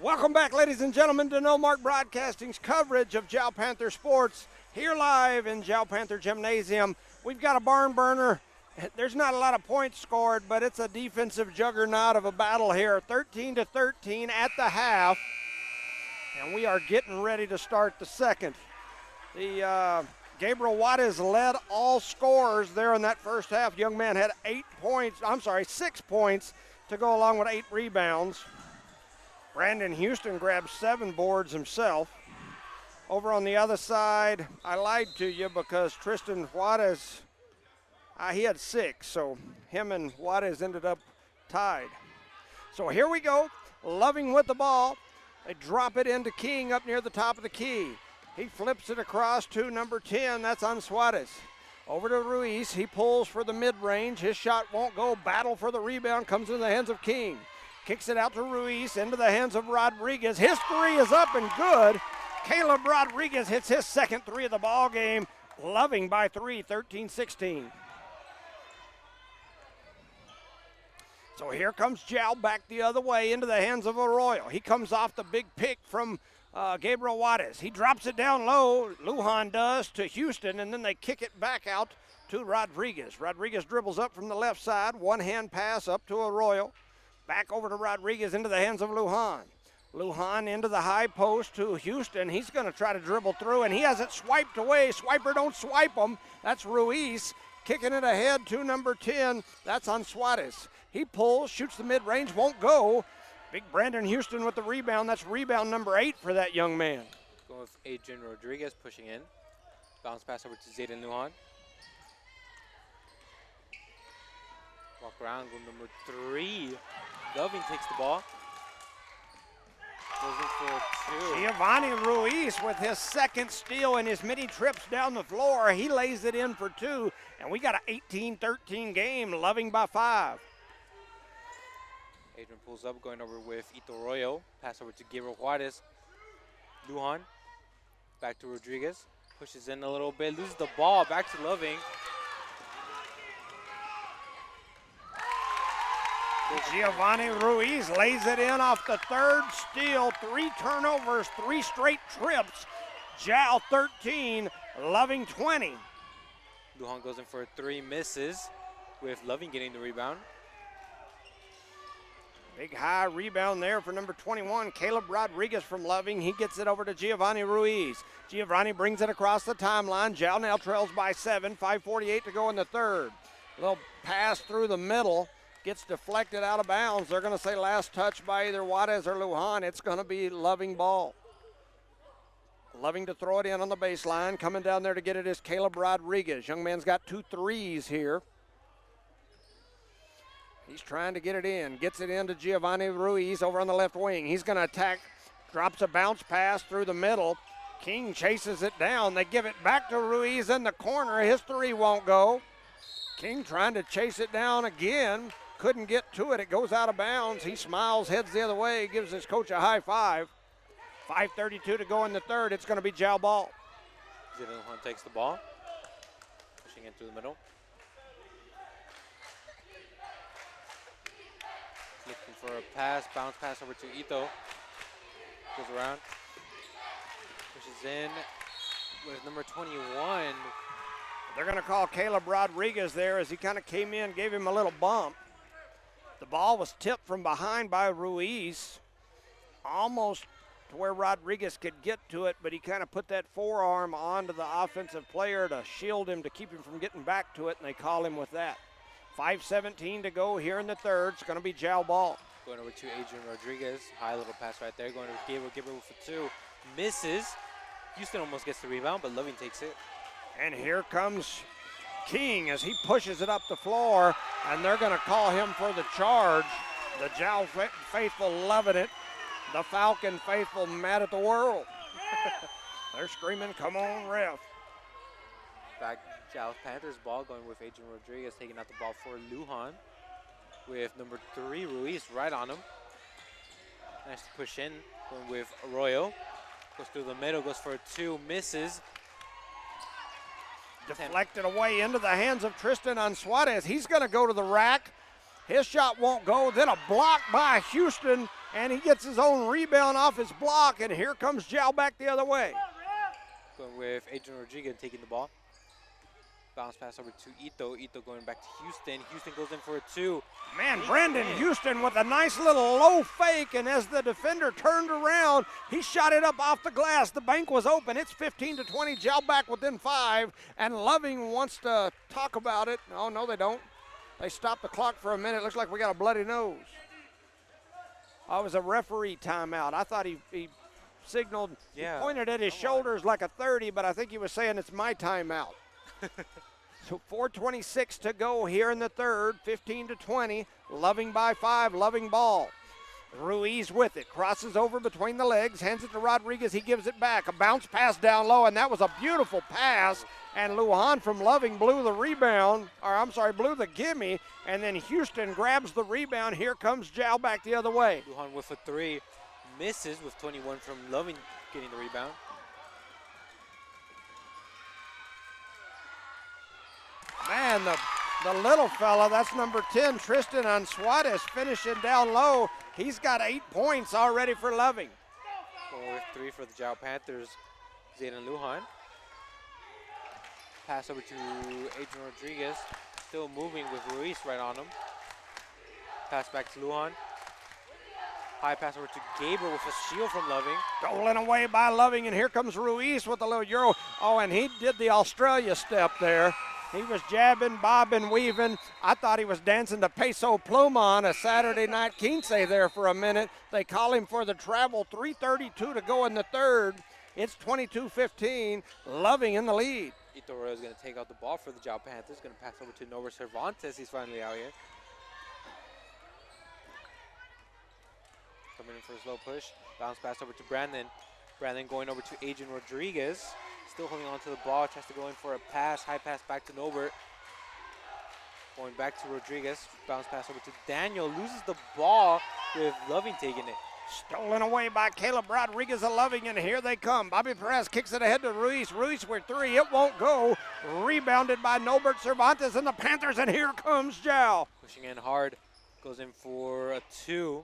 Welcome back, ladies and gentlemen, to No Mark Broadcasting's coverage of Jal Panther sports here live in Jal Panther Gymnasium. We've got a barn burner. There's not a lot of points scored, but it's a defensive juggernaut of a battle here. 13-13 at the half, and we are getting ready to start the second. The Gabriel Juarez led all scorers there in that first half. Young man had 6 points to go along with 8 rebounds. Brandon Houston grabbed 7 boards himself. Over on the other side, I lied to you because Tristan Juarez, he had 6, so him and Juarez ended up tied. So here we go, Loving with the ball. They drop it into King up near the top of the key. He flips it across to number 10, that's on Suarez. Over to Ruiz, he pulls for the mid-range. His shot won't go, battle for the rebound, comes into the hands of King. Kicks it out to Ruiz, into the hands of Rodriguez. His 3 is up and good. Caleb Rodriguez hits his second 3 of the ball game. Loving by 3, 13-16. So here comes Jal back the other way into the hands of Arroyo. He comes off the big pick from Gabriel Juarez. He drops it down low, Lujan does, to Houston, and then they kick it back out to Rodriguez. Rodriguez dribbles up from the left side, one-hand pass up to Arroyo. Back over to Rodriguez into the hands of Lujan. Lujan into the high post to Houston. He's going to try to dribble through, and he has it swiped away. Swiper don't swipe him. That's Ruiz kicking it ahead to number 10. That's on Suarez. He pulls, shoots the mid-range, won't go. Big Brandon Houston with the rebound. That's rebound number 8 for that young man. Going with Adrian Rodriguez pushing in. Bounce pass over to Zayden Lujan. Walk around, go number 3. Loving takes the ball. Goes in for 2. Giovanni Ruiz with his second steal and his many trips down the floor. He lays it in for 2, and we got an 18-13 game, Loving by 5. Adrian pulls up, going over with Ito Arroyo. Pass over to Gabriel Juarez. Lujan, back to Rodriguez. Pushes in a little bit, loses the ball, back to Loving. Giovanni Ruiz lays it in off the third steal. 3 turnovers, 3 straight trips. Jal 13, Loving 20. Lujan goes in for 3, misses, with Loving getting the rebound. Big high rebound there for number 21, Caleb Rodriguez from Loving. He gets it over to Giovanni Ruiz. Giovanni brings it across the timeline. Jal now trails by 7, 5:48 to go in the third. Little pass through the middle. Gets deflected out of bounds. They're going to say last touch by either Juarez or Lujan. It's going to be Loving ball. Loving to throw it in on the baseline. Coming down there to get it is Caleb Rodriguez. Young man's got 2 threes here. He's trying to get it in. Gets it into Giovanni Ruiz over on the left wing. He's going to attack. Drops a bounce pass through the middle. King chases it down. They give it back to Ruiz in the corner. His 3 won't go. King trying to chase it down again. Couldn't get to it. It goes out of bounds. He smiles, heads the other way, gives his coach a high five. 5:32 to go in the third. It's going to be Jal ball. Zayden Lujan takes the ball. Pushing in through the middle. Looking for a pass, bounce pass over to Ito. Goes around. Pushes in with number 21. They're going to call Caleb Rodriguez there as he kind of came in, gave him a little bump. The ball was tipped from behind by Ruiz, almost to where Rodriguez could get to it, but he kind of put that forearm onto the offensive player to shield him, to keep him from getting back to it, and they call him with that. 5:17 to go here in the third. It's going to be Jal ball. Going over to Adrian Rodriguez. High little pass right there. Going to Gabriel for 2. Misses. Houston almost gets the rebound, but Loving takes it. And here comes King as he pushes it up the floor, and they're going to call him for the charge. The Jal faithful loving it. The Falcon faithful mad at the world. They're screaming, come on, ref. Back Jal Panthers ball, going with Adrian Rodriguez, taking out the ball for Lujan. With number 3, Ruiz, right on him. Nice to push in, going with Arroyo. Goes through the middle, goes for 2, misses. Deflected away into the hands of Tristan on Suarez. He's going to go to the rack. His shot won't go. Then a block by Houston and he gets his own rebound off his block, and here comes Jal back the other way. Going with Adrian Rodriguez taking the ball. Bounce pass over to Ito. Ito going back to Houston. Houston goes in for a 2. Man, Brandon Houston with a nice little low fake, and as the defender turned around, he shot it up off the glass. The bank was open. It's 15-20. Jal back within 5, and Loving wants to talk about it. Oh, no, they don't. They stopped the clock for a minute. Looks like we got a bloody nose. Oh, it was a referee timeout. I thought he signaled, Yeah. he pointed at his shoulders like a 30, but I think he was saying it's my timeout. So 4:26 to go here in the third, 15-20. Loving by 5, Loving ball. Ruiz with it, crosses over between the legs, hands it to Rodriguez, he gives it back. A bounce pass down low, and that was a beautiful pass. And Lujan from Loving blew the rebound, blew the gimme, and then Houston grabs the rebound. Here comes Jal back the other way. Lujan with a 3. Misses with 21 from Loving getting the rebound. Man, the little fella, that's number 10, Tristan Ansuarez, finishing down low. He's got 8 points already for Loving. 4-3 for the Jal Panthers. Zayden Lujan. Pass over to Adrian Rodriguez. Still moving with Ruiz right on him. Pass back to Lujan. High pass over to Gabriel with a steal from Loving. Stolen away by Loving, and here comes Ruiz with a little Euro. Oh, and he did the Australia step there. He was jabbing, bobbing, weaving. I thought he was dancing to Peso Pluma on a Saturday night quince there for a minute. They call him for the travel. 3:32 to go in the third. It's 22-15. Loving in the lead. Ito Royo is going to take out the ball for the Jal Panthers. Going to pass over to Norbert Cervantes. He's finally out here. Coming in for a slow push. Bounce pass over to Brandon. Brandon going over to Adrian Rodriguez. Still holding on to the ball. Tries to go in for a pass. High pass back to Norbert. Going back to Rodriguez. Bounce pass over to Daniel. Loses the ball with Loving taking it. Stolen away by Caleb Rodriguez of Loving, and here they come. Bobby Perez kicks it ahead to Ruiz. Ruiz with 3. It won't go. Rebounded by Norbert Cervantes and the Panthers, and here comes Jal. Pushing in hard. Goes in for a 2.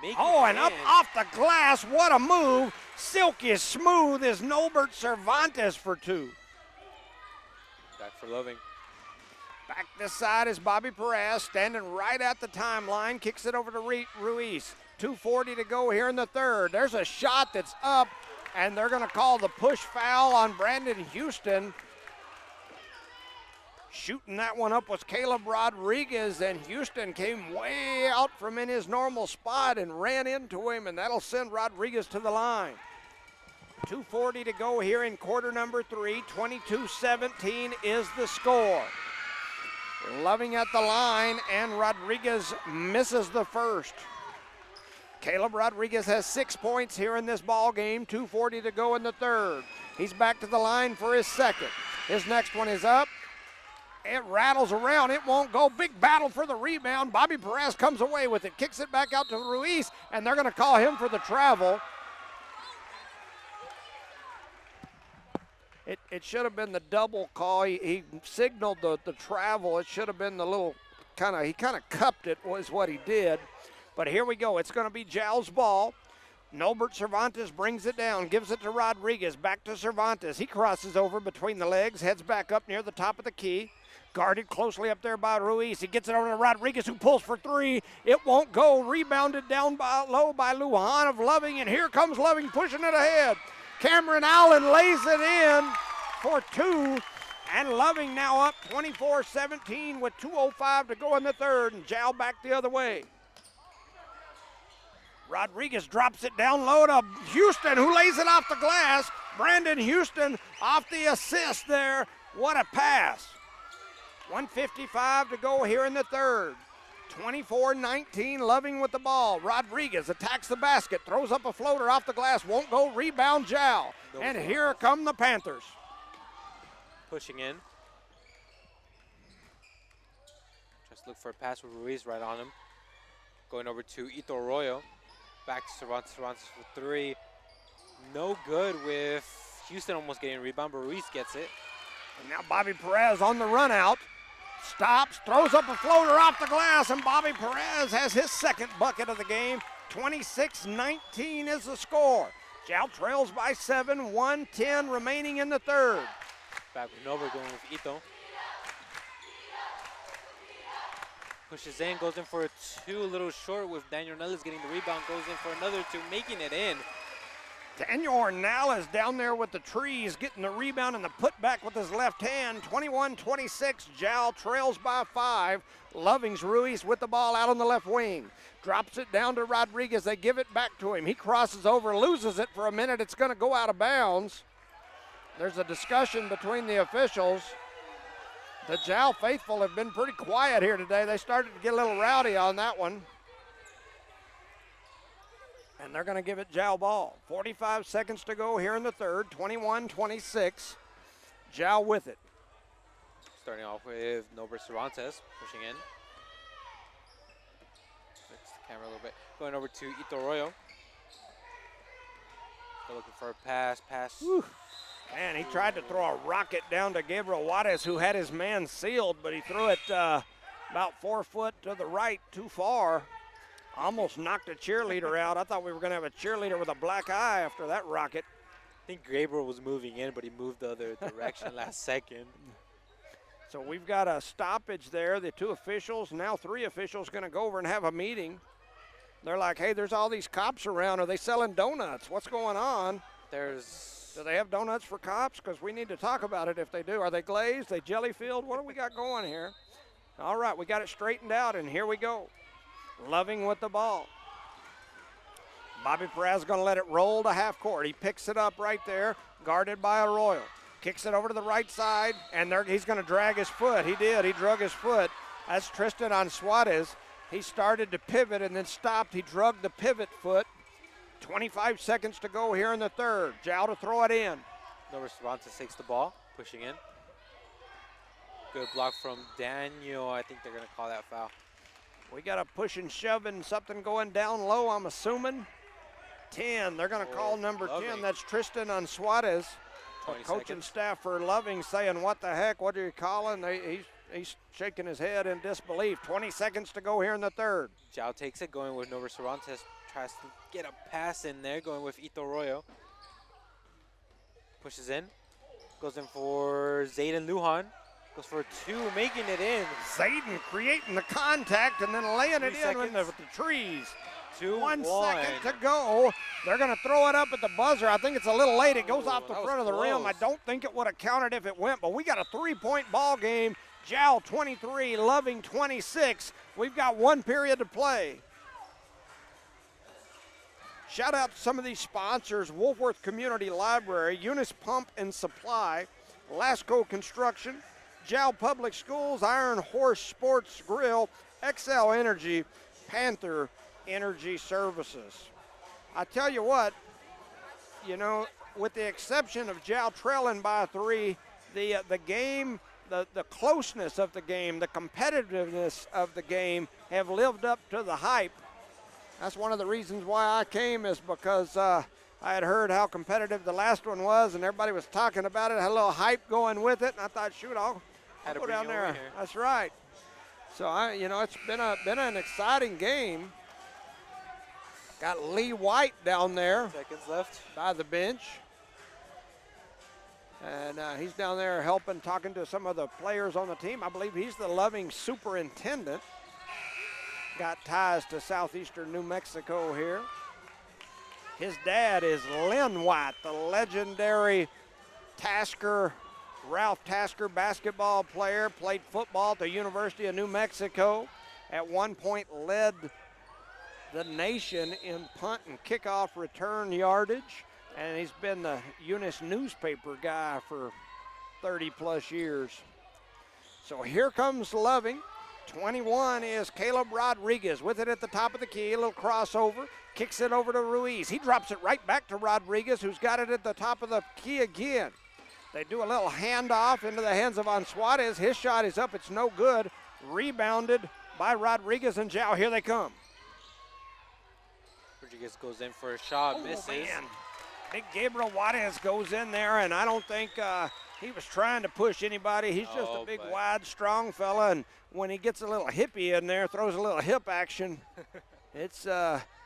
And up off the glass. What a move. Silky smooth is Norbert Cervantes for 2. Back for Loving. Back this side is Bobby Perez standing right at the timeline. Kicks it over to Ruiz. 2:40 to go here in the third. There's a shot that's up, and they're going to call the push foul on Brandon Houston. Shooting that one up was Caleb Rodriguez, and Houston came way out from in his normal spot and ran into him, and that'll send Rodriguez to the line. 2:40 to go here in quarter number 3. 22-17 is the score. Loving at the line, and Rodriguez misses the first. Caleb Rodriguez has 6 points here in this ball game. 2:40 to go in the third. He's back to the line for his second. His next one is up. It rattles around. It won't go. Big battle for the rebound. Bobby Perez comes away with it. Kicks it back out to Ruiz, and they're going to call him for the travel. It should have been the double call. He signaled the travel. It should have been the little he kind of cupped it was what he did. But here we go. It's going to be Jal's ball. Norbert Cervantes brings it down, gives it to Rodriguez. Back to Cervantes. He crosses over between the legs, heads back up near the top of the key. Guarded closely up there by Ruiz. He gets it over to Rodriguez, who pulls for 3. It won't go. Rebounded down low by Lujan of Loving, and here comes Loving pushing it ahead. Cameron Allen lays it in for 2. And Loving now up 24-17 with 2:05 to go in the third, and Jal back the other way. Rodriguez drops it down low to Houston, who lays it off the glass. Brandon Houston off the assist there. What a pass. 1:55 to go here in the third. 24-19, Loving with the ball. Rodriguez attacks the basket, throws up a floater off the glass, won't go. Rebound Jal. And here come the Panthers. Pushing in. Just look for a pass with Ruiz right on him. Going over to Ito Arroyo. Back to Cervantes for 3. No good with Houston almost getting a rebound, but Ruiz gets it. And now Bobby Perez on the run out. Stops, throws up a floater off the glass, and Bobby Perez has his second bucket of the game. 26-19 is the score. Jal trails by 7, 1:10 remaining in the third. Back with Nova going with Ito. Pushes in, goes in for a 2, a little short with Daniel Ornelas getting the rebound, goes in for another 2, making it in. Daniel Ornelas down there with the trees, getting the rebound and the putback with his left hand. 21-26, Jal trails by 5. Lovings Ruiz with the ball out on the left wing. Drops it down to Rodriguez. They give it back to him. He crosses over, loses it for a minute. It's going to go out of bounds. There's a discussion between the officials. The Jal faithful have been pretty quiet here today. They started to get a little rowdy on that one. And they're going to give it Jal ball. 45 seconds to go here in the third. 21-26. Jal with it. Starting off with Norbert Cervantes pushing in. Fix the camera a little bit. Going over to Ito Arroyo. They're looking for a pass. Whew. Man, he tried to throw a rocket down to Gabriel Juarez, who had his man sealed, but he threw it about 4 foot to the right, too far. Almost knocked a cheerleader out. I thought we were going to have a cheerleader with a black eye after that rocket. I think Gabriel was moving in, but he moved the other direction last second. So we've got a stoppage there. The 2 officials, now 3 officials, going to go over and have a meeting. They're like, hey, there's all these cops around. Are they selling donuts? What's going on? Do they have donuts for cops? Because we need to talk about it if they do. Are they glazed? They jelly filled? What do we got going here? All right, we got it straightened out, and here we go. Loving with the ball. Bobby Perez going to let it roll to half court. He picks it up right there, guarded by Arroyo. Kicks it over to the right side, and he's going to drag his foot. He did. He drug his foot. That's Tristan Ansuarez. He started to pivot and then stopped. He drug the pivot foot. 25 seconds to go here in the third. Jal to throw it in. Norbert Cervantes takes the ball, pushing in. Good block from Daniel. I think they're going to call that foul. We got a push and shove and something going down low, I'm assuming. 10. They're going to call number 10. That's Tristan Ansuarez. Coaching staff for Loving saying, what the heck, what are you calling? He's shaking his head in disbelief. 20 seconds to go here in the third. Jal takes it, going with Norbert Cervantes. Tries to get a pass in there, going with Ito Arroyo. Pushes in. Goes in for Zayden Lujan. Goes for 2, making it in. Zayden creating the contact and then laying it in with the trees. 1 second to go. They're going to throw it up at the buzzer. I think it's a little late. It goes off the front of the rim. I don't think it would have counted if it went, but we got a 3-point ball game. Jal 23, Loving 26. We've got 1 period to play. Shout out to some of these sponsors: Wolfworth Community Library, Eunice Pump and Supply, Lasco Construction, Jal Public Schools, Iron Horse Sports Grill, XL Energy, Panther Energy Services. I tell you what, with the exception of Jal trailing by 3, the game, the closeness of the game, the competitiveness of the game have lived up to the hype. That's one of the reasons why I came, is because I had heard how competitive the last one was, and everybody was talking about it, had a little hype going with it, and I thought, shoot, I'll go down there. That's right. So it's been an exciting game. Got Lee White down there. Seconds left. By the bench. And he's down there helping, talking to some of the players on the team. I believe he's the Loving superintendent. Got ties to southeastern New Mexico here. His dad is Lynn White, the legendary Ralph Tasker basketball player, played football at the University of New Mexico. At one point led the nation in punt and kickoff return yardage. And he's been the Eunice newspaper guy for 30 plus years. So here comes Loving. 21 is Caleb Rodriguez with it at the top of the key, a little crossover, kicks it over to Ruiz. He drops it right back to Rodriguez, who's got it at the top of the key again. They do a little handoff into the hands of Ansuarez. His shot is up, it's no good. Rebounded by Rodriguez and Jal. Here they come. Rodriguez goes in for a shot, misses. Man. Big Gabriel Juarez goes in there, and I don't think he was trying to push anybody. He's just a big, wide, strong fella, and when he gets a little hippie in there, throws a little hip action, it's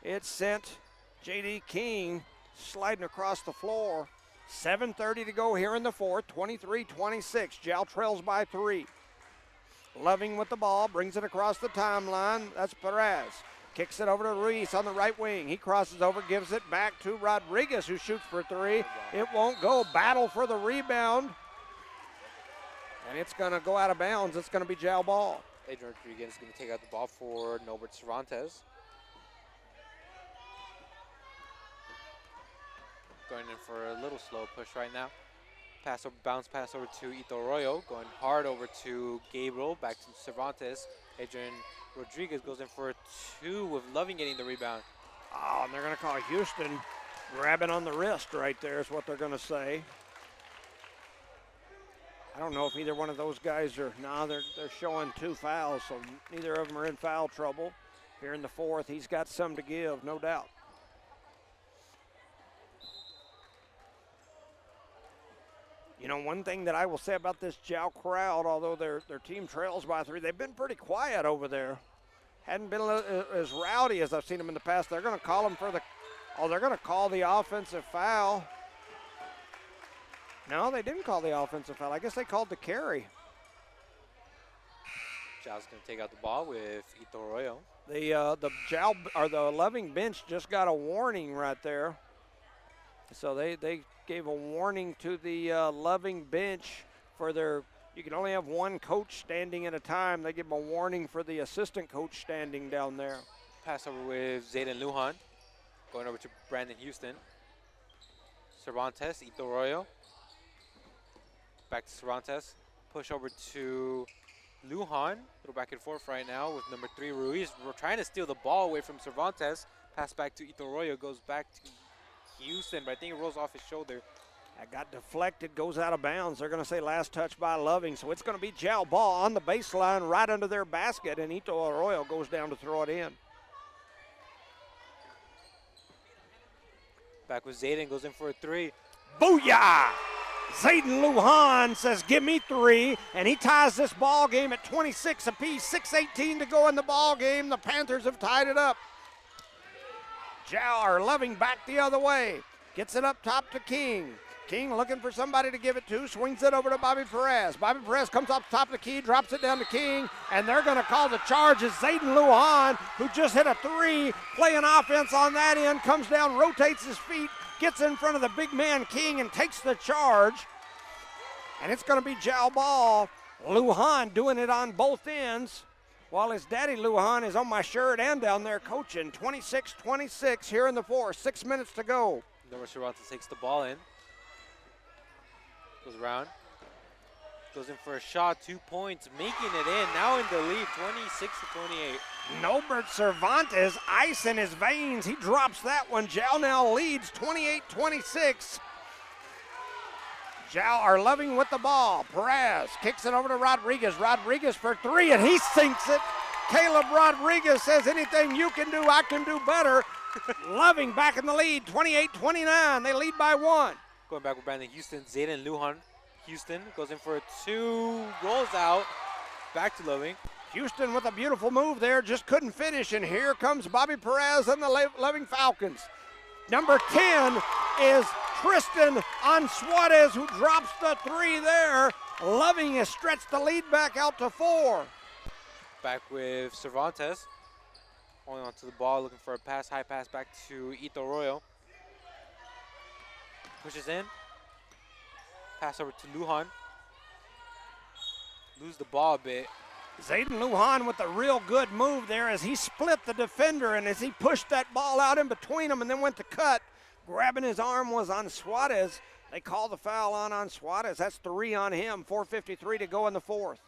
It sent J.D. King sliding across the floor. 7:30 to go here in the fourth, 23-26. Jal trails by 3. Loving with the ball, brings it across the timeline. That's Perez. Kicks it over to Ruiz on the right wing. He crosses over, gives it back to Rodriguez, who shoots for 3. It won't go. Battle for the rebound. And it's going to go out of bounds. It's going to be Jal ball. Adrian Rodriguez is going to take out the ball for Norbert Cervantes. Going in for a little slow push right now. Bounce pass over to Ito Arroyo. Going hard over to Gabriel. Back to Cervantes. Adrian Rodriguez goes in for a 2 with Loving getting the rebound. Oh, and they're going to call Houston grabbing on the wrist right there is what they're going to say. I don't know if either one of those guys are, they're showing 2 fouls, so neither of them are in foul trouble. Here in the fourth, he's got some to give, no doubt. You know, one thing that I will say about this Jal crowd, although their team trails by 3, they've been pretty quiet over there. Hadn't been as rowdy as I've seen them in the past. They're going to call them for they're going to call the offensive foul. No, they didn't call the offensive foul. I guess they called the carry. Jal's going to take out the ball with Ito Arroyo. The Loving bench just got a warning right there. So they gave a warning to the Loving bench for you can only have one coach standing at a time. They give them a warning for the assistant coach standing down there. Pass over with Zayden Lujan. Going over to Brandon Houston. Cervantes, Ito Arroyo. Back to Cervantes. Push over to Lujan. Little back and forth right now with number 3, Ruiz. We're trying to steal the ball away from Cervantes. Pass back to Ito Arroyo. Goes back to Houston, but I think it rolls off his shoulder. That got deflected, goes out of bounds. They're going to say last touch by Loving, so it's going to be Jal ball on the baseline right under their basket, and Ito Arroyo goes down to throw it in. Back with Zayden, goes in for a 3. Booyah! Zayden Lujan says, give me 3, and he ties this ball game at 26 apiece. 6:18 to go in the ball game. The Panthers have tied it up. Loving back the other way. Gets it up top to King. King looking for somebody to give it to. Swings it over to Bobby Perez. Bobby Perez comes up top of the key, drops it down to King, and they're going to call the charge as Zayden Lujan, who just hit a 3, playing offense on that end, comes down, rotates his feet, gets in front of the big man King and takes the charge. And it's going to be Jal ball. Lujan doing it on both ends, while his daddy Lujan is on my shirt and down there coaching. 26-26 here in the fourth. 6 minutes to go. Norbert Cervantes takes the ball in. Goes around. Goes in for a shot, 2 points, making it in. Now in the lead, 26-28. Norbert Cervantes, ice in his veins. He drops that one. Jal now leads 28-26. Loving with the ball. Perez kicks it over to Rodriguez. Rodriguez for 3, and he sinks it. Caleb Rodriguez says, anything you can do, I can do better. Loving back in the lead, 28-29. They lead by 1. Going back with Brandon Houston, Zayden Lujan. Houston goes in for a 2, rolls out. Back to Loving. Houston with a beautiful move there, just couldn't finish, and here comes Bobby Perez and the Loving Falcons. Number 10 is Tristan Ansuarez, who drops the 3 there. Loving has stretched the lead back out to 4. Back with Cervantes. Holding onto the ball, looking for a pass, high pass back to Ito Arroyo. Pushes in. Pass over to Lujan. Lose the ball a bit. Zayden Lujan with a real good move there as he split the defender, and as he pushed that ball out in between them and then went to cut, grabbing his arm was Ansuarez. They call the foul on Ansuarez. That's 3 on him. 4:53 to go in the fourth.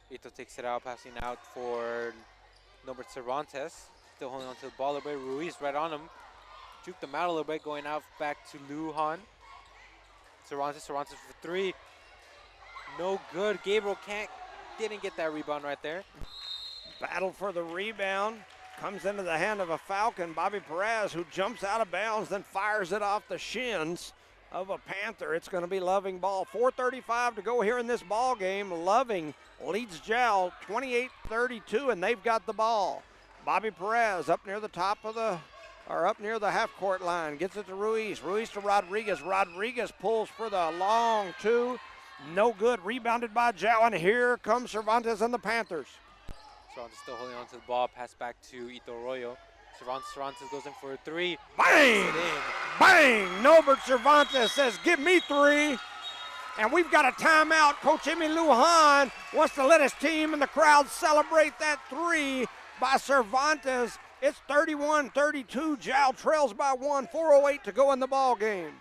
Ito takes it out, passing out for Norbert Cervantes. Still holding on to the ball a little bit. Ruiz right on him. Juked him out a little bit, going out back to Lujan. Cervantes for 3. No good. Gabriel didn't get that rebound right there. Battle for the rebound. Comes into the hand of a Falcon, Bobby Perez, who jumps out of bounds, then fires it off the shins of a Panther. It's going to be Loving ball. 4:35 to go here in this ball game. Loving leads Jal 28-32, and they've got the ball. Bobby Perez up near the top of the are up near the half-court line. Gets it to Ruiz. Ruiz to Rodriguez. Rodriguez pulls for the long two. No good. Rebounded by Jal, and here comes Cervantes and the Panthers. Cervantes still holding on to the ball. Pass back to Ito Arroyo. Cervantes goes in for a three. Bang! Bang! Norbert Cervantes says, give me three. And we've got a timeout. Coach Emmy Lujan wants to let his team and the crowd celebrate that three by Cervantes. It's 31-32. Jal trails by one. 4:08 to go in the ball game.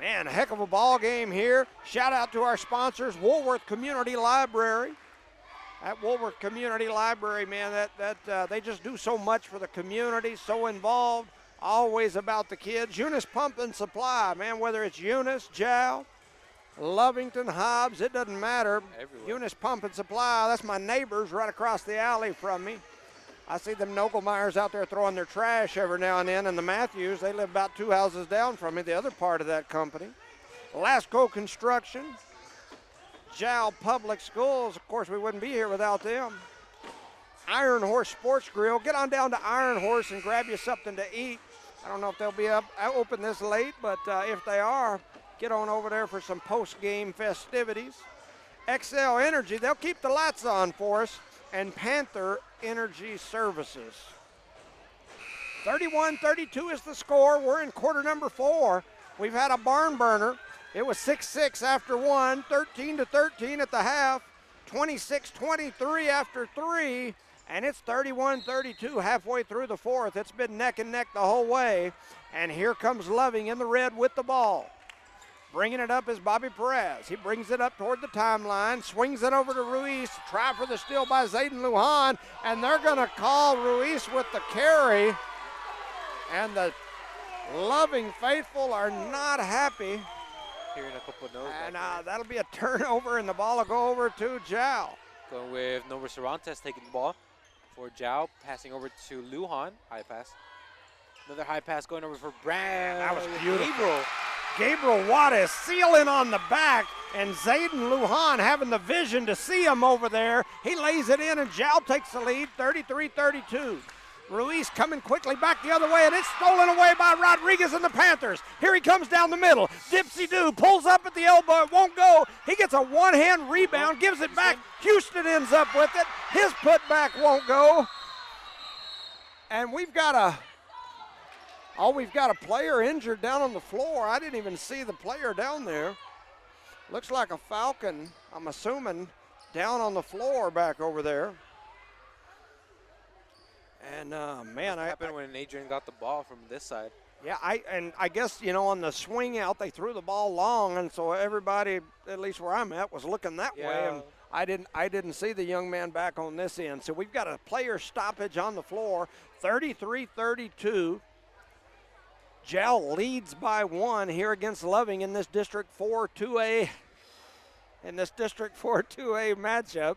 Man, a heck of a ball game here. Shout out to our sponsors, Woolworth Community Library. At Woolworth Community Library, man, they just do so much for the community, so involved, always about the kids. Eunice Pump and Supply, man, whether it's Eunice, Jal, Lovington, Hobbs, it doesn't matter. Everywhere. Eunice Pump and Supply, that's my neighbors right across the alley from me. I see them Nogelmeyers out there throwing their trash every now and then, and the Matthews, they live about 2 houses down from me, the other part of that company. Lasco Construction, Jal Public Schools, of course we wouldn't be here without them. Iron Horse Sports Grill, get on down to Iron Horse and grab you something to eat. I don't know if they'll be open this late, but if they are, get on over there for some post-game festivities. XL Energy, they'll keep the lights on for us, and Panther Energy Services. 31-32 is the score. We're in quarter number 4. We've had a barn burner. It was 6-6 after 1, 13-13 at the half, 26-23 after 3, and it's 31-32 halfway through the 4th. It's been neck and neck the whole way, and here comes Loving in the red with the ball. Bringing it up is Bobby Perez. He brings it up toward the timeline, swings it over to Ruiz, try for the steal by Zayden Lujan, and they're going to call Ruiz with the carry, and the Loving faithful are not happy. Hearing a couple of no's. And that'll be a turnover, and the ball will go over to Jal. Going with Norbert Cervantes taking the ball for Jal, passing over to Lujan. High pass. Another high pass going over for Brand. That was beautiful. Gabriel Wattis sealing on the back, and Zayden Lujan having the vision to see him over there. He lays it in, and Jal takes the lead, 33-32. Ruiz coming quickly back the other way, and it's stolen away by Rodriguez and the Panthers. Here he comes down the middle. Dipsy-Doo pulls up at the elbow. It won't go. He gets a one-hand rebound, gives it back. Houston ends up with it. His putback won't go. And we've got a player injured down on the floor. I didn't even see the player down there. Looks like a Falcon, I'm assuming, down on the floor back over there. And, man, What happened when Adrian got the ball from this side? Yeah, I guess, on the swing out, they threw the ball long, and so everybody, at least where I'm at, was looking that way. And I didn't see the young man back on this end. So we've got a player stoppage on the floor, 33-32. Jal leads by 1 here against Loving in this District 4 2A matchup.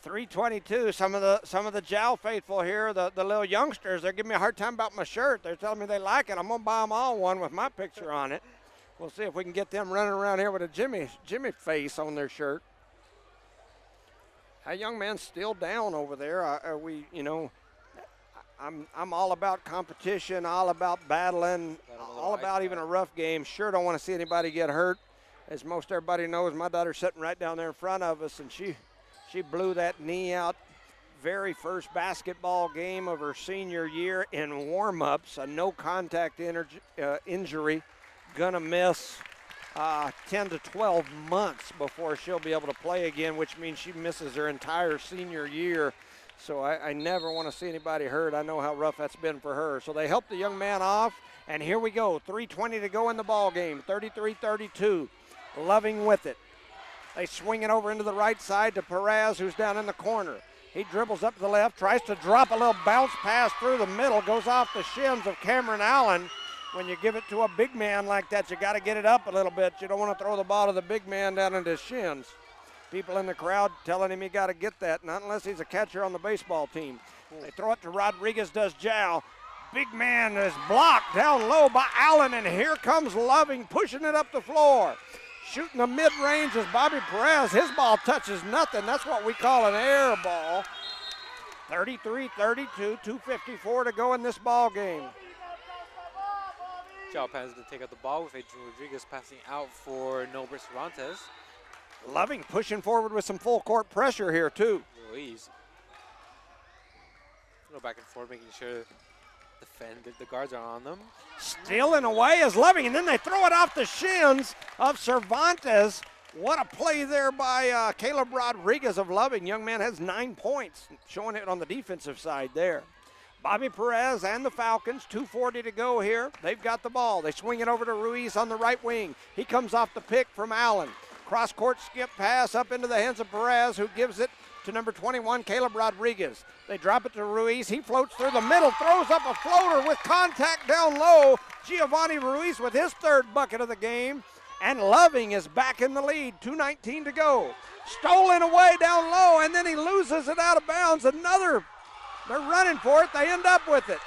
3:22. Some of the Jal faithful here, the little youngsters, they're giving me a hard time about my shirt. They're telling me they like it. I'm gonna buy them all one with my picture on it. We'll see if we can get them running around here with a Jimmy face on their shirt. That young man's still down over there. I'm all about competition, all about battling, all about even a rough game. Sure don't want to see anybody get hurt. As most everybody knows, my daughter's sitting right down there in front of us, and she blew that knee out very first basketball game of her senior year in warm-ups, a no-contact injury. Gonna miss 10 to 12 months before she'll be able to play again, which means she misses her entire senior year. So I never want to see anybody hurt. I know how rough that's been for her. So they helped the young man off, and here we go. 3:20 to go in the ball game, 33-32. Loving with it. They swing it over into the right side to Perez, who's down in the corner. He dribbles up to the left, tries to drop a little bounce pass through the middle, goes off the shins of Cameron Allen. When you give it to a big man like that, you got to get it up a little bit. You don't want to throw the ball to the big man down into his shins. People in the crowd telling him he got to get that, not unless he's a catcher on the baseball team. They throw it to Rodriguez, does Jal. Big man is blocked down low by Allen, and here comes Loving pushing it up the floor. Shooting the mid-range is Bobby Perez. His ball touches nothing. That's what we call an air ball. 33-32, 2:54 to go in this ball game. Jal Panthers to take out the ball with Adrian Rodriguez passing out for Norbert Cervantes. Loving pushing forward with some full court pressure here too. Ruiz. Go back and forth, making sure the guards are on them. Stealing away is Loving, and then they throw it off the shins of Cervantes. What a play there by Caleb Rodriguez of Loving. Young man has 9 points, showing it on the defensive side there. Bobby Perez and the Falcons, 2:40 to go here. They've got the ball. They swing it over to Ruiz on the right wing. He comes off the pick from Allen. Cross-court skip pass up into the hands of Perez, who gives it to number 21, Caleb Rodriguez. They drop it to Ruiz. He floats through the middle, throws up a floater with contact down low. Giovanni Ruiz with his 3rd bucket of the game. And Loving is back in the lead, 2:19 to go. Stolen away down low, and then he loses it out of bounds. They're running for it. They end up with it.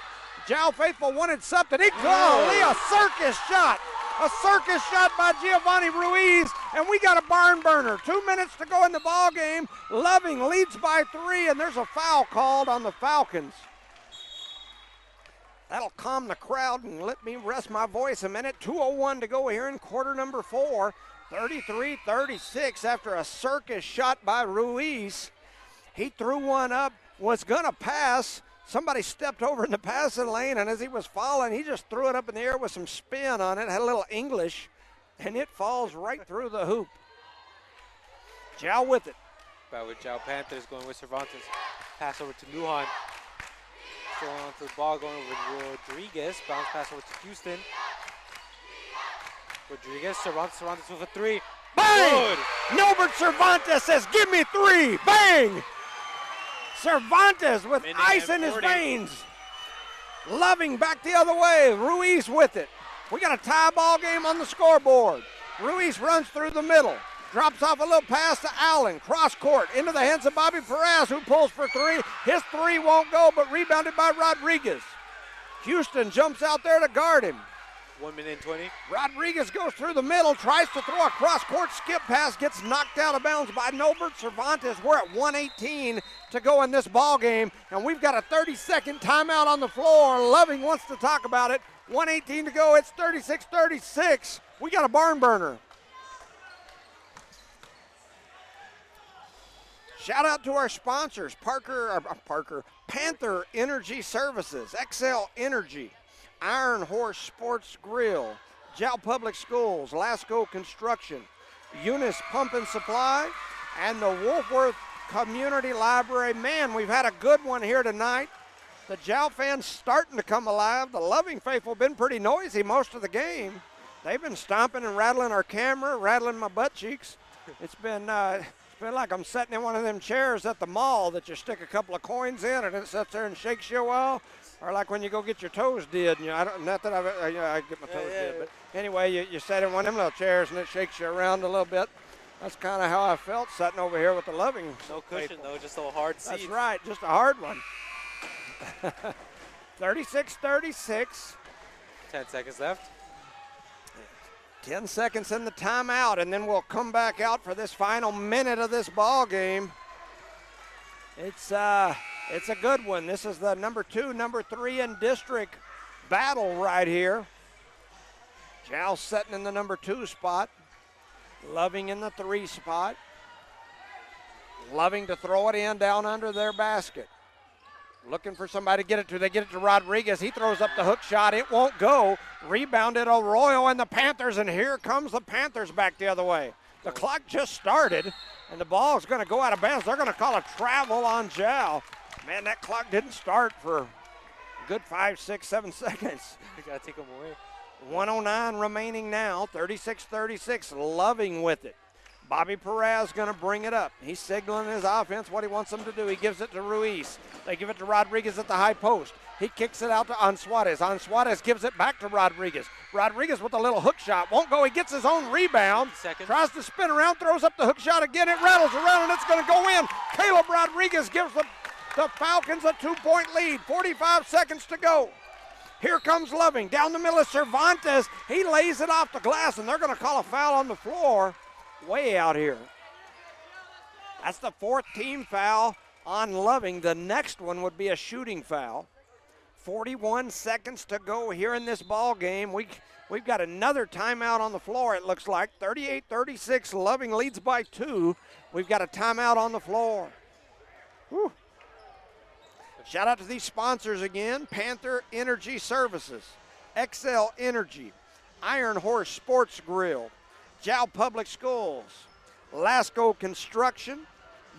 Jal Faithful wanted something. Golly, a circus shot. A circus shot by Giovanni Ruiz, and we got a barn burner. 2 minutes to go in the ball game. Loving leads by 3, and there's a foul called on the Falcons. That'll calm the crowd and let me rest my voice a minute. 2:01 to go here in quarter number 4. 33-36 after a circus shot by Ruiz. He threw one up, was going to pass. Somebody stepped over in the passing lane, and as he was falling, he just threw it up in the air with some spin on it, had a little English, and it falls right through the hoop. Jal with it. Back with Jal Panthers going with Cervantes. Pass over to Lujan. Throwing onto the ball, going over to Rodriguez. Bounce pass over to Houston. Rodriguez, Cervantes with a 3. Bang! Good. Norbert Cervantes says, give me 3. Bang! Cervantes with ice in his veins. Loving back the other way. Ruiz with it. We got a tie ball game on the scoreboard. Ruiz runs through the middle. Drops off a little pass to Allen. Cross court into the hands of Bobby Perez, who pulls for 3. His 3 won't go, but rebounded by Rodriguez. Houston jumps out there to guard him. 1 minute and 20. Rodriguez goes through the middle, tries to throw a cross-court skip pass, gets knocked out of bounds by Norbert Cervantes. We're at 1:18 to go in this ball game, and we've got a 30-second timeout on the floor. Loving wants to talk about it. 1:18 to go. It's 36-36. We got a barn burner. Shout out to our sponsors, Panther Energy Services, XL Energy, Iron Horse Sports Grill, Jal Public Schools, Lasco Construction, Eunice Pump and Supply, and the Wolfworth Community Library. Man, we've had a good one here tonight. The Jal fans starting to come alive. The Loving faithful been pretty noisy most of the game. They've been stomping and rattling our camera, rattling my butt cheeks. It's been like I'm sitting in one of them chairs at the mall that you stick a couple of coins in and it sits there and shakes you a while. Or like when you go get your toes did, not that I get my toes did, but anyway, you sit in one of them little chairs and it shakes you around a little bit. That's kind of how I felt sitting over here with the Loving. No cushion though, just a hard seat. That's right, just a hard one. 36-36. 10 seconds left. 10 seconds in the timeout, and then we'll come back out for this final minute of this ball game. It's a good one. This is the number 2, number 3 in district battle right here. Jal sitting in the number 2 spot. Loving in the 3 spot. Loving to throw it in down under their basket. Looking for somebody to get it to. They get it to Rodriguez. He throws up the hook shot. It won't go. Rebounded Arroyo and the Panthers, and here comes the Panthers back the other way. The clock just started, and the ball is going to go out of bounds. They're going to call a travel on Jal. Man, that clock didn't start for a good 5, 6, 7 seconds. We got to take them away. 1:09 remaining now, 36-36, Loving with it. Bobby Perez going to bring it up. He's signaling his offense what he wants them to do. He gives it to Ruiz. They give it to Rodriguez at the high post. He kicks it out to Ansuarez. Ansuarez gives it back to Rodriguez. Rodriguez with a little hook shot. Won't go. He gets his own rebound. Tries to spin around, throws up the hook shot again. It rattles around, and it's going to go in. Caleb Rodriguez gives the Falcons a 2-point lead. 45 seconds to go. Here comes Loving. Down the middle of Cervantes. He lays it off the glass, and they're going to call a foul on the floor way out here. That's the 4th team foul on Loving. The next one would be a shooting foul. 41 seconds to go here in this ball game. We've got another timeout on the floor, it looks like. 38-36, Loving leads by 2. We've got a timeout on the floor. Whew. Shout out to these sponsors again. Panther Energy Services, XL Energy, Iron Horse Sports Grill, Jal Public Schools, Lasco Construction,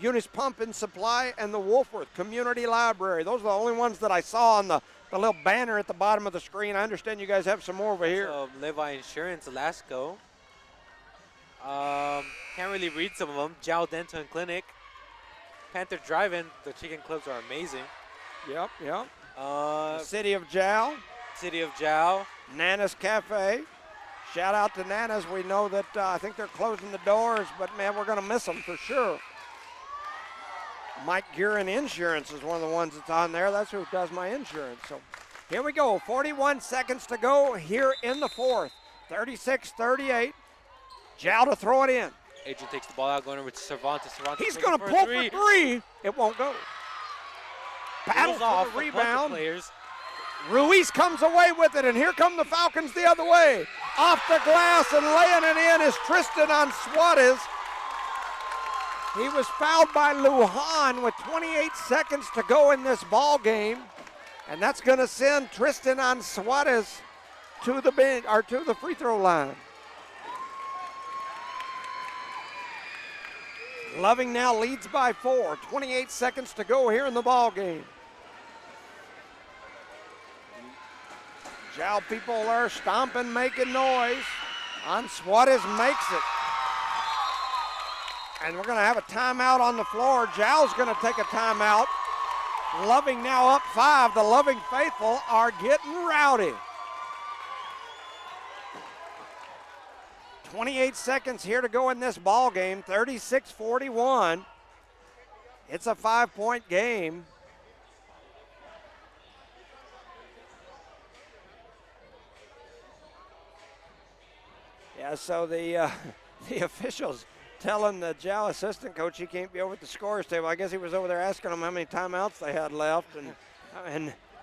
Eunice Pump and Supply, and the Wolfworth Community Library. Those are the only ones that I saw on the little banner at the bottom of the screen. I understand you guys have some more over here. So, Levi Insurance, Lasco. Can't really read some of them. Jow Dental and Clinic. Panther Drive-In. The chicken clips are amazing. Yep. City of Jow. City of Jow. Nana's Cafe. Shout out to Nana's. We know that I think they're closing the doors, but, man, we're going to miss them for sure. Mike Guerin Insurance is one of the ones that's on there. That's who does my insurance. So here we go. 41 seconds to go here in the 4th. 36-38. Jow to throw it in. Adrian takes the ball out, going over to Cervantes. He's going to pull for 3. It won't go. Paddles off the rebound. Ruiz comes away with it, and here come the Falcons the other way. Off the glass and laying it in is Tristan on Suarez. He was fouled by Lujan with 28 seconds to go in this ball game, and that's going to send Tristan on Suarez to the bench or to the free throw line. Loving now leads by 4. 28 seconds to go here in the ball game. Jow people are stomping, making noise. On Suarez makes it. And we're going to have a timeout on the floor. Jow's going to take a timeout. Loving now up 5. The Loving faithful are getting rowdy. 28 seconds here to go in this ball game. 36-41. It's a 5-point game. Yeah, so the officials telling the Jow assistant coach he can't be over at the scorer's table. I guess he was over there asking them how many timeouts they had left, and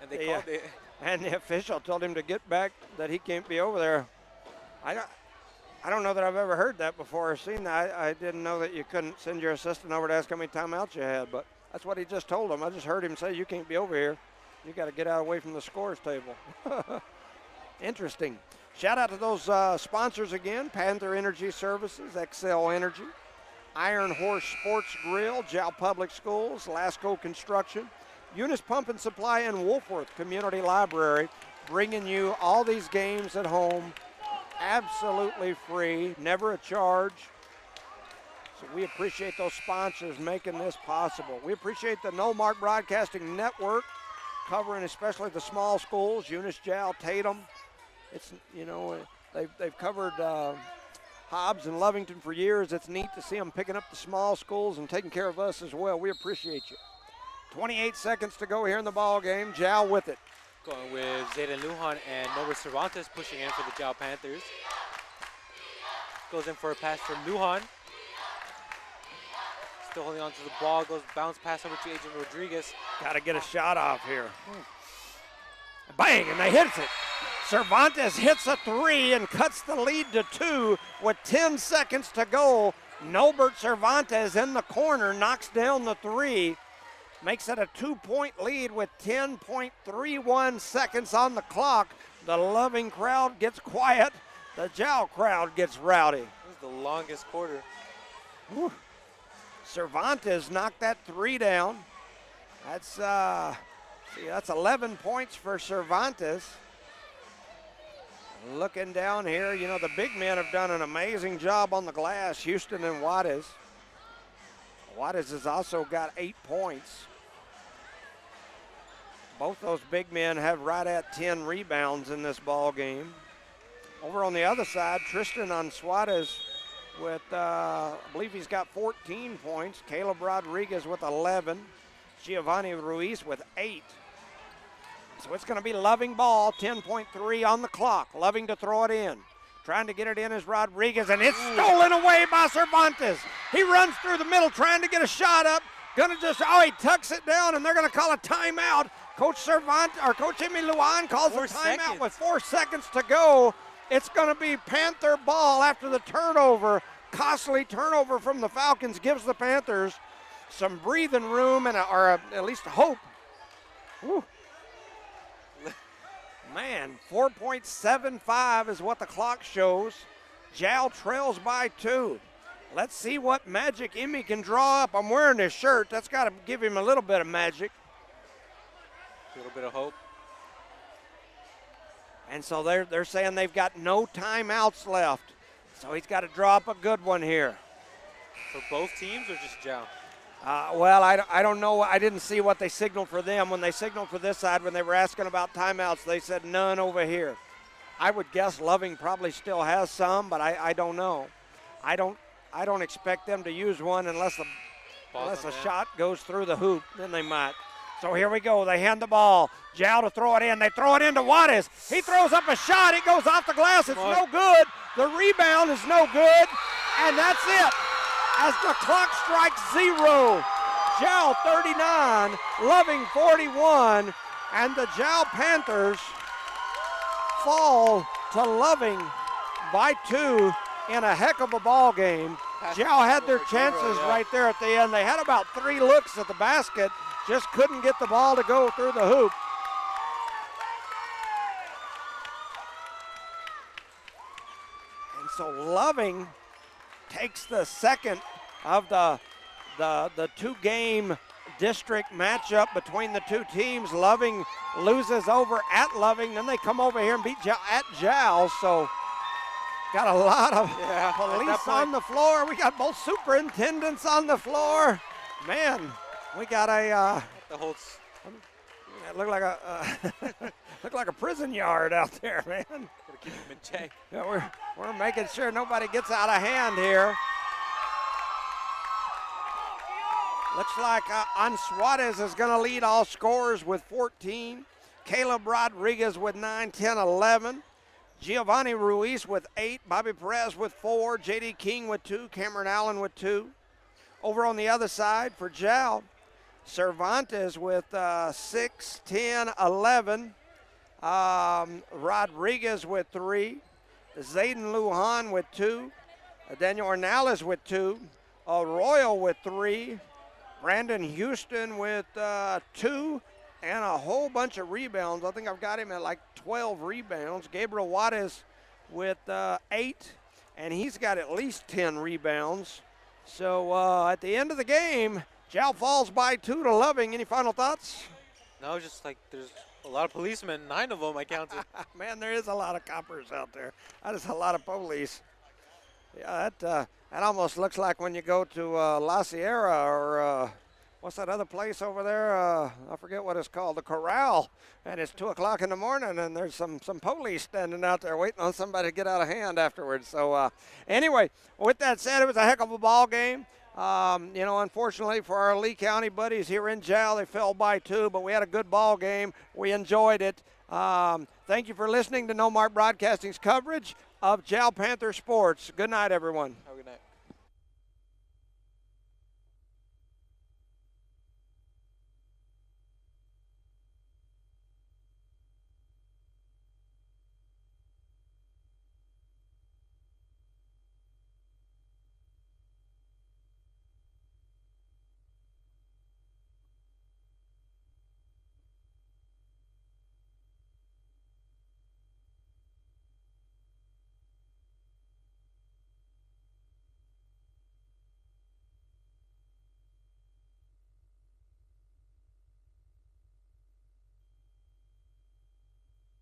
they called it. And the official told him to get back, that he can't be over there. I don't know that I've ever heard that before or seen that. I didn't know that you couldn't send your assistant over to ask how many timeouts you had, but that's what he just told him. I just heard him say, you can't be over here. You got to get out away from the scorer's table. Interesting. Shout out to those sponsors again, Panther Energy Services, XL Energy, Iron Horse Sports Grill, Jal Public Schools, Lasco Construction, Eunice Pump and Supply, and Wolfworth Community Library, bringing you all these games at home absolutely free, never a charge. So we appreciate those sponsors making this possible. We appreciate the No Mark Broadcasting Network, covering especially the small schools, Eunice, Jal, Tatum. It's, you know, they've covered Hobbs and Lovington for years. It's neat to see them picking up the small schools and taking care of us as well. We appreciate you. 28 seconds to go here in the ball game. Jow with it. Going with Zayden Lujan and Nova Cervantes pushing in for the Jow Panthers. Goes in for a pass from Lujan. Still holding on to the ball. Goes bounce pass over to Adrian Rodriguez. Got to get a shot off here. Bang, and they hits it. Cervantes hits a 3 and cuts the lead to 2 with 10 seconds to go. Nobert Cervantes in the corner knocks down the 3. Makes it a 2-point lead with 10.31 seconds on the clock. The Loving crowd gets quiet. The Jow crowd gets rowdy. This is the longest quarter. Whew. Cervantes knocked that 3 down. That's 11 points for Cervantes. Looking down here, you know, the big men have done an amazing job on the glass, Houston and Juarez. Juarez has also got 8 points. Both those big men have right at 10 rebounds in this ball game. Over on the other side, Tristan on Suarez with, I believe he's got 14 points. Caleb Rodriguez with 11. Giovanni Ruiz with 8. So it's going to be Loving ball, 10.3 on the clock. Loving to throw it in. Trying to get it in is Rodriguez, and it's stolen away by Cervantes. He runs through the middle trying to get a shot up. He tucks it down, and they're going to call a timeout. Coach Emmy Luan calls a timeout with 4 seconds to go. It's going to be Panther ball after the turnover. Costly turnover from the Falcons gives the Panthers some breathing room or at least hope. Woo. Man, 4.75 is what the clock shows. Jal trails by 2. Let's see what magic Emmy can draw up. I'm wearing this shirt. That's got to give him a little bit of magic. A little bit of hope. And so they're saying they've got no timeouts left. So he's got to draw up a good one here. For both teams or just Jal? I don't know. I didn't see what they signaled for them. When they signaled for this side, when they were asking about timeouts, they said none over here. I would guess Loving probably still has some, but I don't know. I don't expect them to use one unless a shot goes through the hoop. Then they might. So here we go. They hand the ball. Jal to throw it in. They throw it into Juarez. He throws up a shot. It goes off the glass. It's no good. The rebound is no good. And that's it. As the clock strikes 0. Jal 39, Loving 41. And the Jal Panthers fall to Loving by 2 in a heck of a ball game. Jal had their chances right there at the end. They had about 3 looks at the basket. Just couldn't get the ball to go through the hoop. And so Loving takes the second of the 2-game district matchup between the two teams. Loving loses over at Loving. Then they come over here and beat Jal at Jal. So got a lot of police on the floor. We got both superintendents on the floor. Man. We got it looked like a prison yard out there, man. Gotta keep them in check. Yeah, we're making sure nobody gets out of hand here. Looks like Ansuarez is going to lead all scorers with 14. Caleb Rodriguez with 9, 10, 11. Giovanni Ruiz with 8. Bobby Perez with 4. J.D. King with 2. Cameron Allen with 2. Over on the other side for Jal, Cervantes with 6, 10, 11. Rodriguez with 3. Zayden Lujan with 2. Daniel Ornales with 2. Arroyo with 3. Brandon Houston with 2. And a whole bunch of rebounds. I think I've got him at like 12 rebounds. Gabriel Juarez with 8. And he's got at least 10 rebounds. So at the end of the game, Jal falls by 2 to Loving. Any final thoughts? No, just like there's a lot of policemen, 9 of them I counted. Man, there is a lot of coppers out there. That is a lot of police. Yeah, that almost looks like when you go to La Sierra or what's that other place over there? I forget what it's called, the Corral. And it's 2 o'clock in the morning, and there's some police standing out there waiting on somebody to get out of hand afterwards. So anyway, with that said, it was a heck of a ball game. Unfortunately for our Lee County buddies here in Jal, they fell by 2, but we had a good ball game. We enjoyed it. Thank you for listening to No Mark Broadcasting's coverage of Jal Panther sports. Good night, everyone. Have a good night.